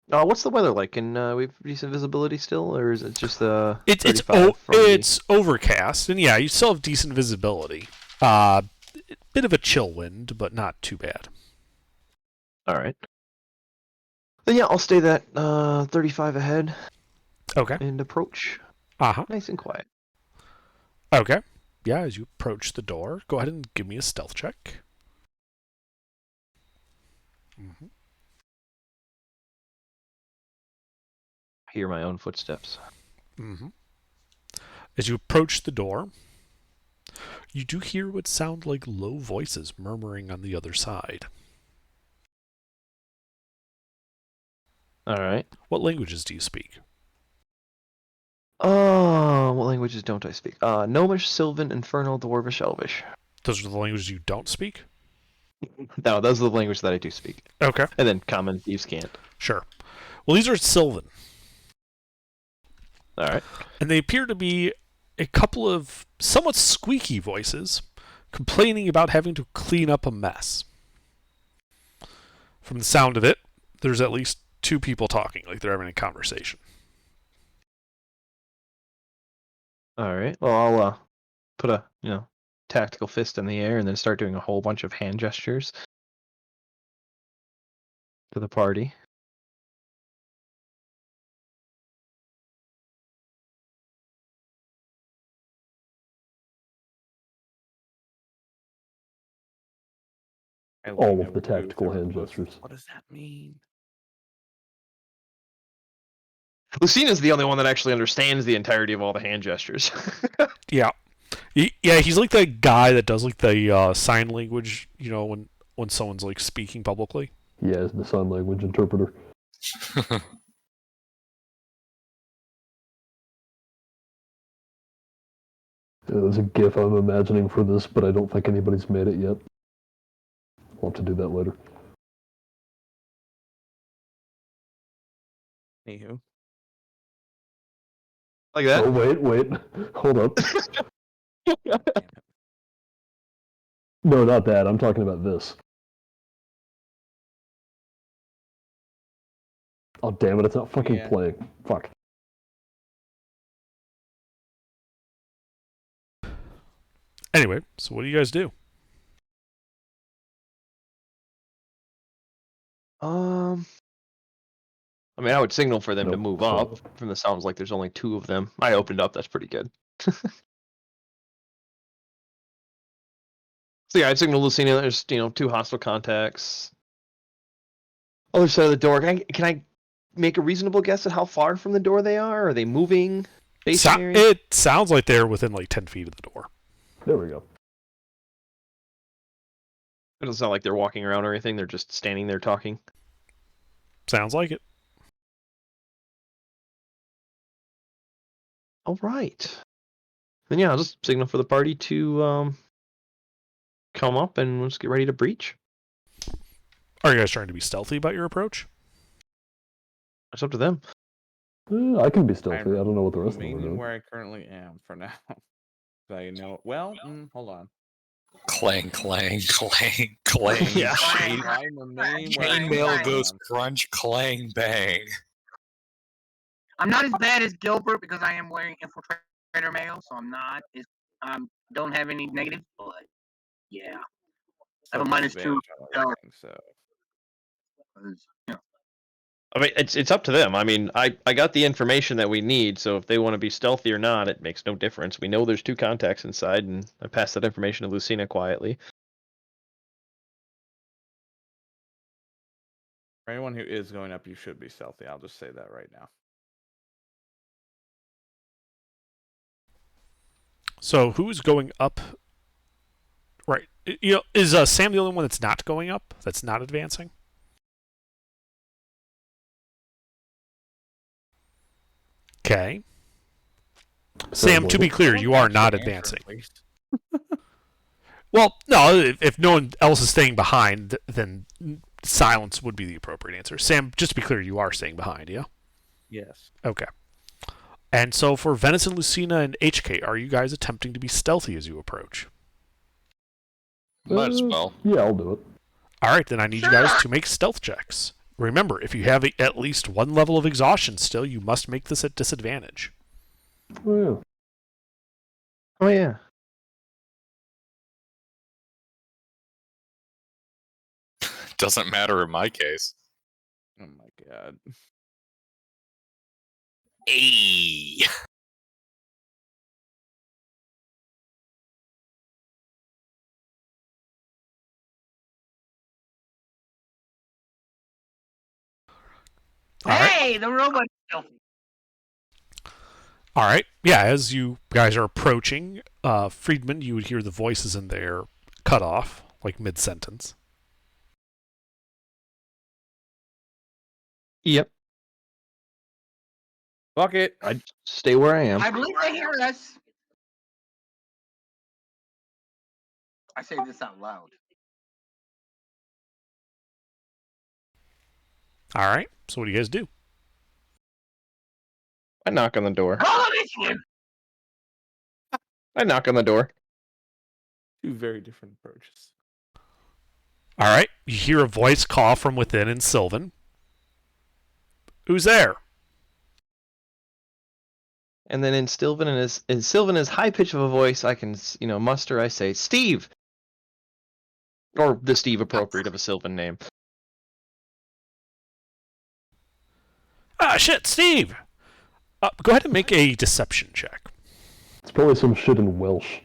What's the weather like? And we have decent visibility still, or is it just It's 35 from the- it's overcast, and yeah, you still have decent visibility. Bit of a chill wind, but not too bad. Alright. Then yeah, I'll stay that 35 ahead Okay. and approach Uh-huh. nice and quiet. Okay. Yeah, as you approach the door, go ahead and give me a stealth check. Mm-hmm. Hear my own footsteps. Mm-hmm. As you approach the door, you do hear what sound like low voices murmuring on the other side. Alright. What languages do you speak? Oh, what languages don't I speak? Gnomish, Sylvan, Infernal, Dwarvish, Elvish. Those are the languages you don't speak? No, those are the languages that I do speak. Okay. And then Common, Thieves can't. Sure. Well, these are Sylvan, Alright. and they appear to be a couple of somewhat squeaky voices complaining about having to clean up a mess. From the sound of it, there's at least 2 people talking, like they're having a conversation. Alright. Well, I'll put a, tactical fist in the air and then start doing a whole bunch of hand gestures to the party. all of the tactical hand gestures. What does that mean? Lucina's the only one that actually understands the entirety of all the hand gestures. Yeah. Yeah, he's like the guy that does like the sign language, when someone's like speaking publicly. Yeah, as the sign language interpreter. There's a GIF I'm imagining for this, but I don't think anybody's made it yet. I'll have to do that later. Anywho. Like that? Oh, wait. Hold up. No, not that. I'm talking about this. Oh, damn it. It's not fucking playing. Fuck. Anyway, so what do you guys do? I mean, I would signal for them to Nope, move so- up. From the sounds like there's only 2 of them. I opened up. That's pretty good. So yeah, I'd signal Lucina. There's 2 hostile contacts. Other side of the door. Can I make a reasonable guess at how far from the door they are? Are they moving? Stationary? It sounds like they're within like 10 feet of the door. There we go. It doesn't sound like they're walking around or anything. They're just standing there talking. Sounds like it. All right. Then yeah, I'll just signal for the party to come up and let's get ready to breach. Are you guys trying to be stealthy about your approach? It's up to them. I can be stealthy. I don't know what the rest of them are Remaining doing. where I currently am for now. I know. Well, hold on. Clang, clang, clang, clang. Yeah. Chain, I remain where I chainmail am. goes crunch, clang, bang. I'm not as bad as Gilbert because I am wearing infiltrator mail, so I'm not as don't have any negatives, but yeah. I have a -2. Disadvantage on everything, so. Yeah. I mean, it's up to them. I mean, I got the information that we need, so if they want to be stealthy or not, it makes no difference. We know there's 2 contacts inside, and I passed that information to Lucina quietly. For anyone who is going up, you should be stealthy. I'll just say that right now. So who's going up? Right. Is Sam the only one that's not going up? That's not advancing? Okay. Sam, to be clear, you are not advancing. Well, no, if no one else is staying behind, then silence would be the appropriate answer. Sam, just to be clear, you are staying behind, yeah? Yes. Okay. And so for Venison, Lucina, and HK, are you guys attempting to be stealthy as you approach? Might as well. Yeah, I'll do it. All right, then I need you guys to make stealth checks. Remember, if you have at least 1 level of exhaustion still, you must make this at disadvantage. Oh, yeah. Oh yeah. Doesn't matter in my case. Oh my god. Hey. All right. Hey, the robot stealthy. All right. Yeah, as you guys are approaching, Friedman, you would hear the voices in there cut off, like mid-sentence. Yep. Fuck it. I'd stay where I am. I believe they hear us. I say this out loud. All right. So what do you guys do? I knock on the door. Roll initiative. I knock on the door. 2 very different approaches. All right. You hear a voice call from within in Sylvan. Who's there? And then in Sylvan's high pitch of a voice, I can muster. I say, Steve, or the Steve appropriate of a Sylvan name. Ah, shit, Steve! Go ahead and make a deception check. It's probably some shit in Welsh.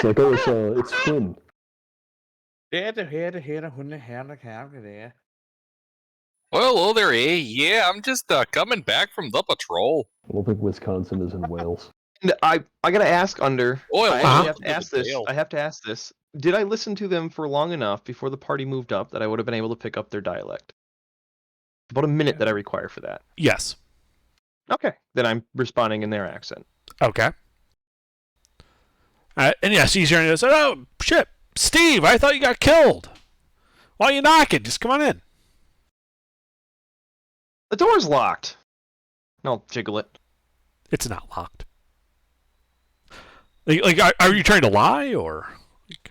It's like, oh, it's Flynn. Well, hello there, eh? Yeah, I'm just coming back from the patrol. I don't think Wisconsin is in Wales. And I gotta ask Under. Oh, I well, actually have to ask the this. tail. I have to ask this. Did I listen to them for long enough before the party moved up that I would have been able to pick up their dialect? About a minute that I require for that. Yes. Okay, then I'm responding in their accent. Okay. And yes, he's hearing this. Oh, shit. Steve, I thought you got killed. Why are you knocking? Just come on in. The door's locked. No, jiggle it. It's not locked. Are you trying to lie, or?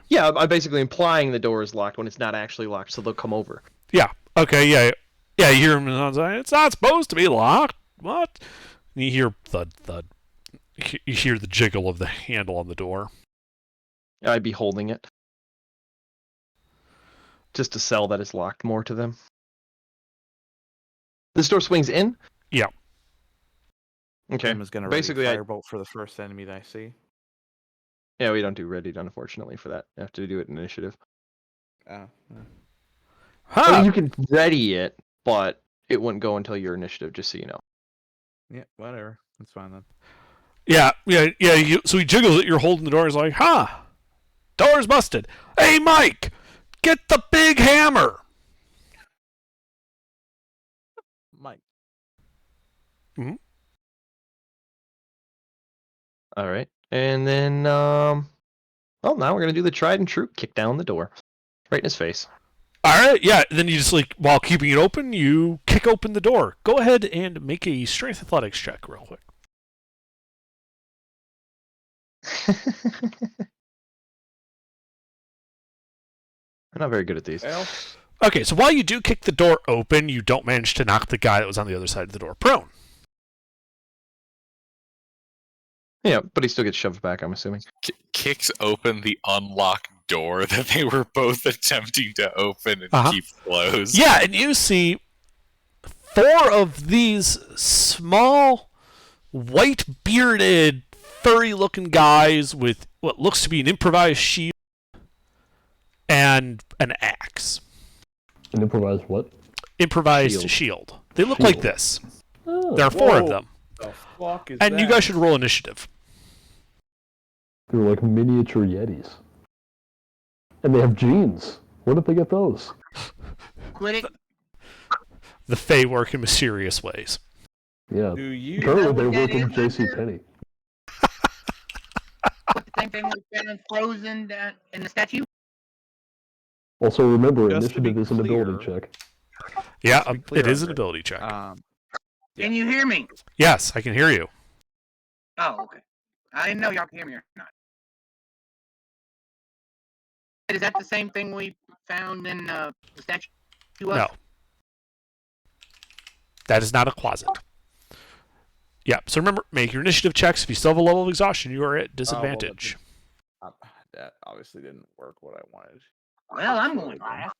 Yeah, I'm basically implying the door is locked when it's not actually locked, so they'll come over. Yeah. Okay, yeah. Yeah, you hear him say, it's not supposed to be locked. What? And you hear thud, thud. You hear the jiggle of the handle on the door. I'd be holding it. Just to sell that it's locked more to them. This door swings in? Yeah. Okay. I'm just gonna Basically, ready firebolt for the first enemy that I see. Yeah, we don't do ready, unfortunately, for that. You have to do it in initiative. Oh. Huh. I mean, you can ready it, but it wouldn't go until your initiative, just so you know. Yeah, whatever. That's fine then. Yeah. So he jiggles it. You're holding the door. He's like, huh. Door's busted. Hey, Mike, get the big hammer. Mike. All right. And then, well, now we're going to do the tried and true kick down the door. Right in his face. All right. Yeah. Then you just, while keeping it open, you kick open the door. Go ahead and make a strength athletics check real quick. I'm not very good at these. Well, Okay, so while you do kick the door open, you don't manage to knock the guy that was on the other side of the door prone. Yeah, but he still gets shoved back, I'm assuming. Kicks open the unlocked door that they were both attempting to open and keep closed. Yeah, and you see 4 of these small, white-bearded, furry-looking guys with what looks to be an improvised shield and an axe. An improvised what? Improvised shield. They look like this. Oh, There are 4 of Whoa. them. the fuck is And that? you guys should roll initiative. they're like miniature Yetis. And they have jeans. Where did they get those? Quit it. The Fae work in mysterious ways. Yeah. Do you? Apparently they what work that in is, J.C. Hunter? Penney. What the same thing we found frozen down in the statue? Also, remember, Just to be initiative is an ability clear- check. Yeah, to be clear it is on an it, ability check. Yeah. Can you hear me? Yes, I can hear you. Oh, okay. I didn't know y'all could hear me or not. Is that the same thing we found in the statue? No. That is not a closet. Yeah, so remember, make your initiative checks. If you still have a level of exhaustion, you are at disadvantage. That obviously didn't work what I wanted. Well, I'm going last.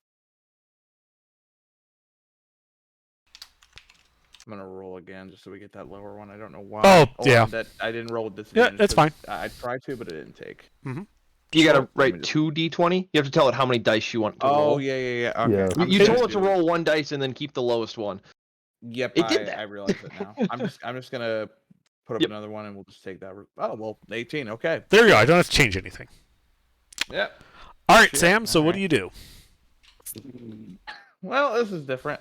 I'm gonna roll again just so we get that lower one. I don't know why. Oh, yeah. That I didn't roll with disadvantage. that's fine. I tried to, but it didn't take. You gotta Let me write just- 2d20. You have to tell it how many dice you want to Oh roll. yeah. Okay. Yeah. I'm You just told gonna it to do- roll 1 dice and then keep the lowest one. Yep, It did that. I realize it now. I'm just gonna put up Yep. another one and we'll just take that. Oh well, 18. Okay. There you go. I don't have to change anything. Yep. All right, Shit, Sam, so what alright. do you do? Well, this is different.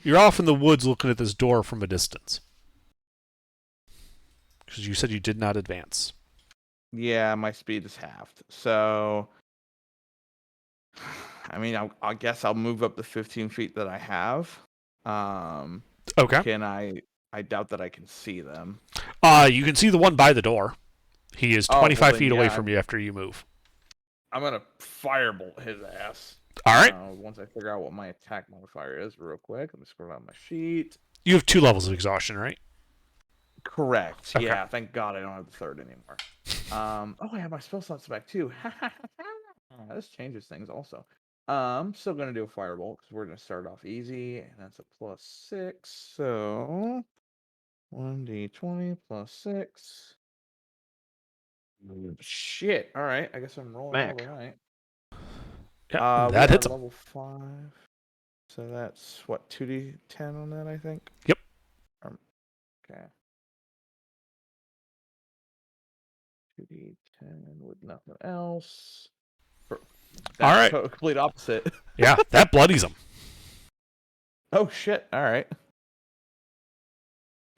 You're off in the woods looking at this door from a distance. Because you said you did not advance. Yeah, my speed is halved. So, I mean, I guess I'll move up the 15 feet that I have. Okay. Can I? I doubt that I can see them. You can see the one by the door. He is Oh, well 25 then, feet away yeah, from you after you move. I'm gonna firebolt his ass. All right. Once I figure out what my attack modifier is, real quick. Let me scroll down my sheet. You have 2 levels of exhaustion, right? Correct. Okay. Yeah. Thank God I don't have the third anymore. Oh, I have my spell slots back too. This changes things also. Still gonna do a firebolt because we're gonna start off easy, and that's a +6. So 1d20 +6. Shit. All right. I guess I'm rolling all Mac. the way. Yeah, We that are hits him. level 5. So that's what, 2d10 on that, I think? Yep. Okay. 2d10 with nothing else. All right. Complete opposite. Yeah, that bloodies him. Oh shit! All right.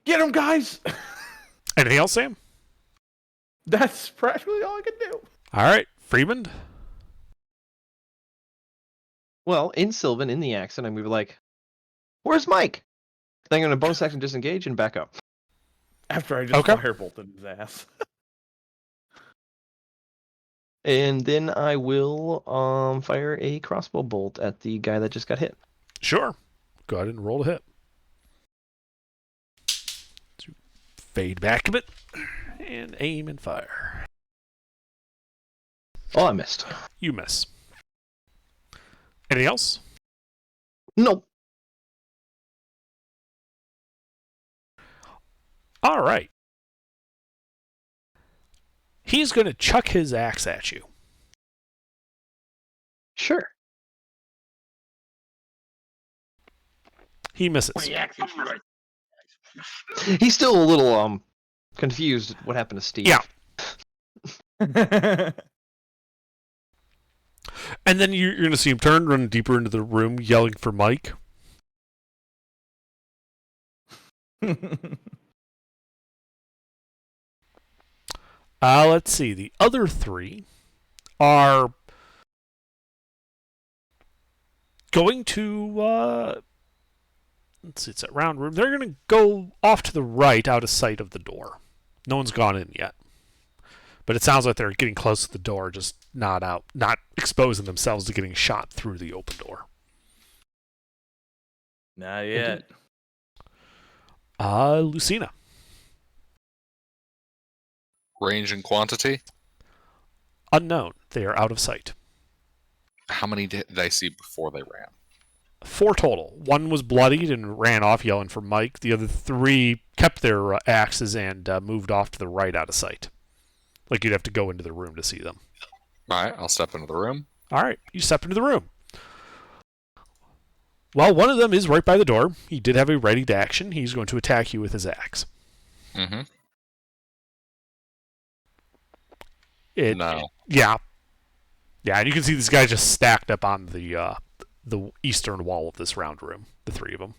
Get him, guys. Anything else, Sam? That's practically all I can do. All right, Freeman. Well, in Sylvan, in the accent, I'm gonna be like, "Where's Mike?" Then I'm gonna bonus action disengage and back up. After I just Okay. firebolted his ass. And then I will fire a crossbow bolt at the guy that just got hit. Sure. Go ahead and roll to hit. Fade back a bit. And aim and fire. Oh, I missed. You miss. Anything else? Nope. All right. He's going to chuck his axe at you. Sure. He misses. When he actually tries. He's still a little confused at what happened to Steve. Yeah. And then you're going to see him turn, run deeper into the room, yelling for Mike. Let's see. The other three are going to... let's see, it's that round room. They're going to go off to the right, out of sight of the door. No one's gone in yet. But it sounds like they're getting close to the door, just not exposing themselves to getting shot through the open door. Not yet. Lucina. Range and quantity? Unknown. They are out of sight. How many did I see before they ran? 4 total. 1 was bloodied and ran off yelling for Mike. The other 3 kept their axes and moved off to the right out of sight. Like you'd have to go into the room to see them. Alright, I'll step into the room. All right, you step into the room. Well, one of them is right by the door. He did have a ready to action. He's going to attack you with his axe. Mm-hmm. No. Yeah. Yeah, and you can see this guy just stacked up on the eastern wall of this round room, the 3 of them.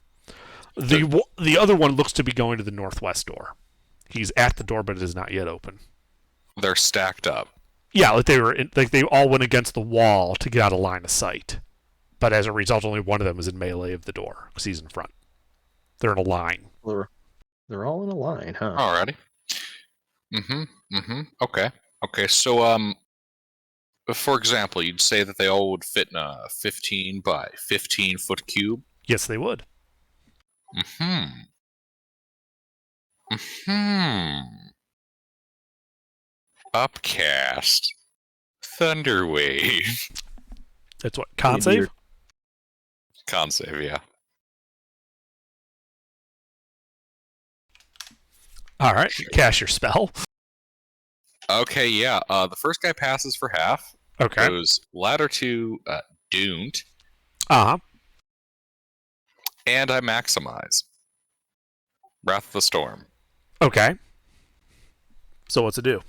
The other one looks to be going to the northwest door. He's at the door, but it is not yet open. They're stacked up. Yeah, like they all went against the wall to get out of line of sight. But as a result, only one of them is in melee of the door because he's in front. They're in a line. They're all in a line, huh? Alrighty. Okay. Okay, so, for example, you'd say that they all would fit in a 15 by 15 foot cube? Yes, they would. Upcast. Thunderwave. That's what? Con save? Con save, yeah. All right, cast your spell. Okay, yeah. The first guy passes for half. Okay. Those latter 2 doomed. Uh-huh. And I maximize. Wrath of the Storm. Okay. So what's it do?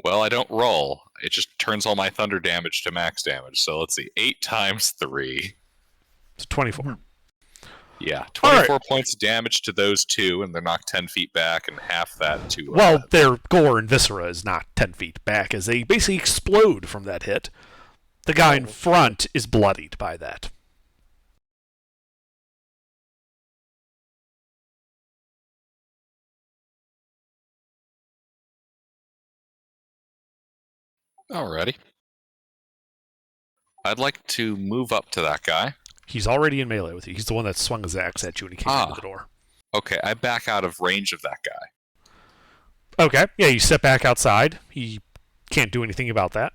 Well, I don't roll. It just turns all my thunder damage to max damage. So let's see. 8 times 3. It's 24. Yeah, 24 points of damage to those 2, and they're knocked 10 feet back, and half that to... Well, their gore and viscera is not 10 feet back, as they basically explode from that hit. The guy in front is bloodied by that. Alrighty. I'd like to move up to that guy. He's already in melee with you. He's the one that swung his axe at you when he came into the door. Okay, I back out of range of that guy. Okay, yeah, you step back outside. He can't do anything about that.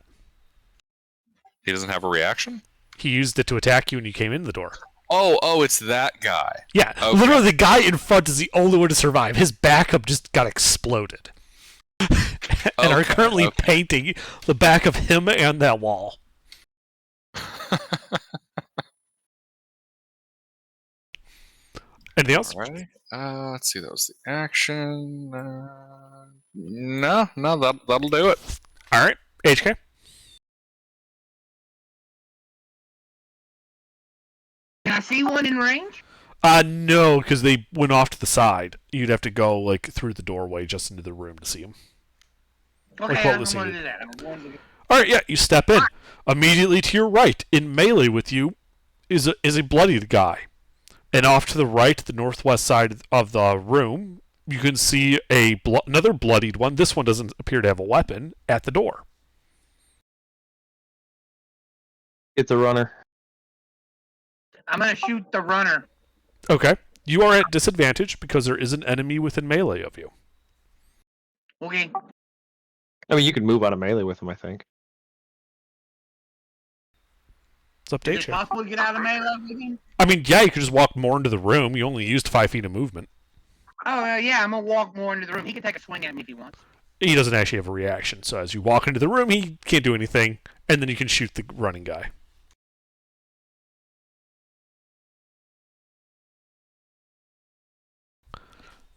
He doesn't have a reaction? He used it to attack you when you came in the door. Oh, it's that guy. Yeah, Okay. literally the guy in front is the only one to survive. His backup just got exploded. and are Okay, currently okay. painting the back of him and that wall. Anything else? Alrighty. Let's see. That was the action. No, that'll do it. All right, HK. Can I see one in range? No, because they went off to the side. You'd have to go like through the doorway just into the room to see him. Okay, what I was don't want he? to do that. I want to- All right, yeah, you step in. Immediately to your right, in melee with you, is a bloodied guy, and off to the right, the northwest side of the room, you can see another bloodied one. This one doesn't appear to have a weapon at the door. It's a runner. I'm gonna shoot the runner. Okay, you are at disadvantage because there is an enemy within melee of you. Okay. I mean, you could move out of melee with him, I think. It's up to Is it HK. possible to get out of melee with him? I mean, yeah, you could just walk more into the room. You only used 5 feet of movement. Oh, yeah, I'm gonna walk more into the room. He can take a swing at me if he wants. He doesn't actually have a reaction, so as you walk into the room, he can't do anything, and then you can shoot the running guy.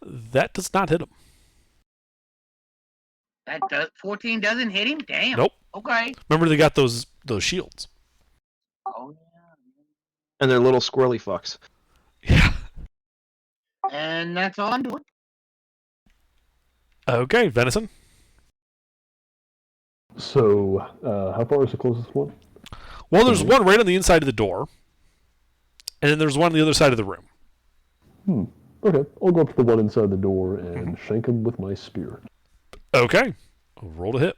That does not hit him. That does 14 doesn't hit him? Damn. Nope. Okay. Remember, they got those shields. Oh, And they're little squirrely fucks. Yeah. yeah. And that's all I'm doing. Okay, Venison. So, how far is the closest one? Well, there's one right on the inside of the door, and then there's one on the other side of the room. Okay, I'll go up to the one inside the door and shank him with my spear. Okay. Roll to hit.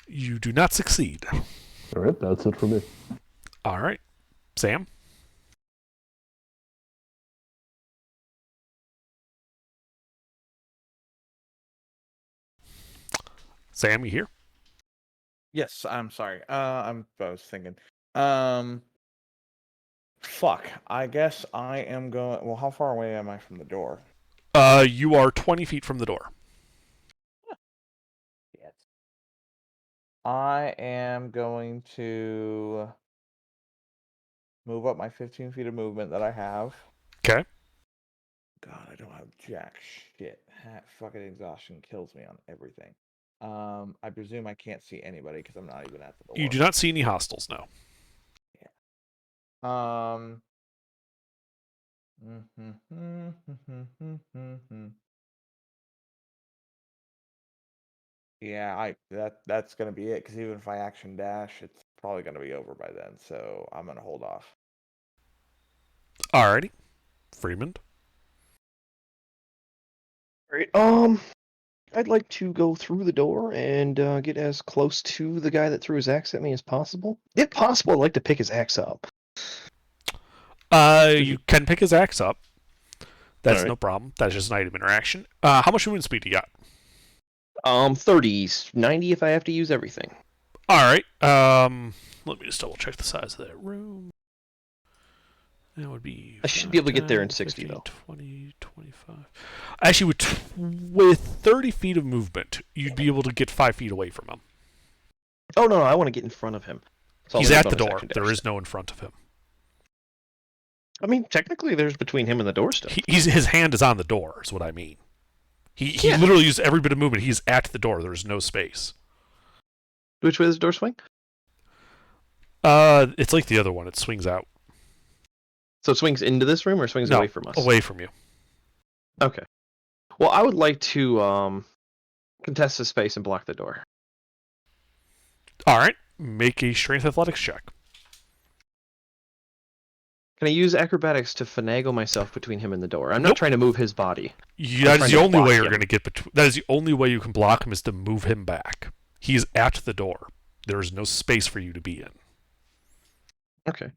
You do not succeed. All right, that's it for me. All right. Sam? Sam, you here? Yes, I'm sorry. I was thinking. Fuck. I guess I am going. Well, how far away am I from the door? You are 20 feet from the door. Yes. I am going to move up my 15 feet of movement that I have. Okay. God, I don't have jack shit. Fucking exhaustion kills me on everything. I presume I can't see anybody because I'm not even at the door. You do not see any hostiles, no. Yeah, that's gonna be it. Because even if I action dash, it's probably gonna be over by then. So I'm gonna hold off. Alrighty. Freeman? Alright, I'd like to go through the door and get as close to the guy that threw his axe at me as possible. If possible, I'd like to pick his axe up. You can pick his axe up. That's Alright. no problem. That's just an item interaction. How much movement speed do you got? 30s, 90 if I have to use everything. Alright. Let me just double check the size of that room. That would be... I should be able to get there in 10, 60 15, though. 20, 25... Actually, with 30 feet of movement, you'd be able to get 5 feet away from him. Oh no, I want to get in front of him. So I'll He's make at a the bonus door. action There dash. is no in front of him. I mean, technically, there's between him and the door still. His hand is on the door, is what I mean. He Yeah. literally used every bit of movement. He's at the door. There's no space. Which way does the door swing? It's like the other one. It swings out. So it swings into this room or swings No, away from us? away from you. Okay. Well, I would like to contest the space and block the door. All right. Make a strength athletics check. Can I use acrobatics to finagle myself between him and the door? I'm not Nope. trying to move his body. That is trying the to only block way you're him. going to get between. That is the only way you can block him is to move him back. He's at the door. There is no space for you to be in. Okay.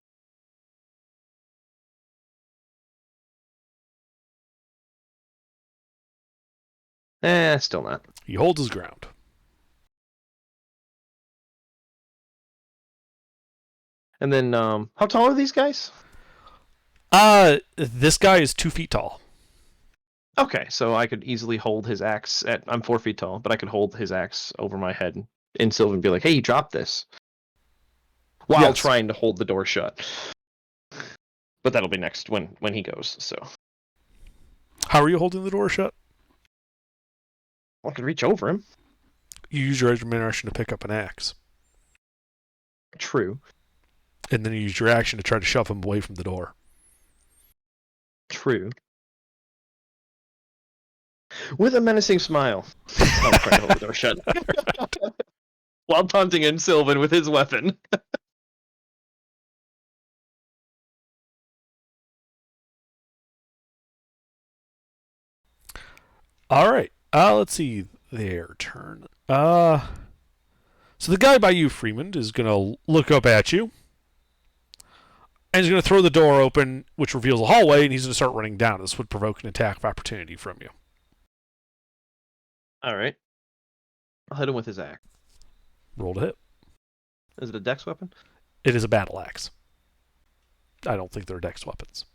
Still not. He holds his ground. And then, how tall are these guys? This guy is 2 feet tall. Okay, so I could easily hold his axe at. I'm 4 feet tall, but I could hold his axe over my head in Sylvan and be like, "Hey, drop this," while Yes. trying to hold the door shut. But that'll be next when he goes. So How are you holding the door shut? I could reach over him. You use your edge of action to pick up an axe. True. And then you use your action to try to shove him away from the door. True. With a menacing smile, I'm trying to hold the door shut. While taunting in Sylvan with his weapon. All right. Let's see their turn. So the guy by you, Freeman, is going to look up at you. And he's going to throw the door open, which reveals a hallway, and he's going to start running down. This would provoke an attack of opportunity from you. All right. I'll hit him with his axe. Roll to hit. Is it a dex weapon? It is a battle axe. I don't think they're dex weapons.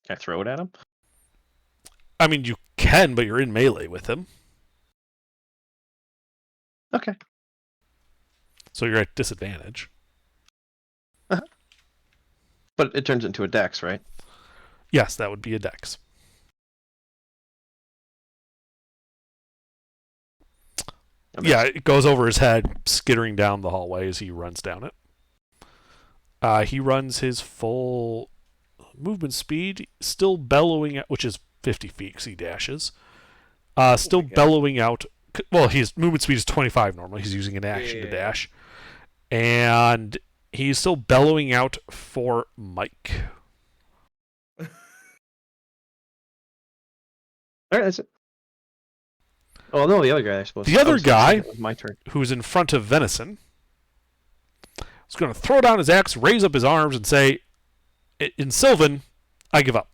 Can I throw it at him? I mean, you can, but you're in melee with him. Okay. So you're at disadvantage. But it turns into a dex, right? Yes, that would be a dex. Yeah, it goes over his head, skittering down the hallway as he runs down it. He runs his full movement speed, still bellowing at, which is 50 feet because he dashes. Still bellowing out. Well, his movement speed is 25 normally. He's using an action to dash. And he's still bellowing out for Mike. All right, that's it. Oh, no, the other guy, I suppose. The other guy, it was my turn. who's in front of Venison, is going to throw down his axe, raise up his arms, and say, in Sylvan, I give up.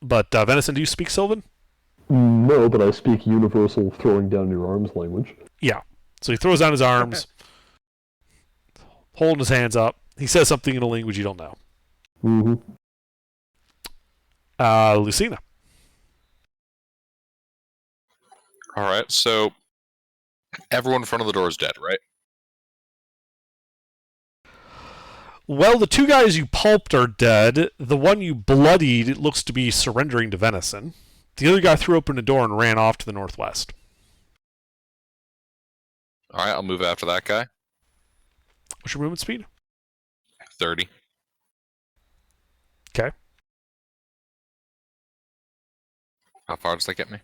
But Venison, do you speak Sylvan? No, but I speak universal throwing down your arms language. Yeah. So he throws down his arms, holding his hands up. He says something in a language you don't know. Mm-hmm. Lucina. All right, so everyone in front of the door is dead, right? Well, the 2 guys you pulped are dead. The one you bloodied looks to be surrendering to Venison. The other guy threw open a door and ran off to the northwest. All right, I'll move after that guy. What's your movement speed? 30. Okay. How far does that get me?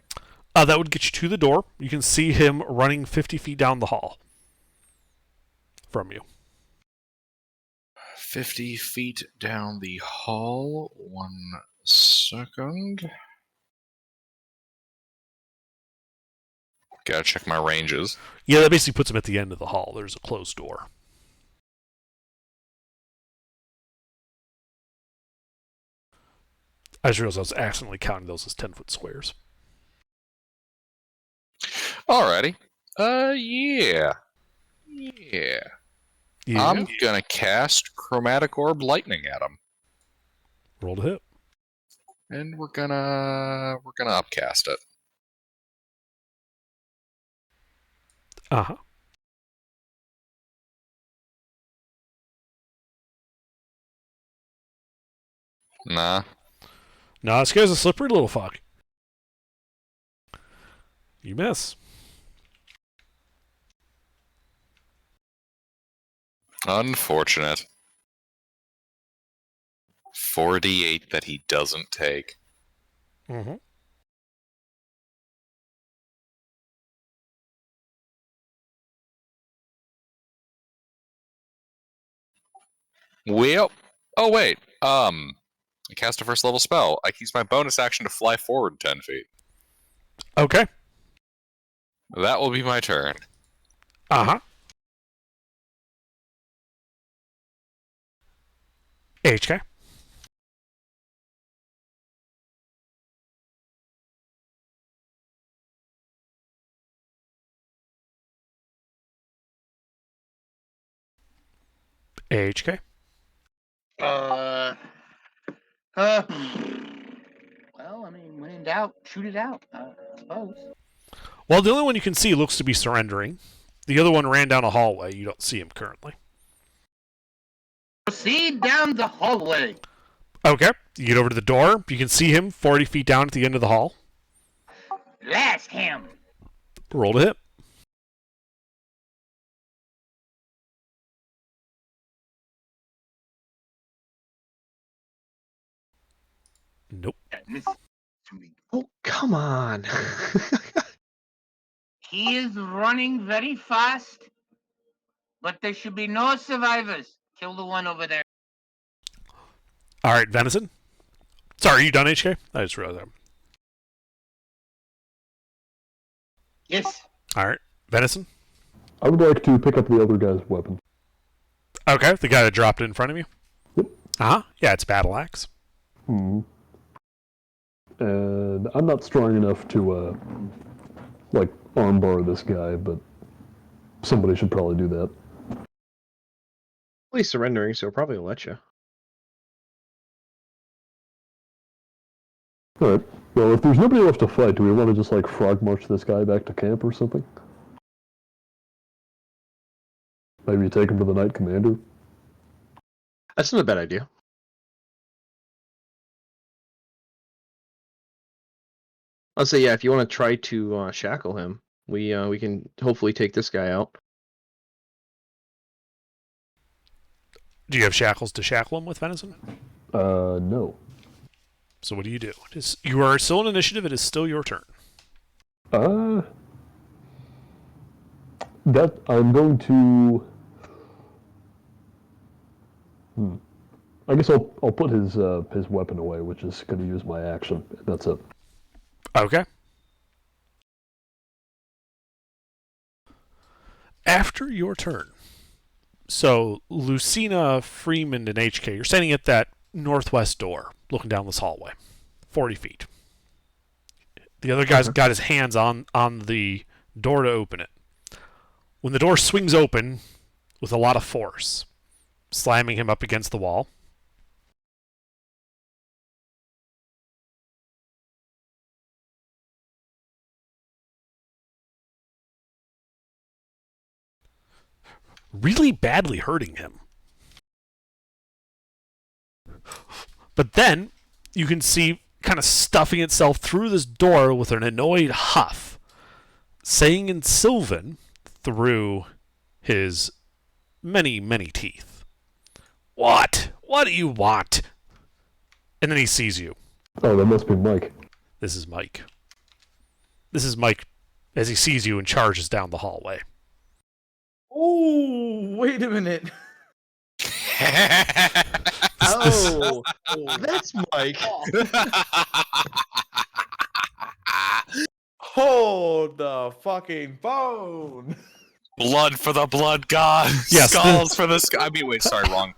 That would get you to the door. You can see him running 50 feet down the hall from you. 50 feet down the hall. 1 second. Gotta check my ranges. Yeah, that basically puts him at the end of the hall. There's a closed door. I just realized I was accidentally counting those as 10-foot squares. Alrighty. Yeah. I'm gonna cast Chromatic Orb Lightning at him. Roll to hit. And we're gonna upcast it. Uh-huh. Nah. No, this guy's a slippery little fuck. You miss. Unfortunate. 48 that he doesn't take. Mm-hmm. Well, oh wait. I cast a first level spell. I use my bonus action to fly forward 10 feet. Okay. That will be my turn. Uh-huh. HK. AHK. Well, I mean, when in doubt, shoot it out, I suppose. Well, the only one you can see looks to be surrendering. The other one ran down a hallway. You don't see him currently. Proceed down the hallway. Okay. You get over to the door. You can see him 40 feet down at the end of the hall. Blast him. Roll to hit. Nope. That misses to me. Oh, come on. He is running very fast, but there should be no survivors. Kill the one over there. All right, Venison. Sorry, are you done, HK? I just realized that. Yes. All right, Venison. I would like to pick up the other guy's weapon. Okay, the guy that dropped it in front of you. Yep. Yeah, it's battle axe. Hmm. And I'm not strong enough to, armbar this guy, but somebody should probably do that. Well, he's surrendering, so he'll probably let you. Alright. Well, if there's nobody left to fight, do we want to just, frog march this guy back to camp or something? Maybe take him to the Knight Commander? That's not a bad idea. I'll say, yeah, if you want to try to shackle him, we can hopefully take this guy out. Do you have shackles to shackle him with, Venison? No. So what do? You are still in initiative. It is still your turn. That I'm going to. I guess I'll put his weapon away, which is going to use my action. That's it. Okay. After your turn. So Lucina, Freeman, and HK, you're standing at that northwest door, looking down this hallway, 40 feet. The other guy's got his hands on the door to open it. When the door swings open with a lot of force, slamming him up against the wall. Really badly hurting him. But then you can see kind of stuffing itself through this door with an annoyed huff, saying in Sylvan through his many, many teeth, "What? What do you want?" And then he sees you. Oh, that must be Mike. This is Mike. This is Mike as he sees you and charges down the hallway. Oh, wait a minute. Oh, That's Mike. hold the fucking phone. Blood for the blood god. Yes, Skulls for the I mean, wait, sorry, wrong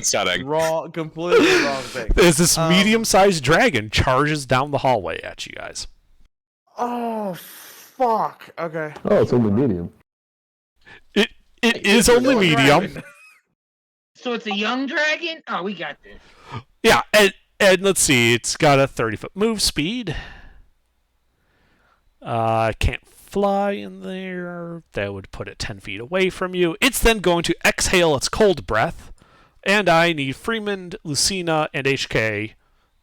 setting. Wrong, completely wrong thing. As this medium-sized dragon charges down the hallway at you guys. Oh, fuck. Okay. Oh, it's only medium. It is only medium. So it's a young dragon? Oh, we got this. Yeah, and let's see, it's got a 30-foot move speed. Can't fly in there. That would put it 10 feet away from you. It's then going to exhale its cold breath, and I need Freeman, Lucina, and HK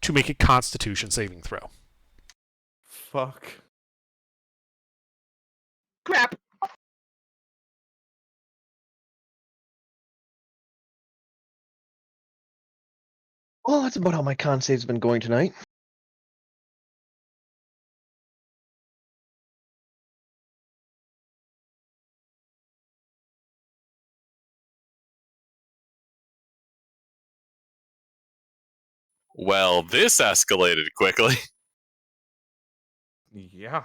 to make a Constitution saving throw. Fuck. Crap. Well, that's about how my con save's been going tonight. Well, this escalated quickly. Yeah.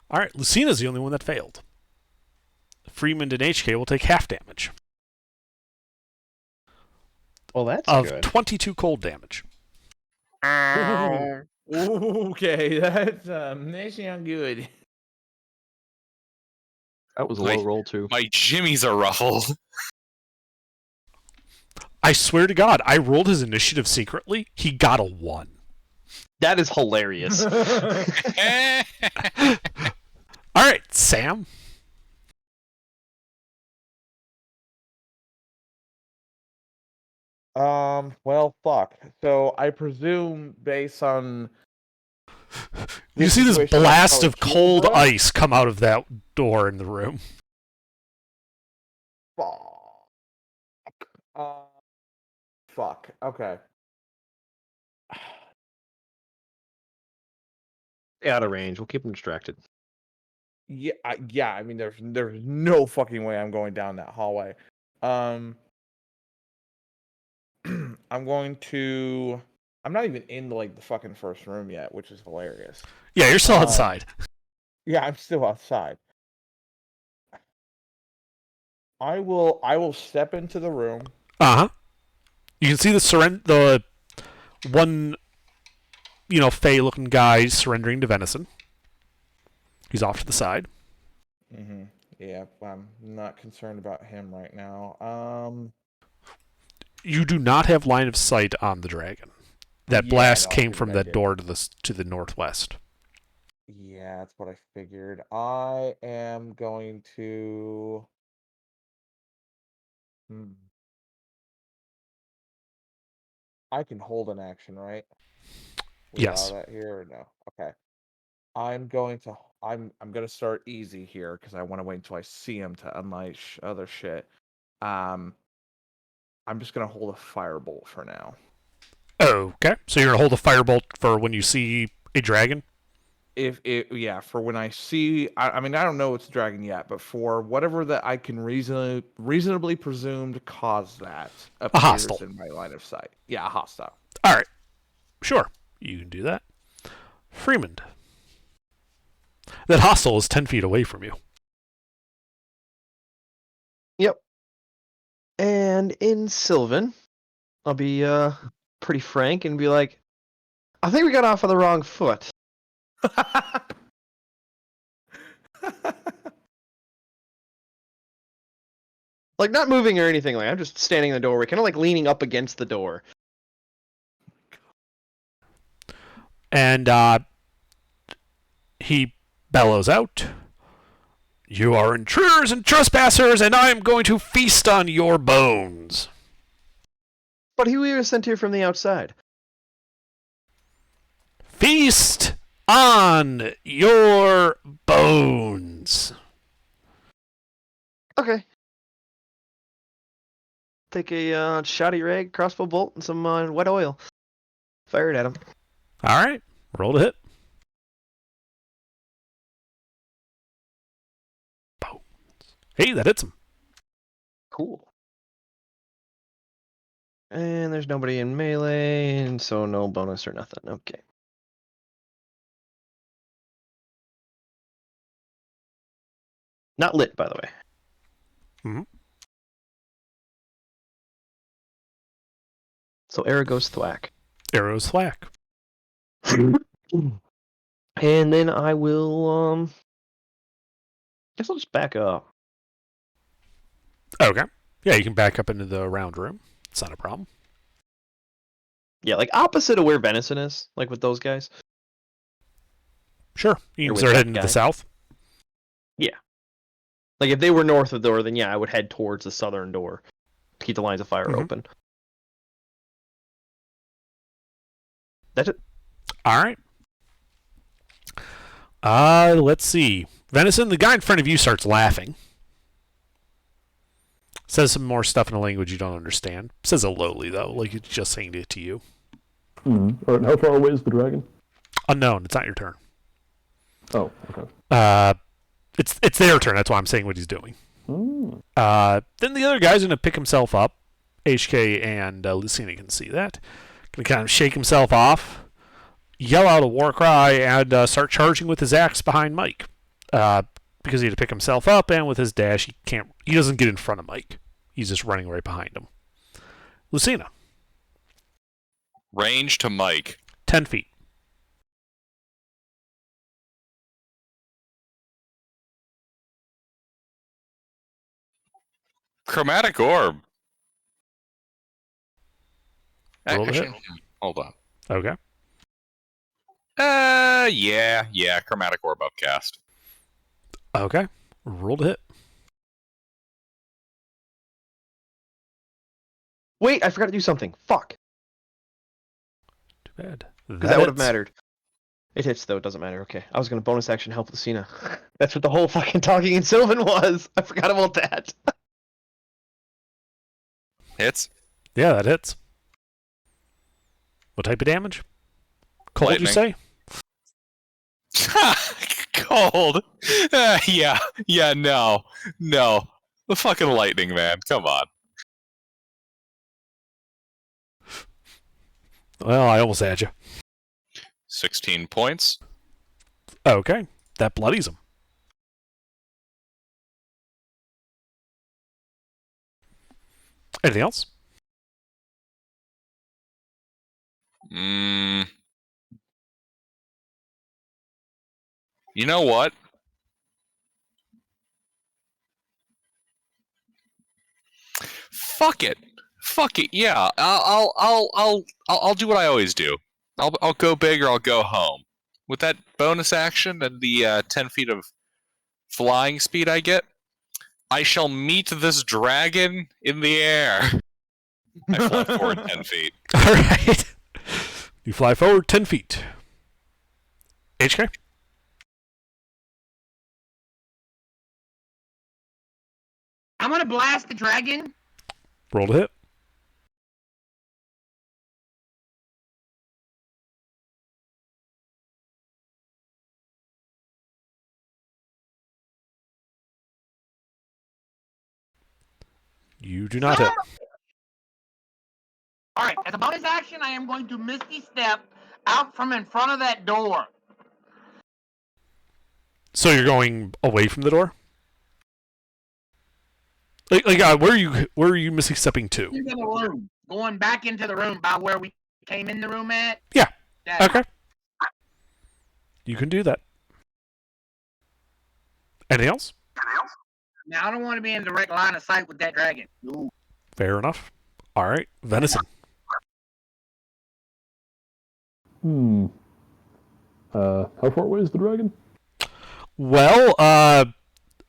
All right, Lucina's the only one that failed. Freeman and HK will take half damage Well, that's of good. 22 cold damage. Ow. Okay, that's that sounds good. That was a Like- low roll too. My jimmies are ruffled. I swear to God, I rolled his initiative secretly. He got a 1. That is hilarious. All right, Sam. Well, fuck. So I presume based on You this see this situation, blast I'll of probably cold kill that. ice come out of that door in the room. Fuck. Fuck. Okay. Out of range. We'll keep him distracted. Yeah, yeah. I mean, there's no fucking way I'm going down that hallway. I'm going to. I'm not even in like the fucking first room yet, which is hilarious. Yeah, you're still outside. Yeah, I'm still outside. I will step into the room. Uh-huh. You can see the one, Fey-looking guy surrendering to Venison. He's off to the side. Mm-hmm. Yeah, I'm not concerned about him right now. You do not have line of sight on the dragon. That Yeah, blast no, I came figured from I that did. door to the northwest. Yeah, that's what I figured. I am going to. I can hold an action, right? We Yes. allow that here or no? Okay. I'm going to. I'm gonna start easy here because I want to wait until I see him to unleash other shit. I'm just gonna hold a firebolt for now. Okay. So you're going to hold a firebolt for when you see a dragon? For when I see, I mean, I don't know it's a dragon yet, but for whatever that I can reasonably presume to cause that appears hostile. in my line of sight. Yeah, a hostile. All right. Sure. You can do that. Freeman. That hostile is 10 feet away from you. Yep. And in Sylvan, I'll be pretty frank and be like, I think we got off on the wrong foot. Like, not moving or anything. Like, I'm just standing in the doorway, kind of like leaning up against the door. And he bellows out, "You are intruders and trespassers, and I am going to feast on your bones." But he was sent here from the outside. Feast on your bones. Okay. Take a shot of your egg, crossbow bolt, and some wet oil. Fire it at him. All right. Roll to hit. Bones. Hey, that hits him. Cool. And there's nobody in melee, and so no bonus or nothing. Okay. Not lit, by the way. Mhm. So arrow goes thwack. Arrows thwack. And then I will, guess I'll just back up. Okay. Yeah, you can back up into the round room. It's not a problem. Yeah, like opposite of where Venison is, like with those guys. Sure. You Or can with start that heading to guy. the south. Like if they were north of the door, then yeah, I would head towards the southern door to keep the lines of fire Mhm. open. That's it. All right. Let's see. Venison, the guy in front of you starts laughing. Says some more stuff in a language you don't understand. Says it lowly, though, like it's just saying it to you. All right, how far away is the dragon? Unknown. It's not your turn. Oh, okay. It's their turn. That's why I'm saying what he's doing. Oh. Then the other guy's gonna pick himself up. HK and Lucina can see that. Gonna kind of shake himself off, yell out a war cry, and start charging with his axe behind Mike. Because he had to pick himself up, and with his dash, he doesn't get in front of Mike. He's just running right behind him. Lucina, Range to Mike. 10 feet. Chromatic orb. Roll the Actually, hold on. Okay. Yeah, chromatic orb upcast. Okay. Roll to hit. Wait, I forgot to do something. Fuck. Too bad. Because that would have hits. mattered. It hits, though. It doesn't matter. Okay. I was going to bonus action help Lucina. That's what the whole fucking talking in Sylvan was. I forgot about that. Hits. Yeah, that hits. What type of damage? Cold, you say? Cold. Yeah, no. The fucking lightning, man. Come on. Well, I almost had you. 16 points. Okay. That bloodies him. Anything else? You know what? Fuck it. Yeah, I'll do what I always do. I'll go big or I'll go home. With that bonus action and the 10 feet of flying speed I get, I shall meet this dragon in the air. I fly forward 10 feet. All right. You fly forward 10 feet. HK? I'm gonna blast the dragon. Roll to hit. You do not hit. All right, as a bonus action, I am going to Misty Step out from in front of that door. So you're going away from the door? Where are you Misty stepping to? Into the room. Going back into the room by where we came in the room at. Yeah. That- Okay. You can do that. Anything else? Now, I don't want to be in direct line of sight with that dragon. Ooh. Fair enough. All right. Venison. How far away is the dragon? Well,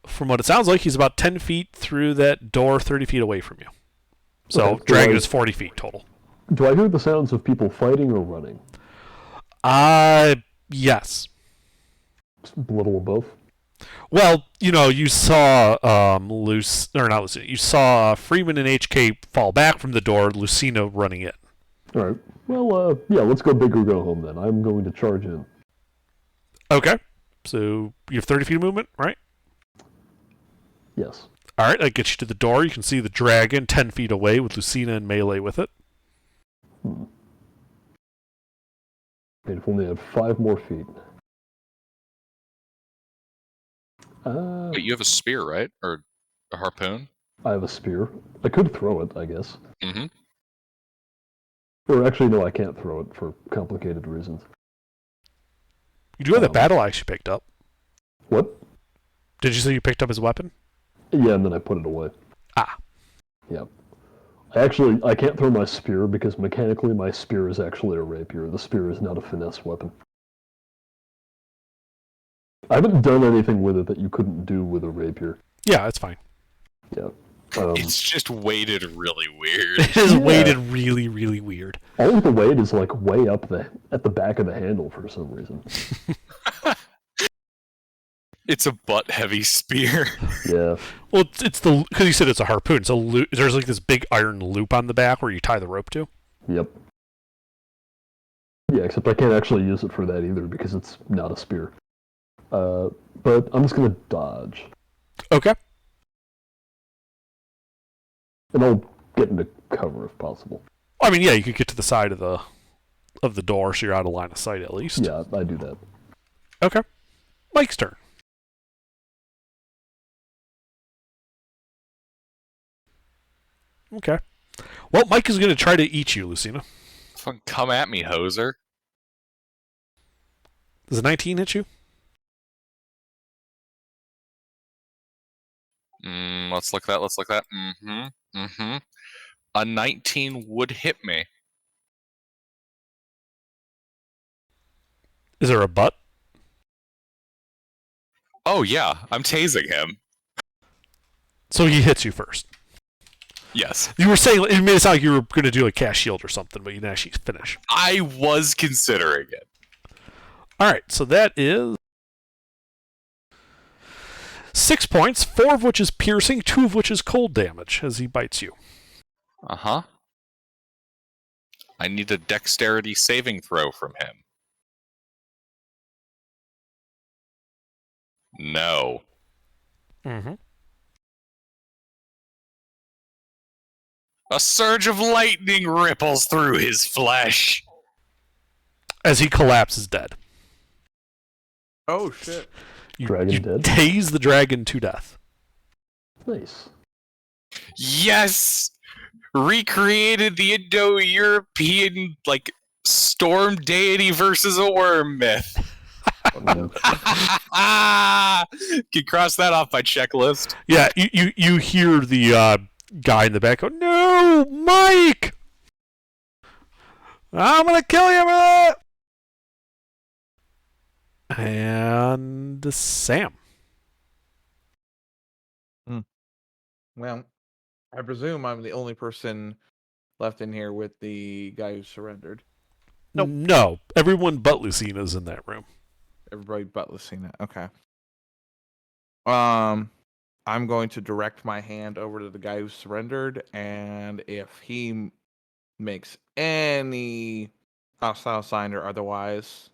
from what it sounds like, he's about 10 feet through that door, 30 feet away from you. So, Okay, dragon so is 40 feet total. Do I hear the sounds of people fighting or running? Yes. A little of both. Well, you saw you saw Freeman and HK fall back from the door, Lucina running in. All right. Well, yeah, let's go big or go home then. I'm going to charge in. Okay. So you have 30 feet of movement, right? Yes. All right, that gets you to the door. You can see the dragon 10 feet away with Lucina in melee with it. And if only had 5 more feet. Wait, you have a spear, right? Or a harpoon? I have a spear. I could throw it, I guess. Mm-hmm. Or actually, no, I can't throw it for complicated reasons. You do have the battle axe you picked up. What? Did you say you picked up his weapon? Yeah, and then I put it away. Ah. Yeah. I can't throw my spear because mechanically my spear is actually a rapier. The spear is not a finesse weapon. I haven't done anything with it that you couldn't do with a rapier. Yeah, that's fine. Yeah. It's just weighted really weird. It is Yeah. weighted really, really weird. All of the weight is like way up at the back of the handle for some reason. It's a butt-heavy spear. Yeah. Well, it's because you said it's a harpoon. So there's like this big iron loop on the back where you tie the rope to. Yep. Yeah, except I can't actually use it for that either because it's not a spear. But I'm just gonna dodge. Okay. And I'll get into cover if possible. I mean, yeah, you could get to the side of the door, so you're out of line of sight at least. Yeah, I do that. Okay. Mike's turn. Okay. Well, Mike is going to try to eat you, Lucina. Fucking come at me, hoser. Does a 19 hit you? Let's look at that. Let's look at that. A 19 would hit me. Is there a but? Oh yeah, I'm tasing him. So he hits you first. Yes. You were saying it made it sound like you were going to do a cast shield or something, but you didn't actually finish. I was considering it. All right, so that is 6 points, 4 of which is piercing, 2 of which is cold damage as he bites you. Uh-huh. I need a dexterity saving throw from him. No. Mm-hmm. A surge of lightning ripples through his flesh. As he collapses dead. Oh shit! You Dragon dead? tase the dragon to death. Nice. Yes! Recreated the Indo-European, storm deity versus a worm myth. Yeah. Can cross that off my checklist. Yeah, you hear the guy in the back go, "No, Mike! I'm gonna kill you for that!" And Sam. Well, I presume I'm the only person left in here with the guy who surrendered. Nope. No, everyone but Lucina's in that room. Everybody but Lucina. Okay. I'm going to direct my hand over to the guy who surrendered, and if he makes any hostile sign or otherwise,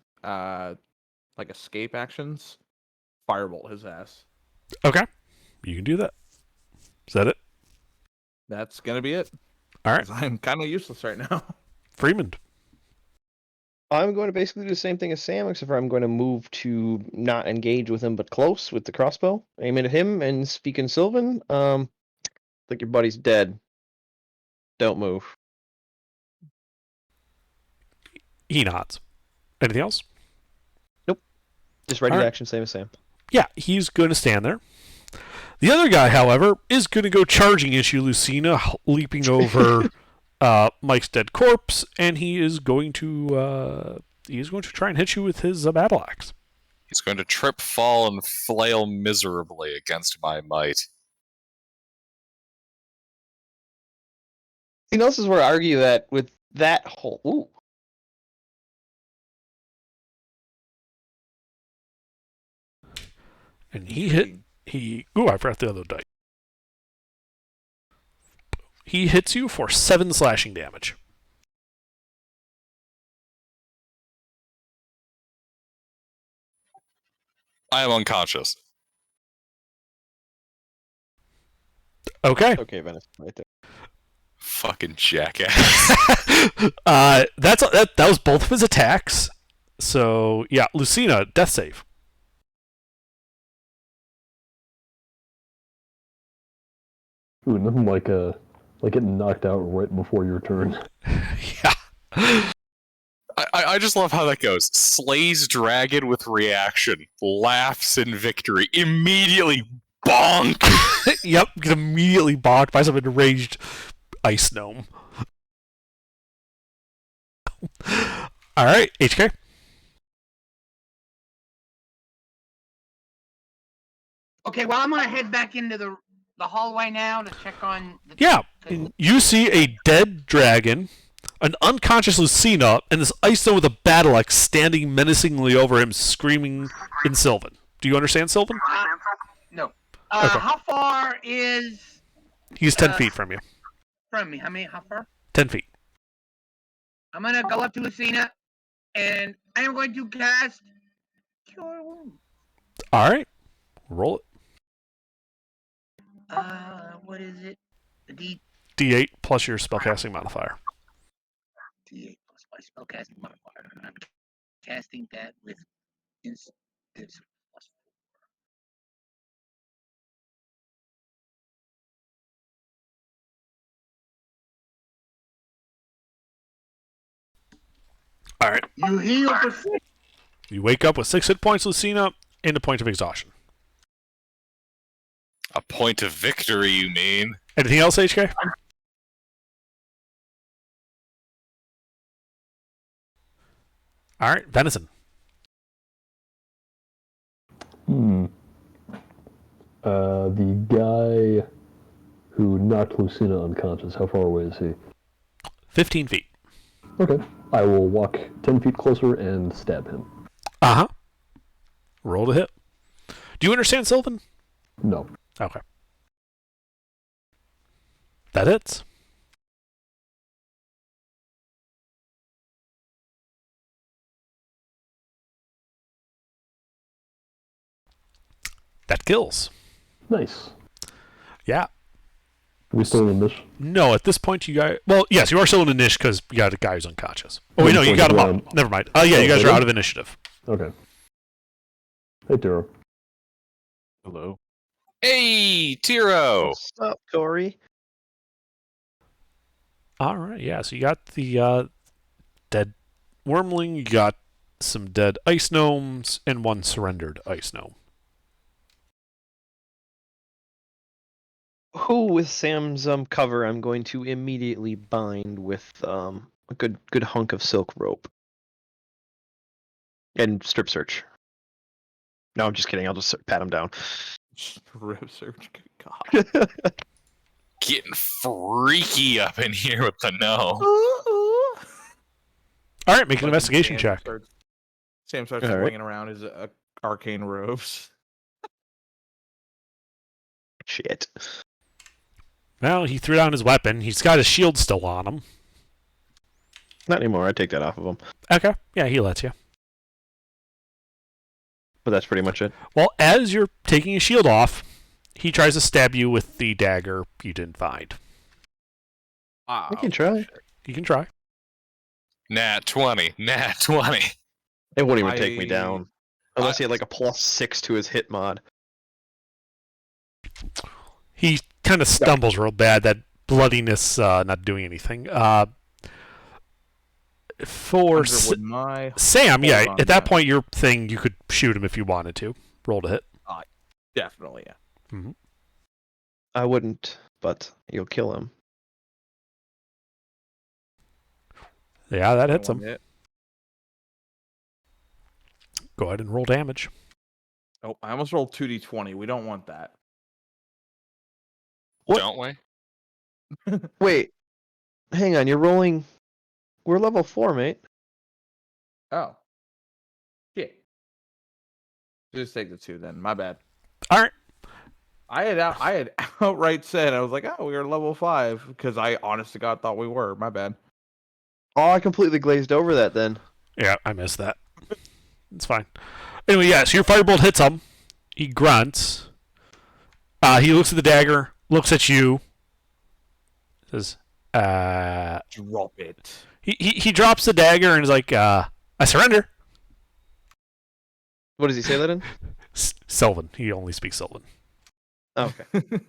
escape actions, firebolt his ass. Okay, you can do that. Is that it? That's gonna be it. All right. 'Cause I'm kind of useless right now. Freeman. I'm going to basically do the same thing as Sam, except for I'm going to move to not engage with him, but close with the crossbow, aiming at him and speak in Sylvan. Think your buddy's dead. Don't move. He nods. Anything else? Just ready All to right. action, same as Sam. Yeah, he's going to stand there. The other guy, however, is going to go charging at you, Lucina, leaping over Mike's dead corpse, and he is going to try and hit you with his battle axe. He's going to trip, fall, and flail miserably against my might. You know, this is where I argue that with that whole. Ooh. And he hit. Ooh, I forgot the other die. He hits you for 7 slashing damage. I am unconscious. Okay. Okay, Venice, right there. Fucking jackass. That was both of his attacks. So yeah, Lucina, death save. Ooh, nothing like getting knocked out right before your turn. Yeah. I just love how that goes. Slays dragon with reaction. Laughs in victory. Immediately bonk! Yep, get immediately bonked by some enraged ice gnome. Alright, HK. Okay, well, I'm gonna head back into the hallway now to check on. Yeah, and you see a dead dragon, an unconscious Lucina, and this ice gnome with a battle axe standing menacingly over him, screaming in Sylvan. Do you understand Sylvan? No. Okay. How far is He's 10 feet from you. from me? How far? 10 feet. I'm gonna go up to Lucina, and I am going to cast Cure Wounds. Alright, roll it. What is it? The D8 plus your spellcasting modifier. D8 plus my spellcasting modifier. I'm casting that with this plus 4. Alright. You heal for 6. You wake up with 6 hit points, Lucina, and a point of exhaustion. A point of victory, you mean? Anything else, HK? All right, Venison. The guy who knocked Lucina unconscious, how far away is he? 15 feet. Okay. I will walk 10 feet closer and stab him. Uh-huh. Roll to hit. Do you understand Sylvan? No. Okay. That hits. That kills. Nice. Yeah. We still in this? No, at this point you guys... Well, yes, you are still in initiative because you got a guy who's unconscious. Oh, wait, no, you got him up. Never mind. Oh, yeah, you guys are out of initiative. Okay. Hey, Tiro. Hello. Hey, Tiro! What's up, Corey? All right, yeah, so you got the dead wormling, you got some dead ice gnomes, and one surrendered ice gnome. Who with Sam's cover I'm going to immediately bind with a good hunk of silk rope. And strip search. No, I'm just kidding. I'll just pat him down. Strip search. Good God. Getting freaky up in here with the gnome. All right, make an investigation check. Sam starts All right. swinging around his arcane robes. Shit. Well, he threw down his weapon. He's got his shield still on him. Not anymore. I take that off of him. Okay, yeah, he lets you. But that's pretty much it. Well, as you're taking his shield off, he tries to stab you with the dagger you didn't find. Wow. I can try. You can try. Nat 20. Nat 20. It won't even take me down. Unless he had like a +6 to his hit mod. He kind of stumbles real bad. That bloodiness not doing anything. For Sam, yeah, at that point, your thing, you could shoot him if you wanted to. Roll to hit. Definitely, yeah. Mm-hmm. I wouldn't, but you'll kill him. Yeah, that hits him. Hit. Go ahead and roll damage. Oh, I almost rolled 2d20. We don't want that. What? Don't we? Wait. Hang on, you're rolling... We're level 4, mate. Oh. Shit. Just take the 2 then. My bad. All right. I had outright said, I was like, oh, we were level 5, because I honest to God thought we were. My bad. Oh, I completely glazed over that then. Yeah, I missed that. It's fine. Anyway, yeah, so your firebolt hits him. He grunts. He looks at the dagger, looks at you, says, Drop it. He drops the dagger and is like, I surrender. What does he say that in? Sylvan. He only speaks Sylvan. Oh, okay.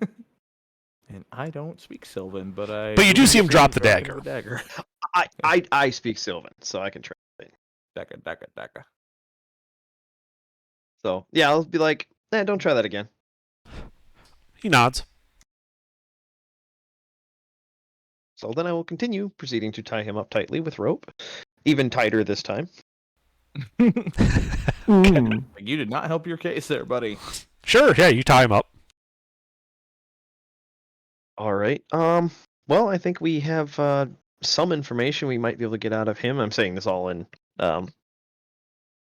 And I don't speak Sylvan, but I... But you do see him drop the dropping dagger. The dagger. I speak Sylvan, so I can translate. Dagger. So, yeah, I'll be like, don't try that again. He nods. So then I will continue, proceeding to tie him up tightly with rope. Even tighter this time. Mm. You did not help your case there, buddy. Sure, yeah, you tie him up. All right. Well, I think we have some information we might be able to get out of him. I'm saying this all in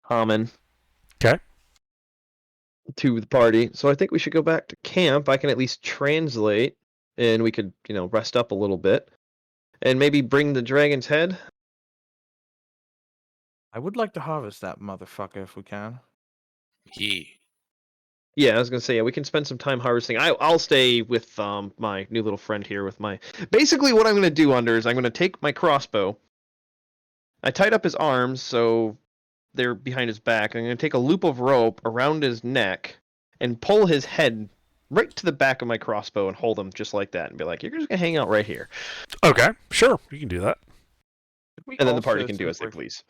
common. Okay. To the party. So I think we should go back to camp. I can at least translate, and we could, rest up a little bit. And maybe bring the dragon's head. I would like to harvest that motherfucker if we can. Yeah, I was gonna say, yeah, we can spend some time harvesting. I'll stay with my new little friend here with my... Basically what I'm gonna do, is I'm gonna take my crossbow. I tied up his arms, so they're behind his back. I'm gonna take a loop of rope around his neck and pull his head right to the back of my crossbow and hold him just like that and be like, you're just gonna hang out right here. Okay, sure, you can do that. And then the party can do as they please.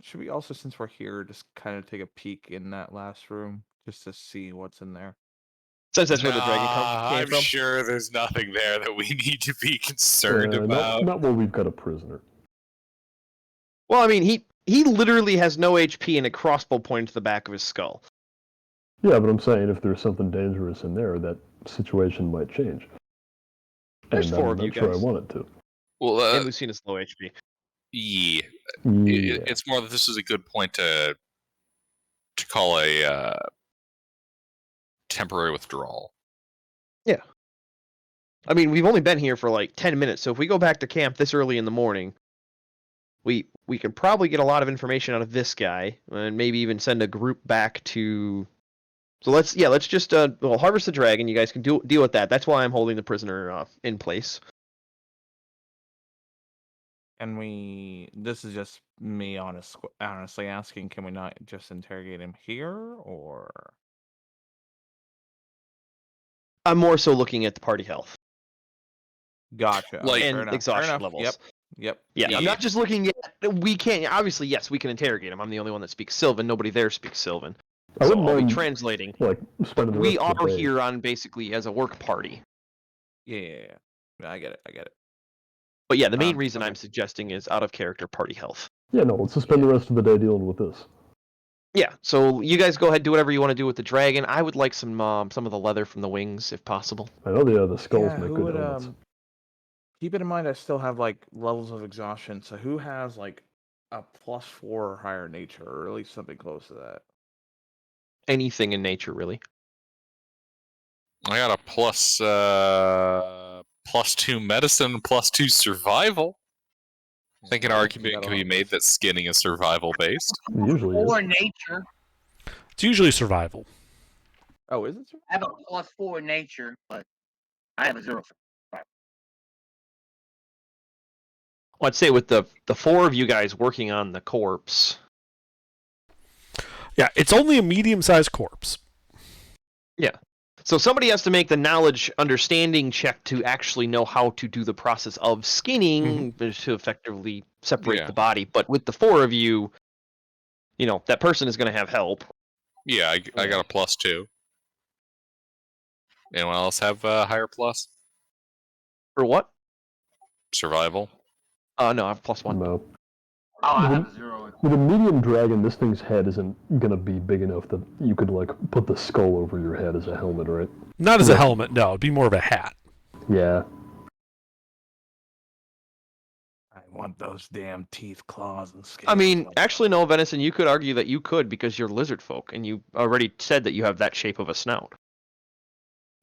Should we also, since we're here, just kind of take a peek in that last room just to see what's in there? Since that's where the dragon came I'm from. sure there's nothing there that we need to be concerned not, about. not while we've got a prisoner. Well, I mean, he literally has no HP and a crossbow pointed to the back of his skull. Yeah, but I'm saying if there's something dangerous in there, that situation might change. There's and four I'm of not you sure I guys. want it to. Well, And Lucina's low HP. yeah. Yeah. It's more that this is a good point to call a temporary withdrawal. I mean, we've only been here for like 10 minutes, so if we go back to camp this early in the morning, we can probably get a lot of information out of this guy, and maybe even send a group back to. So let's just harvest the dragon. You guys can deal with that. That's why I'm holding the prisoner in place. And this is just me honestly asking, can we not just interrogate him here, or? I'm more so looking at the party health Gotcha. Like- and fair enough, exhaustion fair enough. levels. Yep. Yeah, Yeah. I'm not just looking at. We can't. Obviously, yes, we can interrogate him. I'm the only one that speaks Sylvan. Nobody there speaks Sylvan. I So wouldn't I'll be mind, translating. like, spending the We rest of the are day. here on basically as a work party. Yeah. I get it. But yeah, the main reason okay. I'm suggesting is out of character party health. Yeah, no, let's just spend the rest of the day dealing with this. Yeah, so you guys go ahead, do whatever you want to do with the dragon. I would like some of the leather from the wings, if possible. I know the skulls Yeah, make who good would, helmets. Keep it in mind, I still have like levels of exhaustion. So who has like a +4 or higher nature, or at least something close to that? Anything in nature, really. I got a +2 medicine, +2 survival. I think an Yeah, argument that'll can be help made us. that skinning is survival based. It usually is. Or nature. It's usually survival. Oh, is it? I have a +4 nature, but I have a 0. Well, I'd say with the four of you guys working on the corpse. Yeah, it's only a medium-sized corpse. So somebody has to make the knowledge understanding check to actually know how to do the process of skinning to effectively separate Yeah. the body. But with the four of you, that person is going to have help. Yeah, I got a +2. Anyone else have a higher plus? For what? Survival. No, I have +1. No. Oh, I have a 0. With a medium dragon, this thing's head isn't gonna be big enough that you could, like, put the skull over your head as a helmet, right? Not as a Yeah. helmet, no. It'd be more of a hat. Yeah. I want those damn teeth, claws, and skin. I mean, actually, no, Venison, you could argue that you could because you're lizard folk, and you already said that you have that shape of a snout.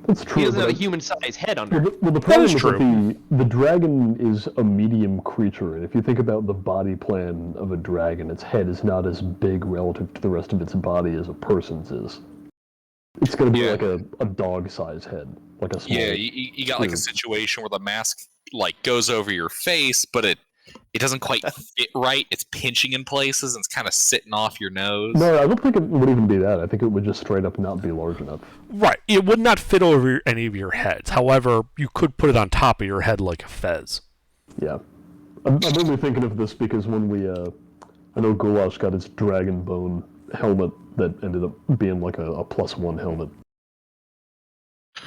That's He true. doesn't have a but human-sized head under. the problem is is true. that the dragon is a medium creature, and if you think about the body plan of a dragon, its head is not as big relative to the rest of its body as a person's is. It's going to be Yeah. like a dog-sized head, like a small. Yeah, you got like a cube. situation where the mask like goes over your face, but it doesn't quite fit right. It's pinching in places and it's kind of sitting off your nose. No, I don't think it would even be that. I think it would just straight up not be large enough. Right. It would not fit over any of your heads. However, you could put it on top of your head like a fez. Yeah. I'm only thinking of this because when I know Goulash got his dragon bone helmet that ended up being like a +1 helmet.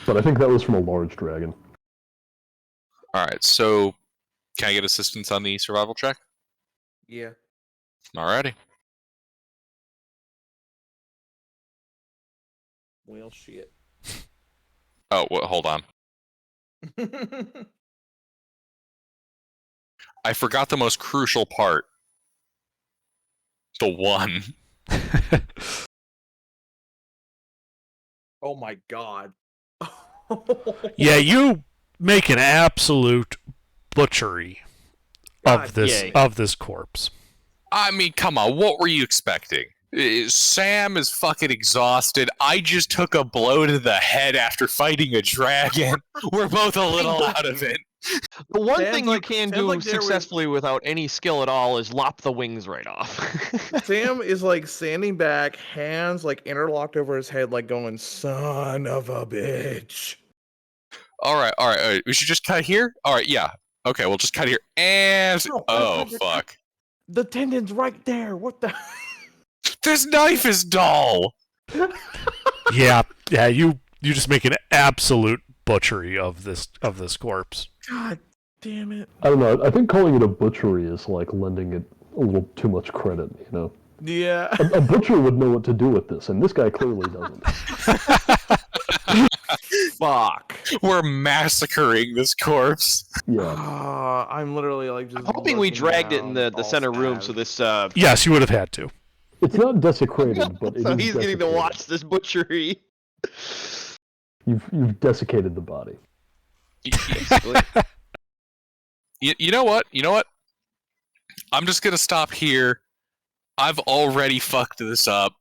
But I think that was from a large dragon. All right, so can I get assistance on the survival check? Yeah. Alrighty. Well, shit. Oh, hold on. I forgot the most crucial part. The 1. Oh my god. Yeah, you make an absolute butchery of God, yay. this corpse. I mean, come on, what were you expecting? Sam is fucking exhausted. I just took a blow to the head after fighting a dragon. We're both a little out of it. The one Sounds thing like- you can sounds do like there was- successfully without any skill at all is lop the wings right off. Sam is like standing back, hands like interlocked over his head, like going, "Son of a bitch." All right. We should just cut here? All right, yeah. Okay, we'll just cut here. And... No, Oh, I- fuck. The tendon's right there. What the? This knife is dull! Yeah, you You just make an absolute butchery of this corpse. God damn it. I don't know. I think calling it a butchery is like lending it a little too much credit, you know? Yeah. A butcher would know what to do with this, and this guy clearly doesn't. Fuck. We're massacring this corpse. Yeah. I'm literally like just. I'm hoping we looking dragged it in down, the all center room stabbed. so this Yes, you would have had to. It's not desecrated, but it so is he's getting to desecrated. watch this butchery. You've desiccated the body. You know what? You know what? I'm just gonna stop here. I've already fucked this up.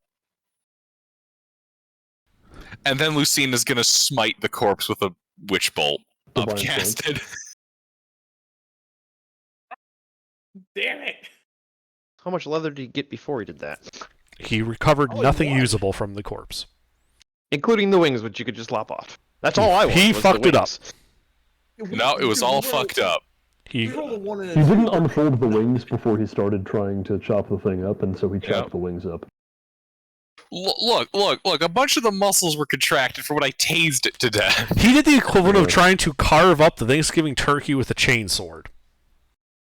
And then Lucina's gonna smite the corpse with a witch bolt Divine upcasted. Damn it. How much leather did he get before he did that? He recovered Oh, he nothing was. usable from the corpse. Including the wings, which you could just lop off. That's all I want. He was the fucked it up. wings. No, it was all fucked up. He He didn't unfold the wings before he started trying to chop the thing up, and so he chopped Yep. the wings up. Look! A bunch of the muscles were contracted from when I tased it to death. he did the equivalent of Yeah. trying to carve up the Thanksgiving turkey with a chainsword.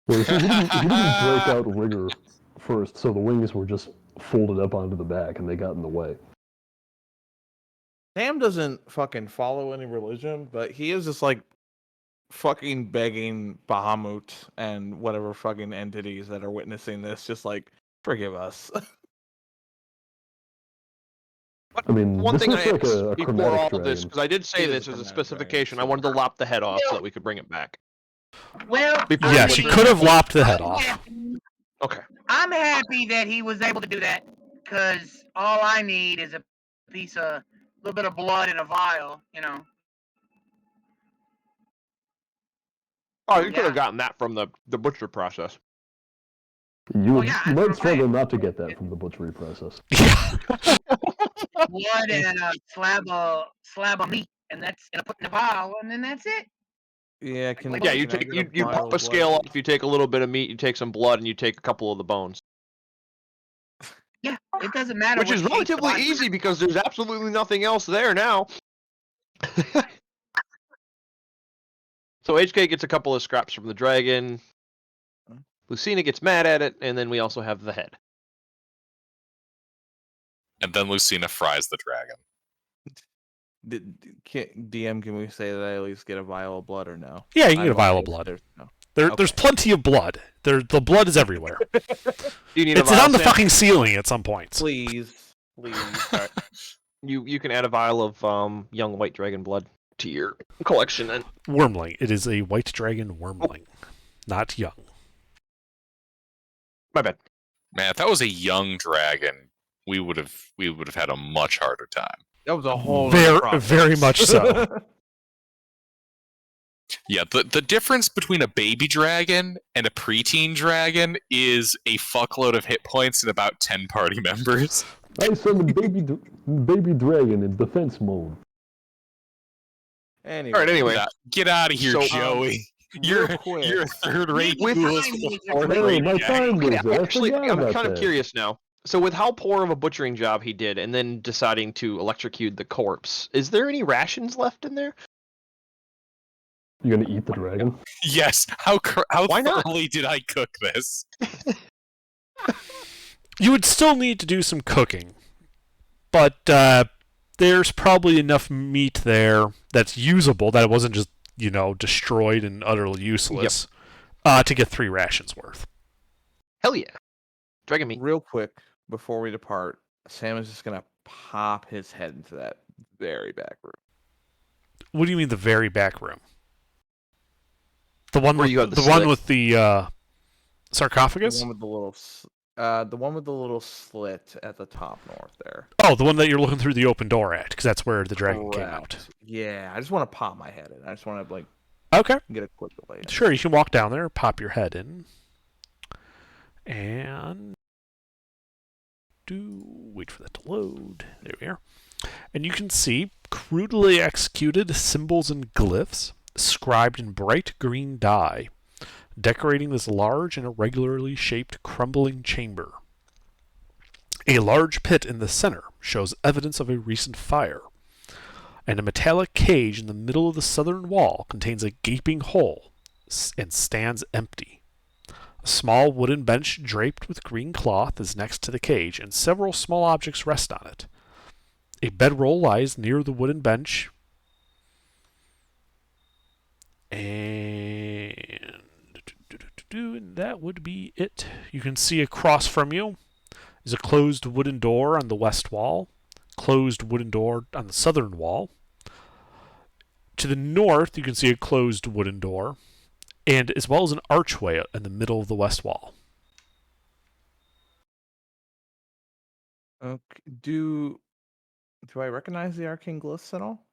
Well, he didn't break out rigor first, so the wings were just folded up onto the back, and they got in the way. Sam doesn't fucking follow any religion, but he is just like fucking begging Bahamut and whatever fucking entities that are witnessing this, just like, forgive us. I mean, One this thing I looks like asked a before chromatic all of this, dragon. because I did say It is this a as a chromatic dragon, specification, I so- wanted to lop the head off so that we could bring it back. Well, Before I Yes, we you mean, could have lopped the head I'm off. happy- Okay. I'm happy that he was able to do that because all I need is a piece of little bit of blood in a vial, you know. Oh, you could Yeah. have gotten that from the butcher process. You, yeah, you that's what might I'm struggle saying. not to get that from the butchery process. Yeah. Blood and a slab of meat, and that's and put in a vial, and then that's it. Yeah, can Yeah, you can I take get you vial pop of a blood? scale off, you take a little bit of meat, you take some blood, and you take a couple of the bones. Yeah, it doesn't matter. Which is what shape the relatively body- easy because there's absolutely nothing else there now. So HK gets a couple of scraps from the dragon. Lucina gets mad at it, and then we also have the head. And then Lucina fries the dragon. DM, can we say that I at least get a vial of blood or no? Yeah, you can I get a don't vial of think blood. no. There's Okay. plenty of blood. The blood is everywhere. Do you need It's a vial, on the Sam? fucking ceiling at some points. Please. Please. You can add a vial of young white dragon blood to your collection, and Wormling. It is a white dragon wormling, not young. my bad. Man, if that was a young dragon, we would have had a much harder time. That was a whole Very much so. Yeah, the difference between a baby dragon and a preteen dragon is a fuckload of hit points and about 10 party members. I summoned baby dragon in defense mode. Anyway. All right, anyway. Get out of here, So, Joey. real You're quick. you're a third-rate With duelist time with a wizard- fourth-rate Hey, my guy. time Okay, wizard. I actually, forgot I'm about kind of that. curious now. So, with how poor of a butchering job he did, and then deciding to electrocute the corpse, is there any rations left in there? You gonna eat the dragon? Yes. How Why not? thoroughly did I cook this? You would still need to do some cooking, but there's probably enough meat there that's usable that it wasn't just destroyed and utterly useless to get 3 rations worth. Hell yeah. Dragon meat. Real quick, before we depart, Sam is just going to pop his head into that very back room. What do you mean the very back room? The one Where with you have the one slit. with the sarcophagus? The one with the little slit at the top north there. Oh, the one that you're looking through the open door at, because that's where the dragon came out. Correct. Yeah, I just want to pop my head in. I just want to Okay, get a quick lay. sure. You can walk down there, pop your head in, and wait for that to load. There we are. And you can see crudely executed symbols and glyphs scribed in bright green dye, decorating this large and irregularly shaped crumbling chamber. A large pit in the center shows evidence of a recent fire. and a metallic cage in the middle of the southern wall contains a gaping hole and stands empty. A small wooden bench draped with green cloth is next to the cage, and several small objects rest on it. A bedroll lies near the wooden bench, and that would be it. You can see across from you is a closed wooden door on the west wall, closed wooden door on the southern wall. To the north, you can see a closed wooden door, and as well as an archway in the middle of the west wall. Okay. Do I recognize the arcane glyphs at all?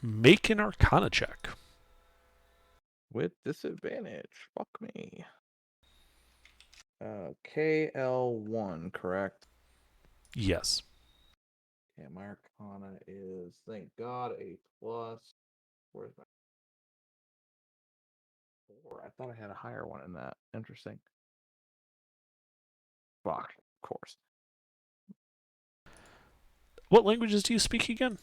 Make an Arcana check. With disadvantage. Fuck me. KL1, correct? Yes. Okay, my Arcana is, thank God, a plus. Where's my 4? I thought I had a higher one in that. Interesting. Fuck, of course. What languages do you speak again?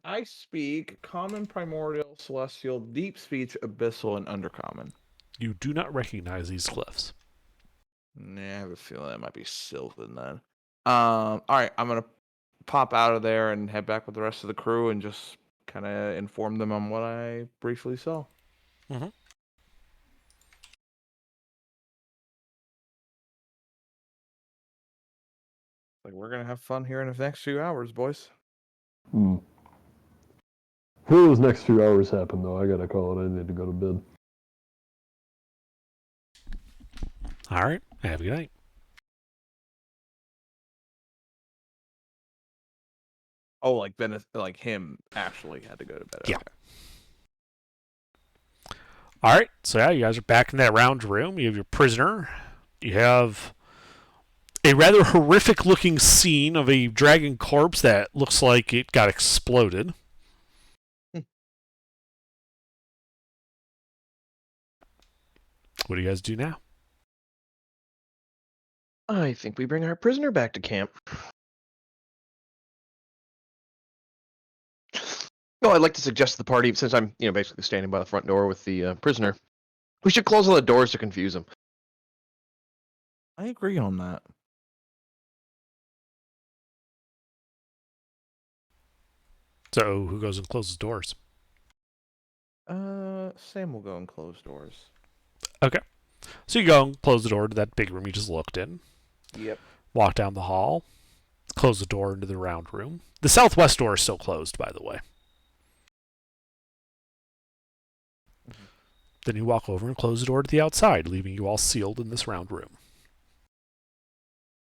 I speak Common, Primordial, Celestial, Deep Speech, Abyssal, and Undercommon. You do not recognize these glyphs. Nah, I have a feeling it might be Sylvan then. Alright, I'm gonna pop out of there and head back with the rest of the crew and just kind of inform them on what I briefly saw. Mhm. Like, we're gonna have fun here in the next few hours, boys. Before those next few hours happen, though, I gotta call it. I need to go to bed. All right. Have a good night. Oh, like like him actually had to go to bed. Yeah. Okay. All right. So yeah, you guys are back in that round room. You have your prisoner. You have a rather horrific-looking scene of a dragon corpse that looks like it got exploded. What do you guys do now? I think we bring our prisoner back to camp. No, I'd like to suggest to the party, since I'm, basically standing by the front door with the prisoner, we should close all the doors to confuse him. I agree on that. So who goes and closes doors? Sam will go and close doors. Okay. So you go and close the door to that big room you just looked in. Yep. Walk down the hall. Close the door into the round room. The southwest door is still closed, by the way. Then you walk over and close the door to the outside, leaving you all sealed in this round room.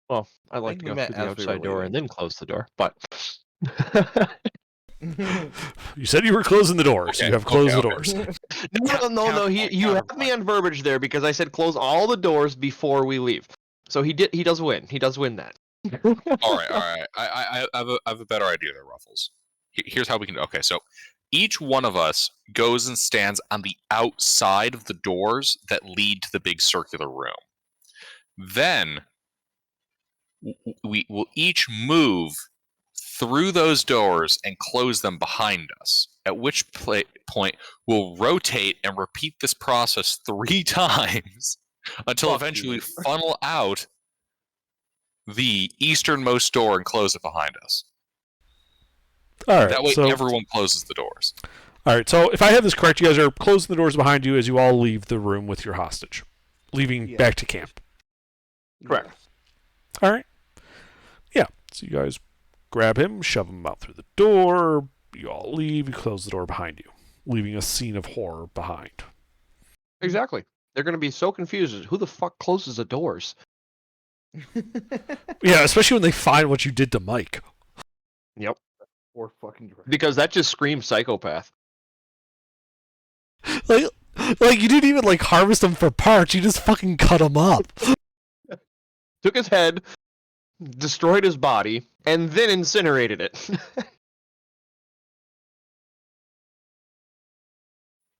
Well, I'd like to go through the outside door and then close the door, but... You said you were closing the doors. Okay, You have closed okay, the okay. doors. No. You have me on verbiage there because I said close all the doors before we leave. So he does win. He does win that. All right. I have a better idea there, Ruffles. Here's how we can. Okay, so each one of us goes and stands on the outside of the doors that lead to the big circular room. Then we will each move through those doors and close them behind us. At which point we'll rotate and repeat this process 3 times until eventually we funnel out the easternmost door and close it behind us. All right. That way so, everyone closes the doors. All right. So if I have this correct, you guys are closing the doors behind you as you all leave the room with your hostage, leaving back to camp. Correct. All right. Yeah. So you guys grab him, shove him out through the door. You all leave. You close the door behind you, leaving a scene of horror behind. Exactly. They're going to be so confused. Who the fuck closes the doors? Yeah, especially when they find what you did to Mike. Yep. Or fucking direct. Because that just screams psychopath. Like you didn't even harvest him for parts. You just fucking cut him up. Took his head, destroyed his body, and then incinerated it.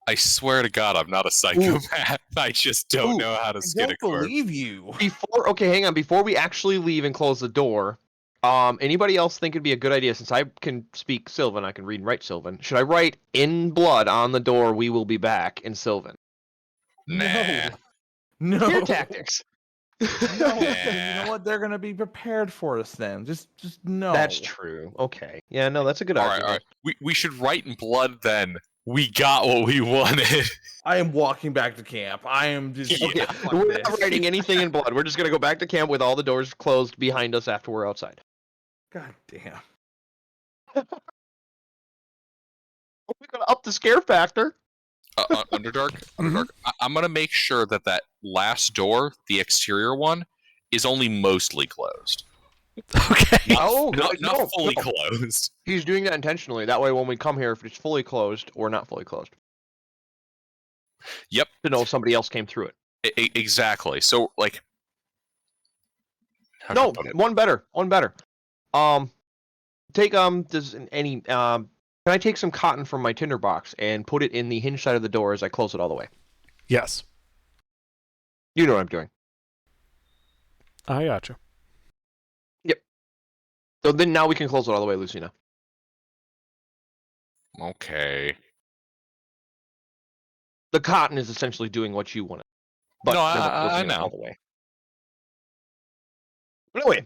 I swear to God, I'm not a psychopath. I just don't know how to skin a corpse. believe you. Before we actually leave and close the door, Anybody else think it'd be a good idea, since I can speak Sylvan, I can read and write Sylvan. Should I write in blood on the door, "We will be back" in Sylvan? Nah. No. Scare tactics. No, because you Nah. know what? They're gonna be prepared for us then. Just no. That's true. Okay. Yeah, no, that's a good All right, argument. all right. We should write in blood then. We got what we wanted. I am walking back to camp. I am just Yeah. Okay, fuck we're this. not writing anything in blood. We're just gonna go back to camp with all the doors closed behind us after we're outside. God damn. We're gonna up the scare factor. Underdark, I'm gonna make sure that that last door, the exterior one, is only mostly closed. Okay. Not fully closed. He's doing that intentionally. That way, when we come here, if it's fully closed or not fully closed, Yep. to know if somebody else came through it. Exactly. So like. how can I No, put it? one better. Take does any can I take some cotton from my tinderbox and put it in the hinge side of the door as I close it all the way? Yes. You know what I'm doing. I gotcha. So then now we can close it all the way, Lucina. Okay. The cotton is essentially doing what you want it. But No, we're not I closing it know. all the way. But anyway,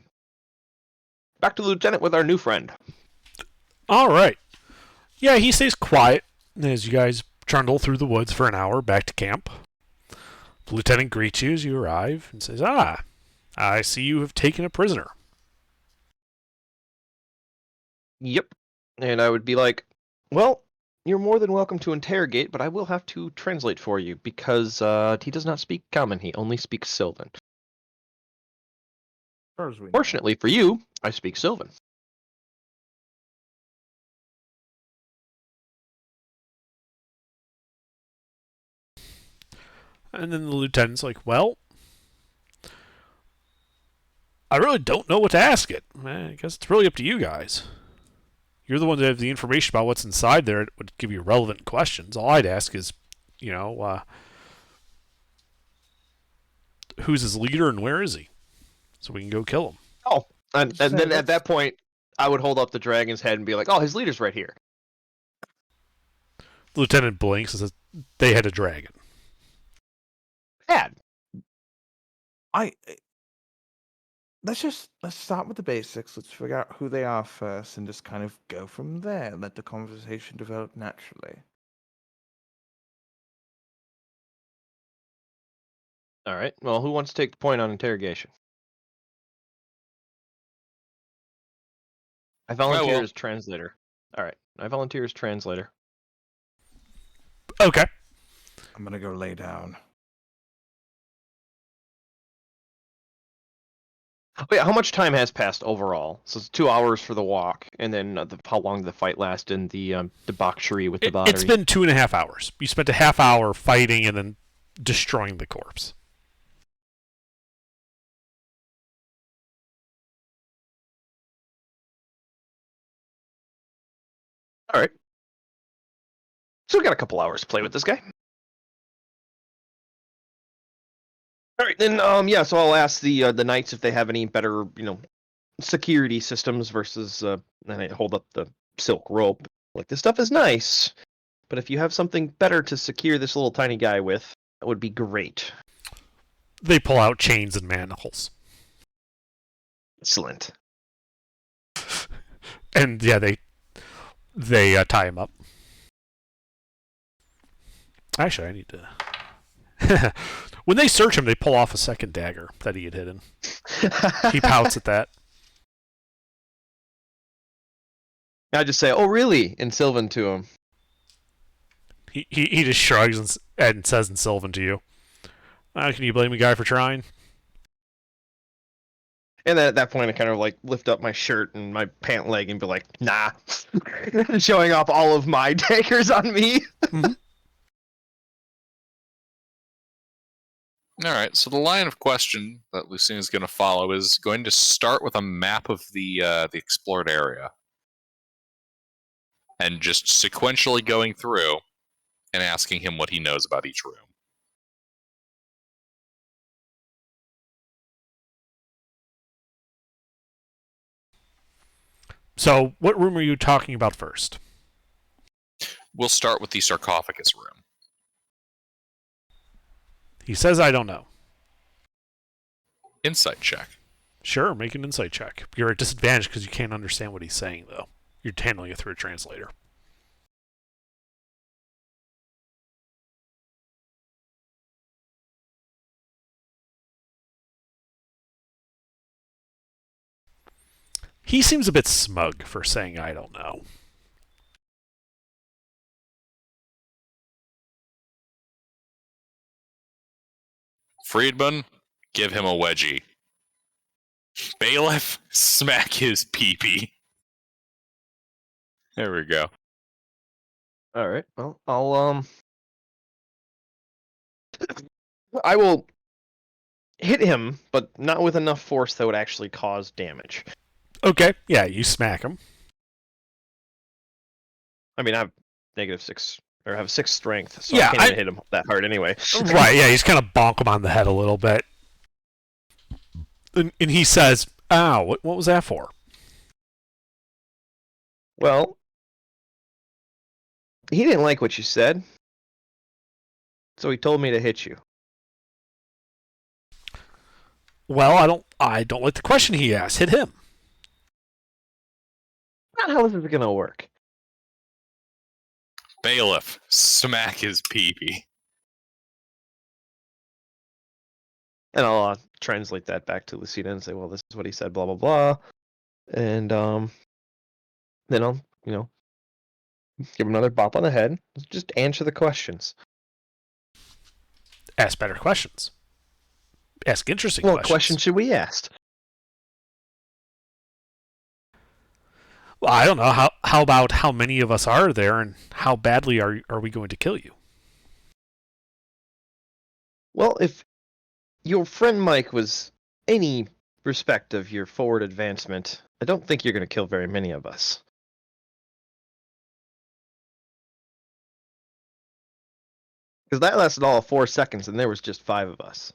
back to the lieutenant with our new friend. All right. Yeah, he stays quiet as you guys trundle through the woods for an hour back to camp. The lieutenant greets you as you arrive and says, "Ah, I see you have taken a prisoner." Yep. And I would be like, well, you're more than welcome to interrogate, but I will have to translate for you because he does not speak common. He only speaks Sylvan. As far as we know. Fortunately for you, I speak Sylvan. And then the lieutenant's like, "Well, I really don't know what to ask it. I guess it's really up to you guys. You're the one that have the information about what's inside there. It would give you relevant questions. All I'd ask is, who's his leader and where is he? So we can go kill him." Oh, and Say then at that's- that point, I would hold up the dragon's head and be like, oh, his leader's right here. The lieutenant blinks and says, "They had a dragon." Bad. Let's start with the basics. Let's figure out who they are first and just kind of go from there. Let the conversation develop naturally. All right. Well, who wants to take the point on interrogation? I volunteer will. as translator. All right. I volunteer as translator. Okay. I'm gonna go lay down. Wait, how much time has passed overall? So it's 2 hours for the walk, and then how long did the fight last in the debauchery with the battery? It's been 2.5 hours. You spent a half hour fighting and then destroying the corpse. All right. So we got a couple hours to play with this guy. All right, then yeah, so I'll ask the knights if they have any better, security systems versus and I hold up the silk rope. Like, this stuff is nice, but if you have something better to secure this little tiny guy with, that would be great. They pull out chains and manacles. Excellent. And yeah, they tie him up. Actually, I need to. When they search him, they pull off a second dagger that he had hidden. He pouts at that. I just say, "Oh, really?" in Sylvan to him. He just shrugs and says in Sylvan to you, "Can you blame a guy for trying?" And then at that point, I kind of like lift up my shirt and my pant leg and be like, "Nah," showing off all of my daggers on me. All right, so the line of question that Lucina is going to follow is going to start with a map of the explored area, and just sequentially going through and asking him what he knows about each room. So, what room are you talking about first? We'll start with the sarcophagus room. He says, I don't know. Insight check. Sure, make an insight check. You're at disadvantage because you can't understand what he's saying, though. You're handling it through a translator. He seems a bit smug for saying, I don't know. Friedman, give him a wedgie. Bailiff, smack his pee-pee. There we go. All right. Well, I will hit him, but not with enough force that would actually cause damage. Okay, yeah, you smack him. I mean, I have -6, or I have 6 strength, so Yeah, I can't even hit him that hard anyway. Right, yeah, he's kind of bonk him on the head a little bit. And he says, ow, what was that for? Well, he didn't like what you said, so he told me to hit you. Well, I don't like the question he asked. Hit him. Not how this is gonna work. Bailiff, smack his pee-pee. And I'll translate that back to Lucina and say, well, this is what he said, blah, blah, blah. And then I'll, give him another bop on the head. Just answer the questions. Ask better questions. Ask interesting What questions. question should we ask? Well, I don't know. How about how many of us are there and how badly are we going to kill you? Well, if your friend Mike was any respect of your forward advancement, I don't think you're going to kill very many of us. Because that lasted all of 4 seconds and there was just 5 of us.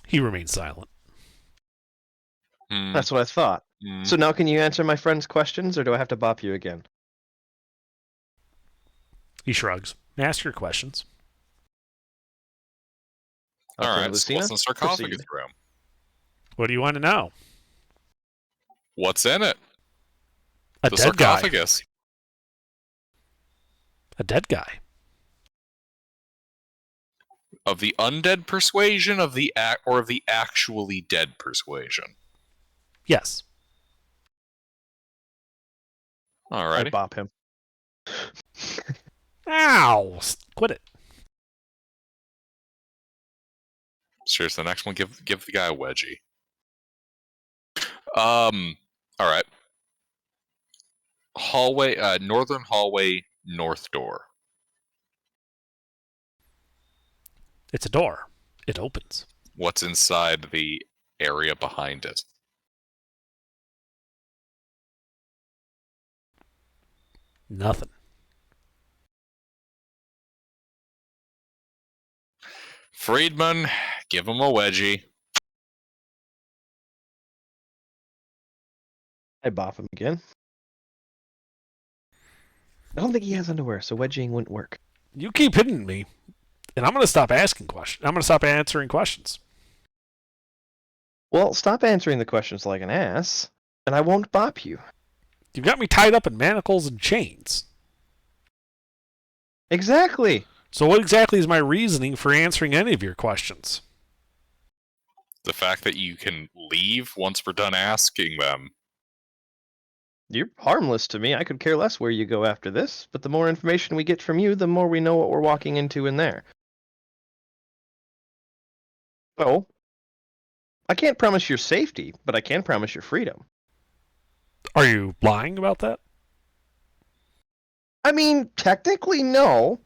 He remains silent. That's what I thought. So now can you answer my friend's questions, or do I have to bop you again? He shrugs. Ask your questions. Okay, All right, so Lucina, what's in the sarcophagus proceed. room? What do you want to know? What's in it? A The dead guy. sarcophagus. A dead guy. Of the undead persuasion, of the or of the actually dead persuasion. Yes. I Alrighty. bop him. Ow! Quit it. Seriously, the next one, give the guy a wedgie. Alright. Hallway, northern hallway, north door. It's a door. It opens. What's inside the area behind it? Nothing. Friedman, give him a wedgie. I bop him again. I don't think he has underwear, so wedging wouldn't work. You keep hitting me, and I'm going to stop asking questions. I'm going to stop answering questions. Well, stop answering the questions like an ass, and I won't bop you. You've got me tied up in manacles and chains. Exactly. So what exactly is my reasoning for answering any of your questions? The fact that you can leave once we're done asking them. You're harmless to me. I could care less where you go after this, but the more information we get from you, the more we know what we're walking into in there. So, I can't promise your safety, but I can promise your freedom. Are you lying about that? I mean, technically, no.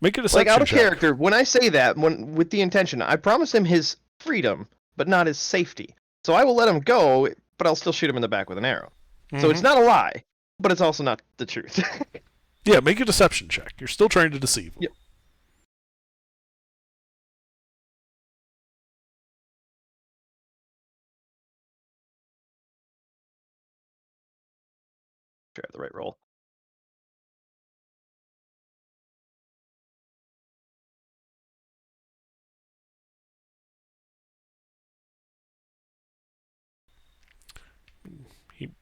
Make a deception Like, out of check. character, when I say that, with the intention, I promise him his freedom, but not his safety. So I will let him go, but I'll still shoot him in the back with an arrow. So it's not a lie, but it's also not the truth. Yeah, make a deception check. You're still trying to deceive him. Yep. the right roll.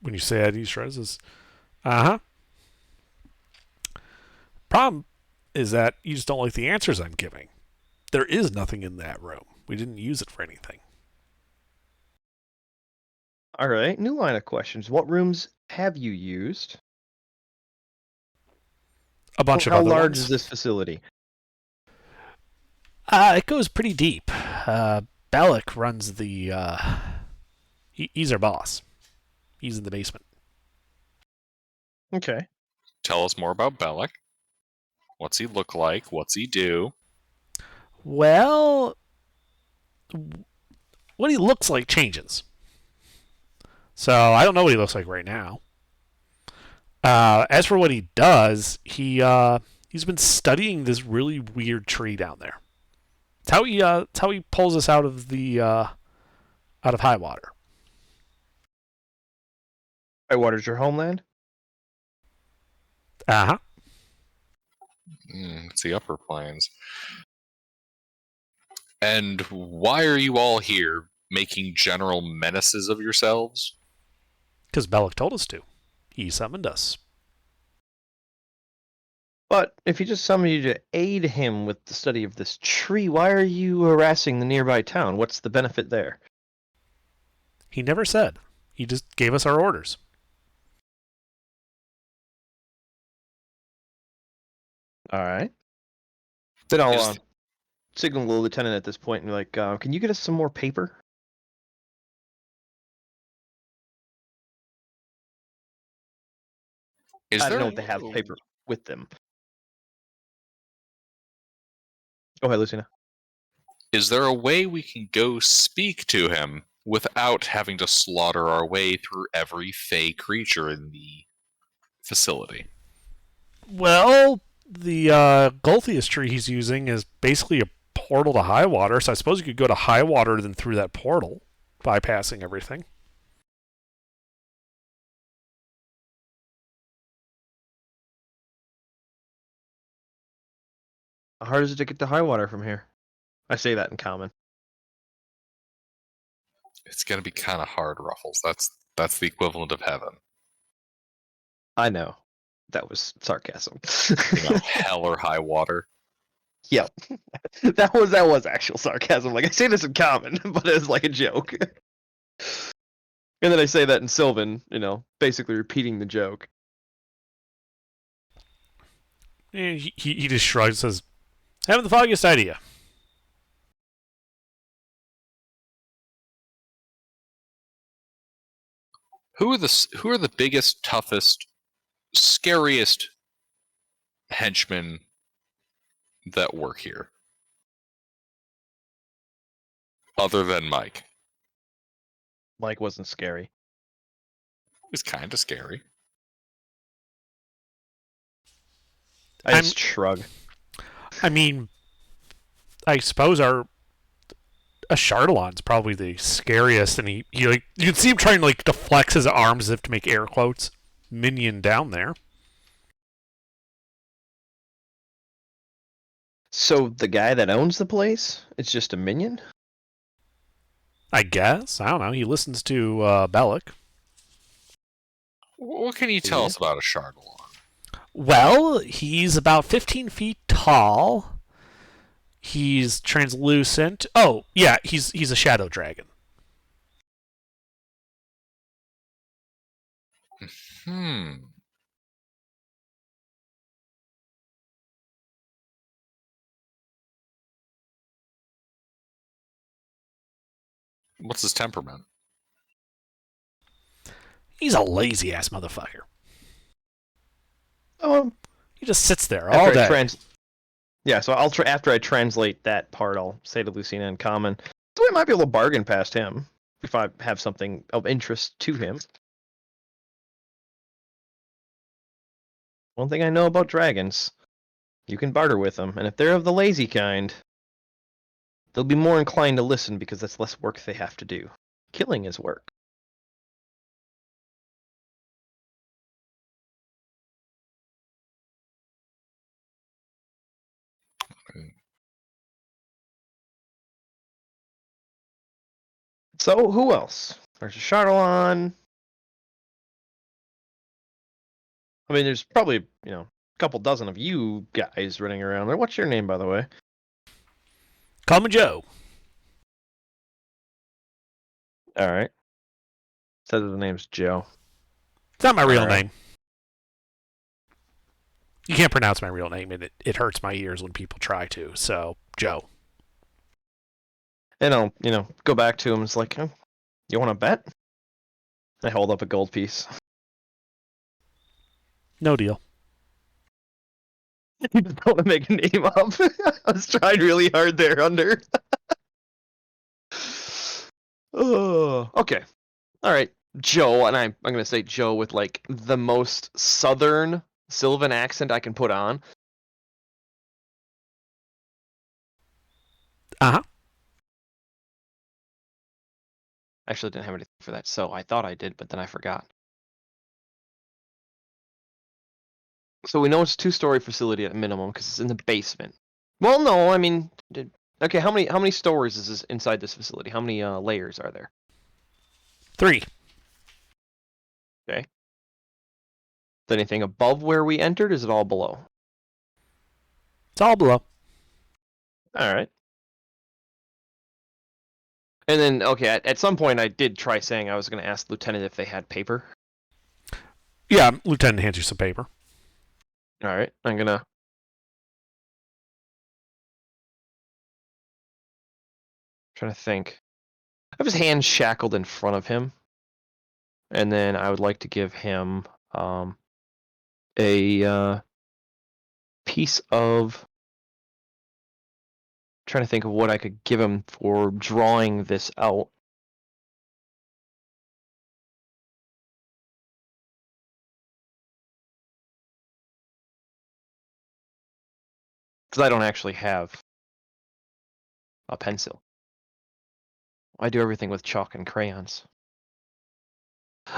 When you say that, he shrugs. Uh huh. Problem is that you just don't like the answers I'm giving. There is nothing in that room. We didn't use it for anything. All right, new line of questions. What rooms have you used? A bunch of How other large ones. is this facility? It goes pretty deep. Bellic runs the. He's our boss. He's in the basement. Okay. Tell us more about Bellic. What's he look like? What's he do? Well, what he looks like changes. So I don't know what he looks like right now. As for what he does, he's been studying this really weird tree down there. It's how he pulls us out of the out of high water. Whitewater's your homeland? Uh huh. It's the upper plains. And why are you all here, making general menaces of yourselves? Because Bellic told us to. He summoned us. But if he just summoned you to aid him with the study of this tree, why are you harassing the nearby town? What's the benefit there? He never said. He just gave us our orders. All right. Then I'll Is- signal the lieutenant at this point and be like, can you get us some more paper? I don't know if they have paper with them. Go ahead, Lucina. Is there a way we can go speak to him without having to slaughter our way through every fey creature in the facility? Well, the Golthius tree he's using is basically a portal to high water, so I suppose you could go to high water then through that portal, bypassing everything. How hard is it to get to high water from here? I say that in common. It's gonna be kind of hard, Ruffles. That's the equivalent of heaven. I know. That was sarcasm. You know, hell or high water. Yep. that was actual sarcasm. Like I say this in common, but it's like a joke. And then I say that in Sylvan, basically repeating the joke. And he just shrugs and says, haven't the foggiest idea. Who are the biggest, toughest, scariest henchmen that work here? Other than Mike. Mike wasn't scary. It's kind of scary. I just shrug. I mean, I suppose a Chardalon's probably the scariest, and he like you can see him trying to flex his arms as if to make air quotes. Minion down there. So the guy that owns the place, it's just a minion? I guess. I don't know. He listens to Bellic. What can you tell us about a Chardalon? Well, he's about 15 feet tall. He's translucent. Oh, yeah, he's a shadow dragon. What's his temperament? He's a lazy ass motherfucker. He just sits there all After day. So I'll after I translate that part, I'll say to Lucina in common, so we might be able to bargain past him if I have something of interest to him. One thing I know about dragons, you can barter with them, and if they're of the lazy kind, they'll be more inclined to listen because that's less work they have to do. Killing is work. So who else? There's a Charlon. I mean, there's probably, a couple dozen of you guys running around there. What's your name, by the way? Call me Joe. All right. Says the name's Joe. It's not my real Alright. name. You can't pronounce my real name, and it hurts my ears when people try to. So, Joe. And I'll, go back to him. It's like, you want to bet? I hold up a gold piece. No deal. You just don't want to make a name up. I was trying really hard there, Under. Oh, okay. All right, Joe, and I'm going to say Joe with like the most southern Sylvan accent I can put on. Uh-huh. Actually, didn't have anything for that, so I thought I did, but then I forgot. So we know it's a two-story facility at a minimum because it's in the basement. Well, no, I mean, okay. How many stories is this inside this facility? How many layers are there? 3. Is anything above where we entered? Is it all below? It's all below. All right. And then, okay, at some point I did try saying I was going to ask the lieutenant if they had paper. Yeah, Lieutenant hands you some paper. All right, I'm going to... trying to think. I have his hands shackled in front of him. And then I would like to give him a piece of... trying to think of what I could give him for drawing this out. Because I don't actually have a pencil. I do everything with chalk and crayons.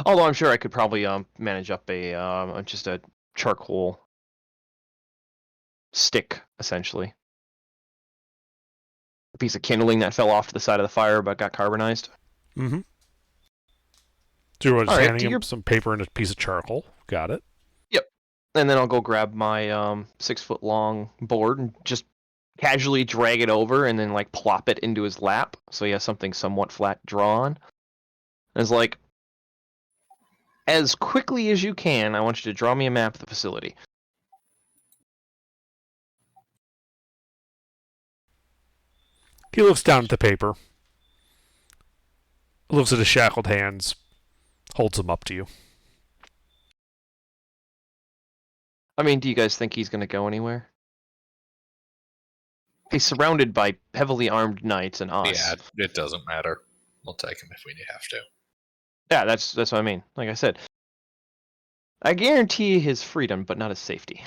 Although I'm sure I could probably manage up a just a charcoal stick, essentially. A piece of kindling that fell off to the side of the fire but got carbonized. Mm-hmm. So you're just All right, handing him some paper and a piece of charcoal. Got it. Yep. And then I'll go grab my 6-foot-long board and just casually drag it over and then like plop it into his lap so he has something somewhat flat drawn. And it's like, as quickly as you can, I want you to draw me a map of the facility. He looks down at the paper, looks at his shackled hands, holds them up to you. I mean, do you guys think he's going to go anywhere? He's surrounded by heavily armed knights and us. Yeah, it doesn't matter. We'll take him if we have to. Yeah, that's what I mean. Like I said, I guarantee his freedom, but not his safety.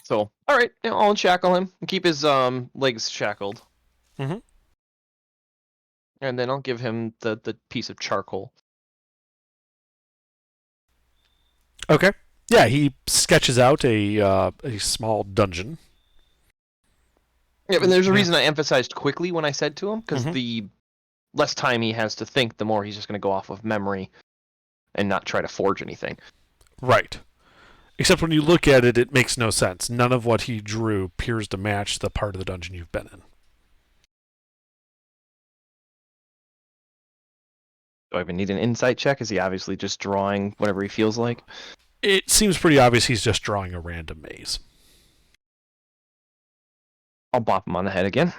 So, all right, I'll unshackle him and keep his legs shackled. Mhm. And then I'll give him the piece of charcoal. Okay. Yeah, he sketches out a small dungeon. Yeah, and there's a Yeah. reason I emphasized quickly when I said to him, because Mhm. the less time he has to think, the more he's just going to go off of memory and not try to forge anything. Right. Except when you look at it, it makes no sense. None of what he drew appears to match the part of the dungeon you've been in. Do I even need an insight check? Is he obviously just drawing whatever he feels like? It seems pretty obvious he's just drawing a random maze. I'll bop him on the head again.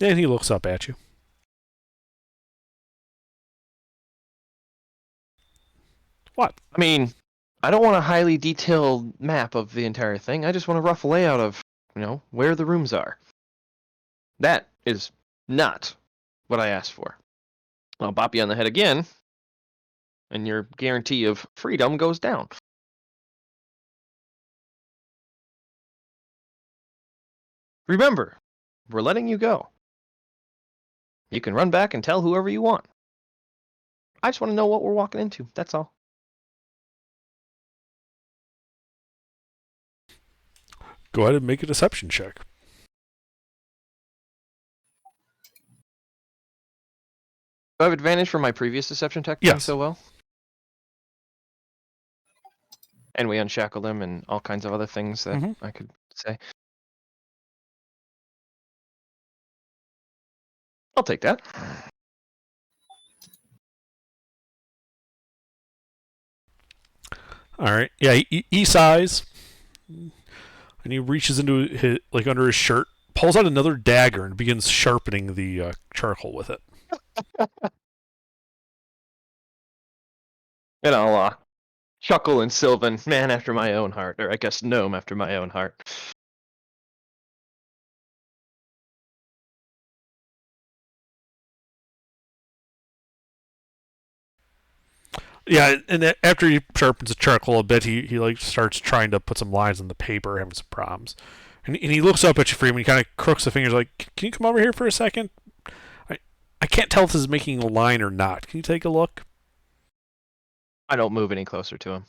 And he looks up at you. What? I mean, I don't want a highly detailed map of the entire thing. I just want a rough layout of, where the rooms are. That is not what I asked for. I'll bop you on the head again, and your guarantee of freedom goes down. Remember, we're letting you go. You can run back and tell whoever you want. I just want to know what we're walking into, that's all. Go ahead and make a deception check. Do I have advantage from my previous deception tech Yes. doing so well? And we unshackled him and all kinds of other things that Mhm. I could say. I'll take that. All right. Yeah, he sighs, and he reaches into his, like under his shirt, pulls out another dagger, and begins sharpening the charcoal with it. And I'll chuckle and Sylvan, man after my own heart, or I guess gnome after my own heart. Yeah, and after he sharpens the charcoal a bit, he like starts trying to put some lines on the paper, having some problems. And he looks up at you, Freeman. He kind of crooks the fingers, like, "Can you come over here for a second? I can't tell if this is making a line or not. Can you take a look?" I don't move any closer to him.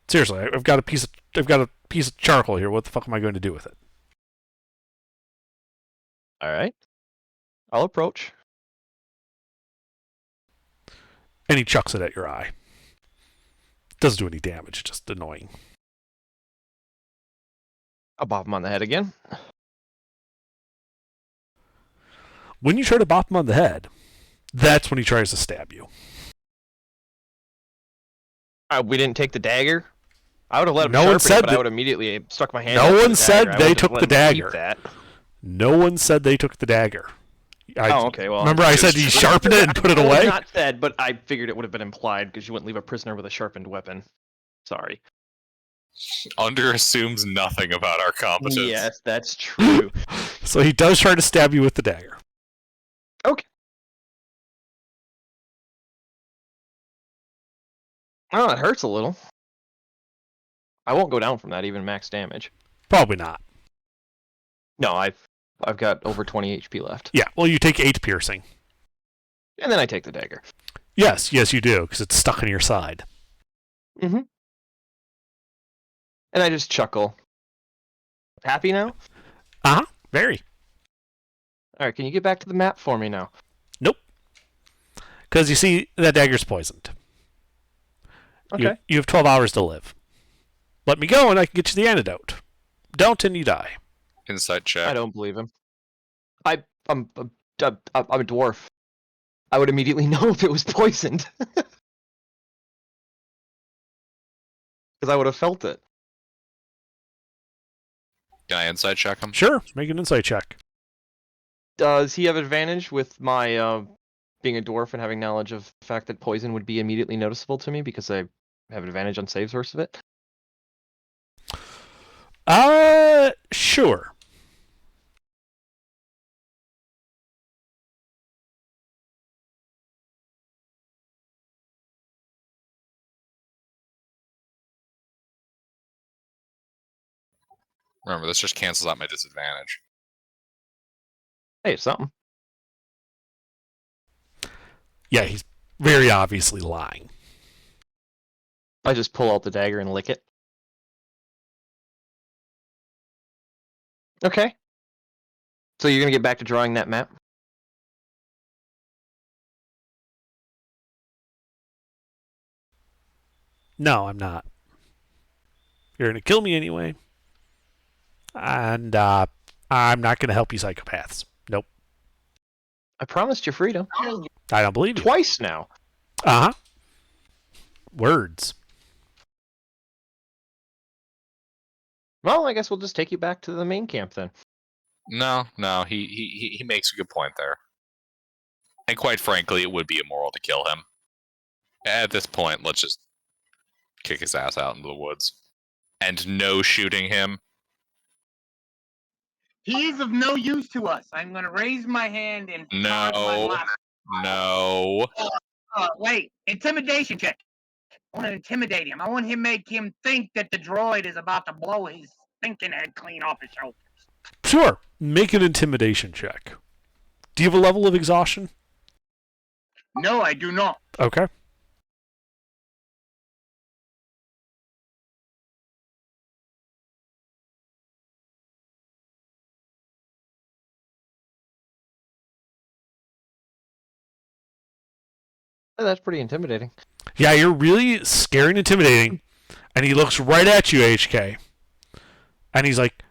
Seriously, I've got a piece of charcoal here. What the fuck am I going to do with it? All right. I'll approach. And he chucks it at your eye. Doesn't do any damage, just annoying. I'll bop him on the head again. When you try to bop him on the head, that's when he tries to stab you. We didn't take the dagger. I would have let him No one sharpen said it, but I that- would immediately stuck my hand. No out to one the said dagger. I they wouldn't took let the him keep dagger. That. No one said they took the dagger. Oh, okay. Well, remember I said you sharpened it and put it Well, away? not said, but I figured it would have been implied because you wouldn't leave a prisoner with a sharpened weapon. Sorry. Under assumes nothing about our competence. Yes, that's true. So he does try to stab you with the dagger. Okay. Oh, it hurts a little. I won't go down from that, even max damage. Probably not. No, I've got over 20 HP left. Yeah, well, you take 8 piercing. And then I take the dagger. Yes, you do, because it's stuck in your side. Mm-hmm. And I just chuckle. Happy now? Uh-huh, very. Alright, can you get back to the map for me now? Nope. Because you see, that dagger's poisoned. Okay. You have 12 hours to live. Let me go and I can get you the antidote. Don't and you die. Insight check. I don't believe him. I'm a dwarf. I would immediately know if it was poisoned. Because I would have felt it. Can I insight check him? Sure, make an insight check. Does he have advantage with my being a dwarf and having knowledge of the fact that poison would be immediately noticeable to me because I have advantage on save source of it? Sure. Remember, this just cancels out my disadvantage. Hey, it's something. Yeah, he's very obviously lying. I just pull out the dagger and lick it. Okay. So you're gonna get back to drawing that map? No, I'm not. You're going to kill me anyway. And I'm not going to help you psychopaths. Nope. I promised you freedom. I don't believe you. Twice now. Uh-huh. Words. Well, I guess we'll just take you back to the main camp then. No, he makes a good point there. And quite frankly, it would be immoral to kill him. At this point, let's just kick his ass out into the woods. And no shooting him. He is of no use to us. I'm going to raise my hand and charge my No. left. No. Wait, intimidation check. I want to intimidate him. I want him make him think that the droid is about to blow his thinking head clean off his shoulders. Sure. Make an intimidation check. Do you have a level of exhaustion? No, I do not. Okay. That's pretty intimidating. Yeah, you're really scary and intimidating. And he looks right at you, HK. And he's like,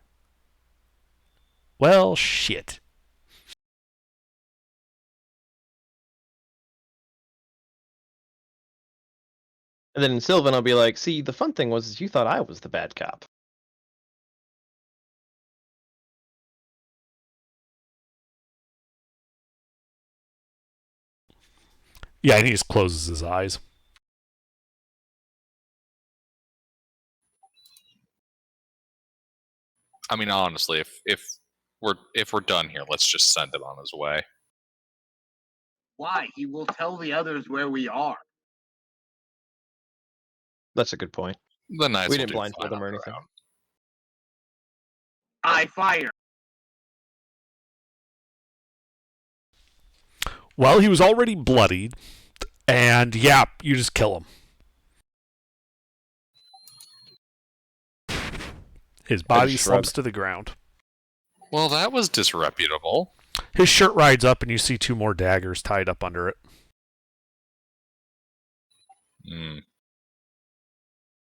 well, shit. And then Sylvan will be like, see, the fun thing was you thought I was the bad cop. Yeah, and he just closes his eyes. I mean, honestly, if we're done here, let's just send him on his way. Why? He will tell the others where we are. That's a good point. The knights We will didn't do blindfold fine him or on their anything. own. I fire. Well, he was already bloodied. And yeah, you just kill him. His body just shrug. slumps to the ground. Well, that was disreputable. His shirt rides up, and you see 2 more daggers tied up under it. Hmm.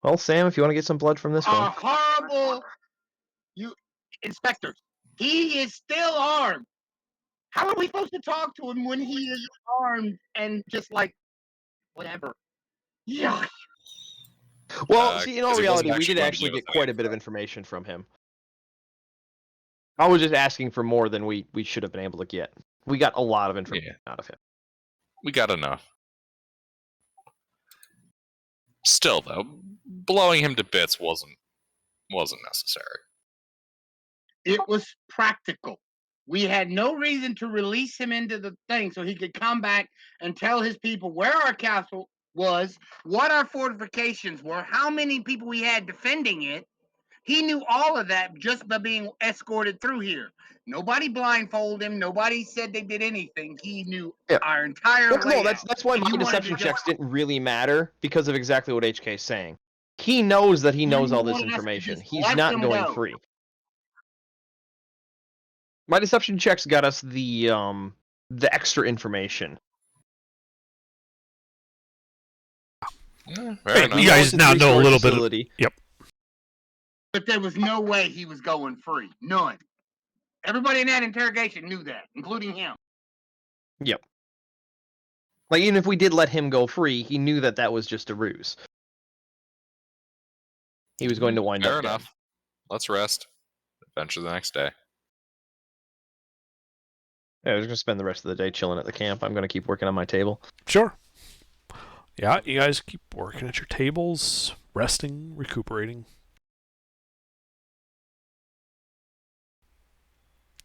Well, Sam, if you want to get some blood from this one. Horrible. You, inspectors. He is still armed. How are we supposed to talk to him when he is armed and just like, whatever? Yeah. Well, see, in all 'cause he wasn't reality, we did going to actually do get anything quite a bit of information from him. I was just asking for more than we should have been able to get. We got a lot of information out of him. We got enough. Still, though, blowing him to bits wasn't necessary. It was practical. We had no reason to release him into the thing so he could come back and tell his people where our castle was, what our fortifications were, how many people we had defending it. He knew all of that just by being escorted through here. Nobody blindfolded him. Nobody said they did anything. He knew our entire layout. No, that's why And my you wanted to deception just- checks didn't really matter because of exactly what HK is saying. He knows that he knows You all this wanted us to information. just He's let not them going go. free. My deception checks got us the extra information. Yeah, Hey, fair enough. you guys It's a now know a three-story little bit. facility. Yep. But there was no way he was going free. None. Everybody in that interrogation knew that, including him. Yep. Like, even if we did let him go free, he knew that that was just a ruse. He was going to wind Fair up dead. enough. Let's rest. Adventure the next day. Yeah, I was going to spend the rest of the day chilling at the camp. I'm going to keep working on my table. Sure. Yeah, you guys keep working at your tables, resting, recuperating.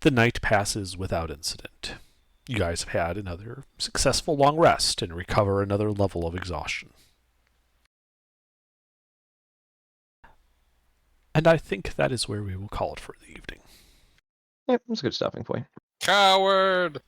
The night passes without incident. You guys have had another successful long rest and recover another level of exhaustion. And I think that is where we will call it for the evening. Yep, that's a good stopping point. Coward!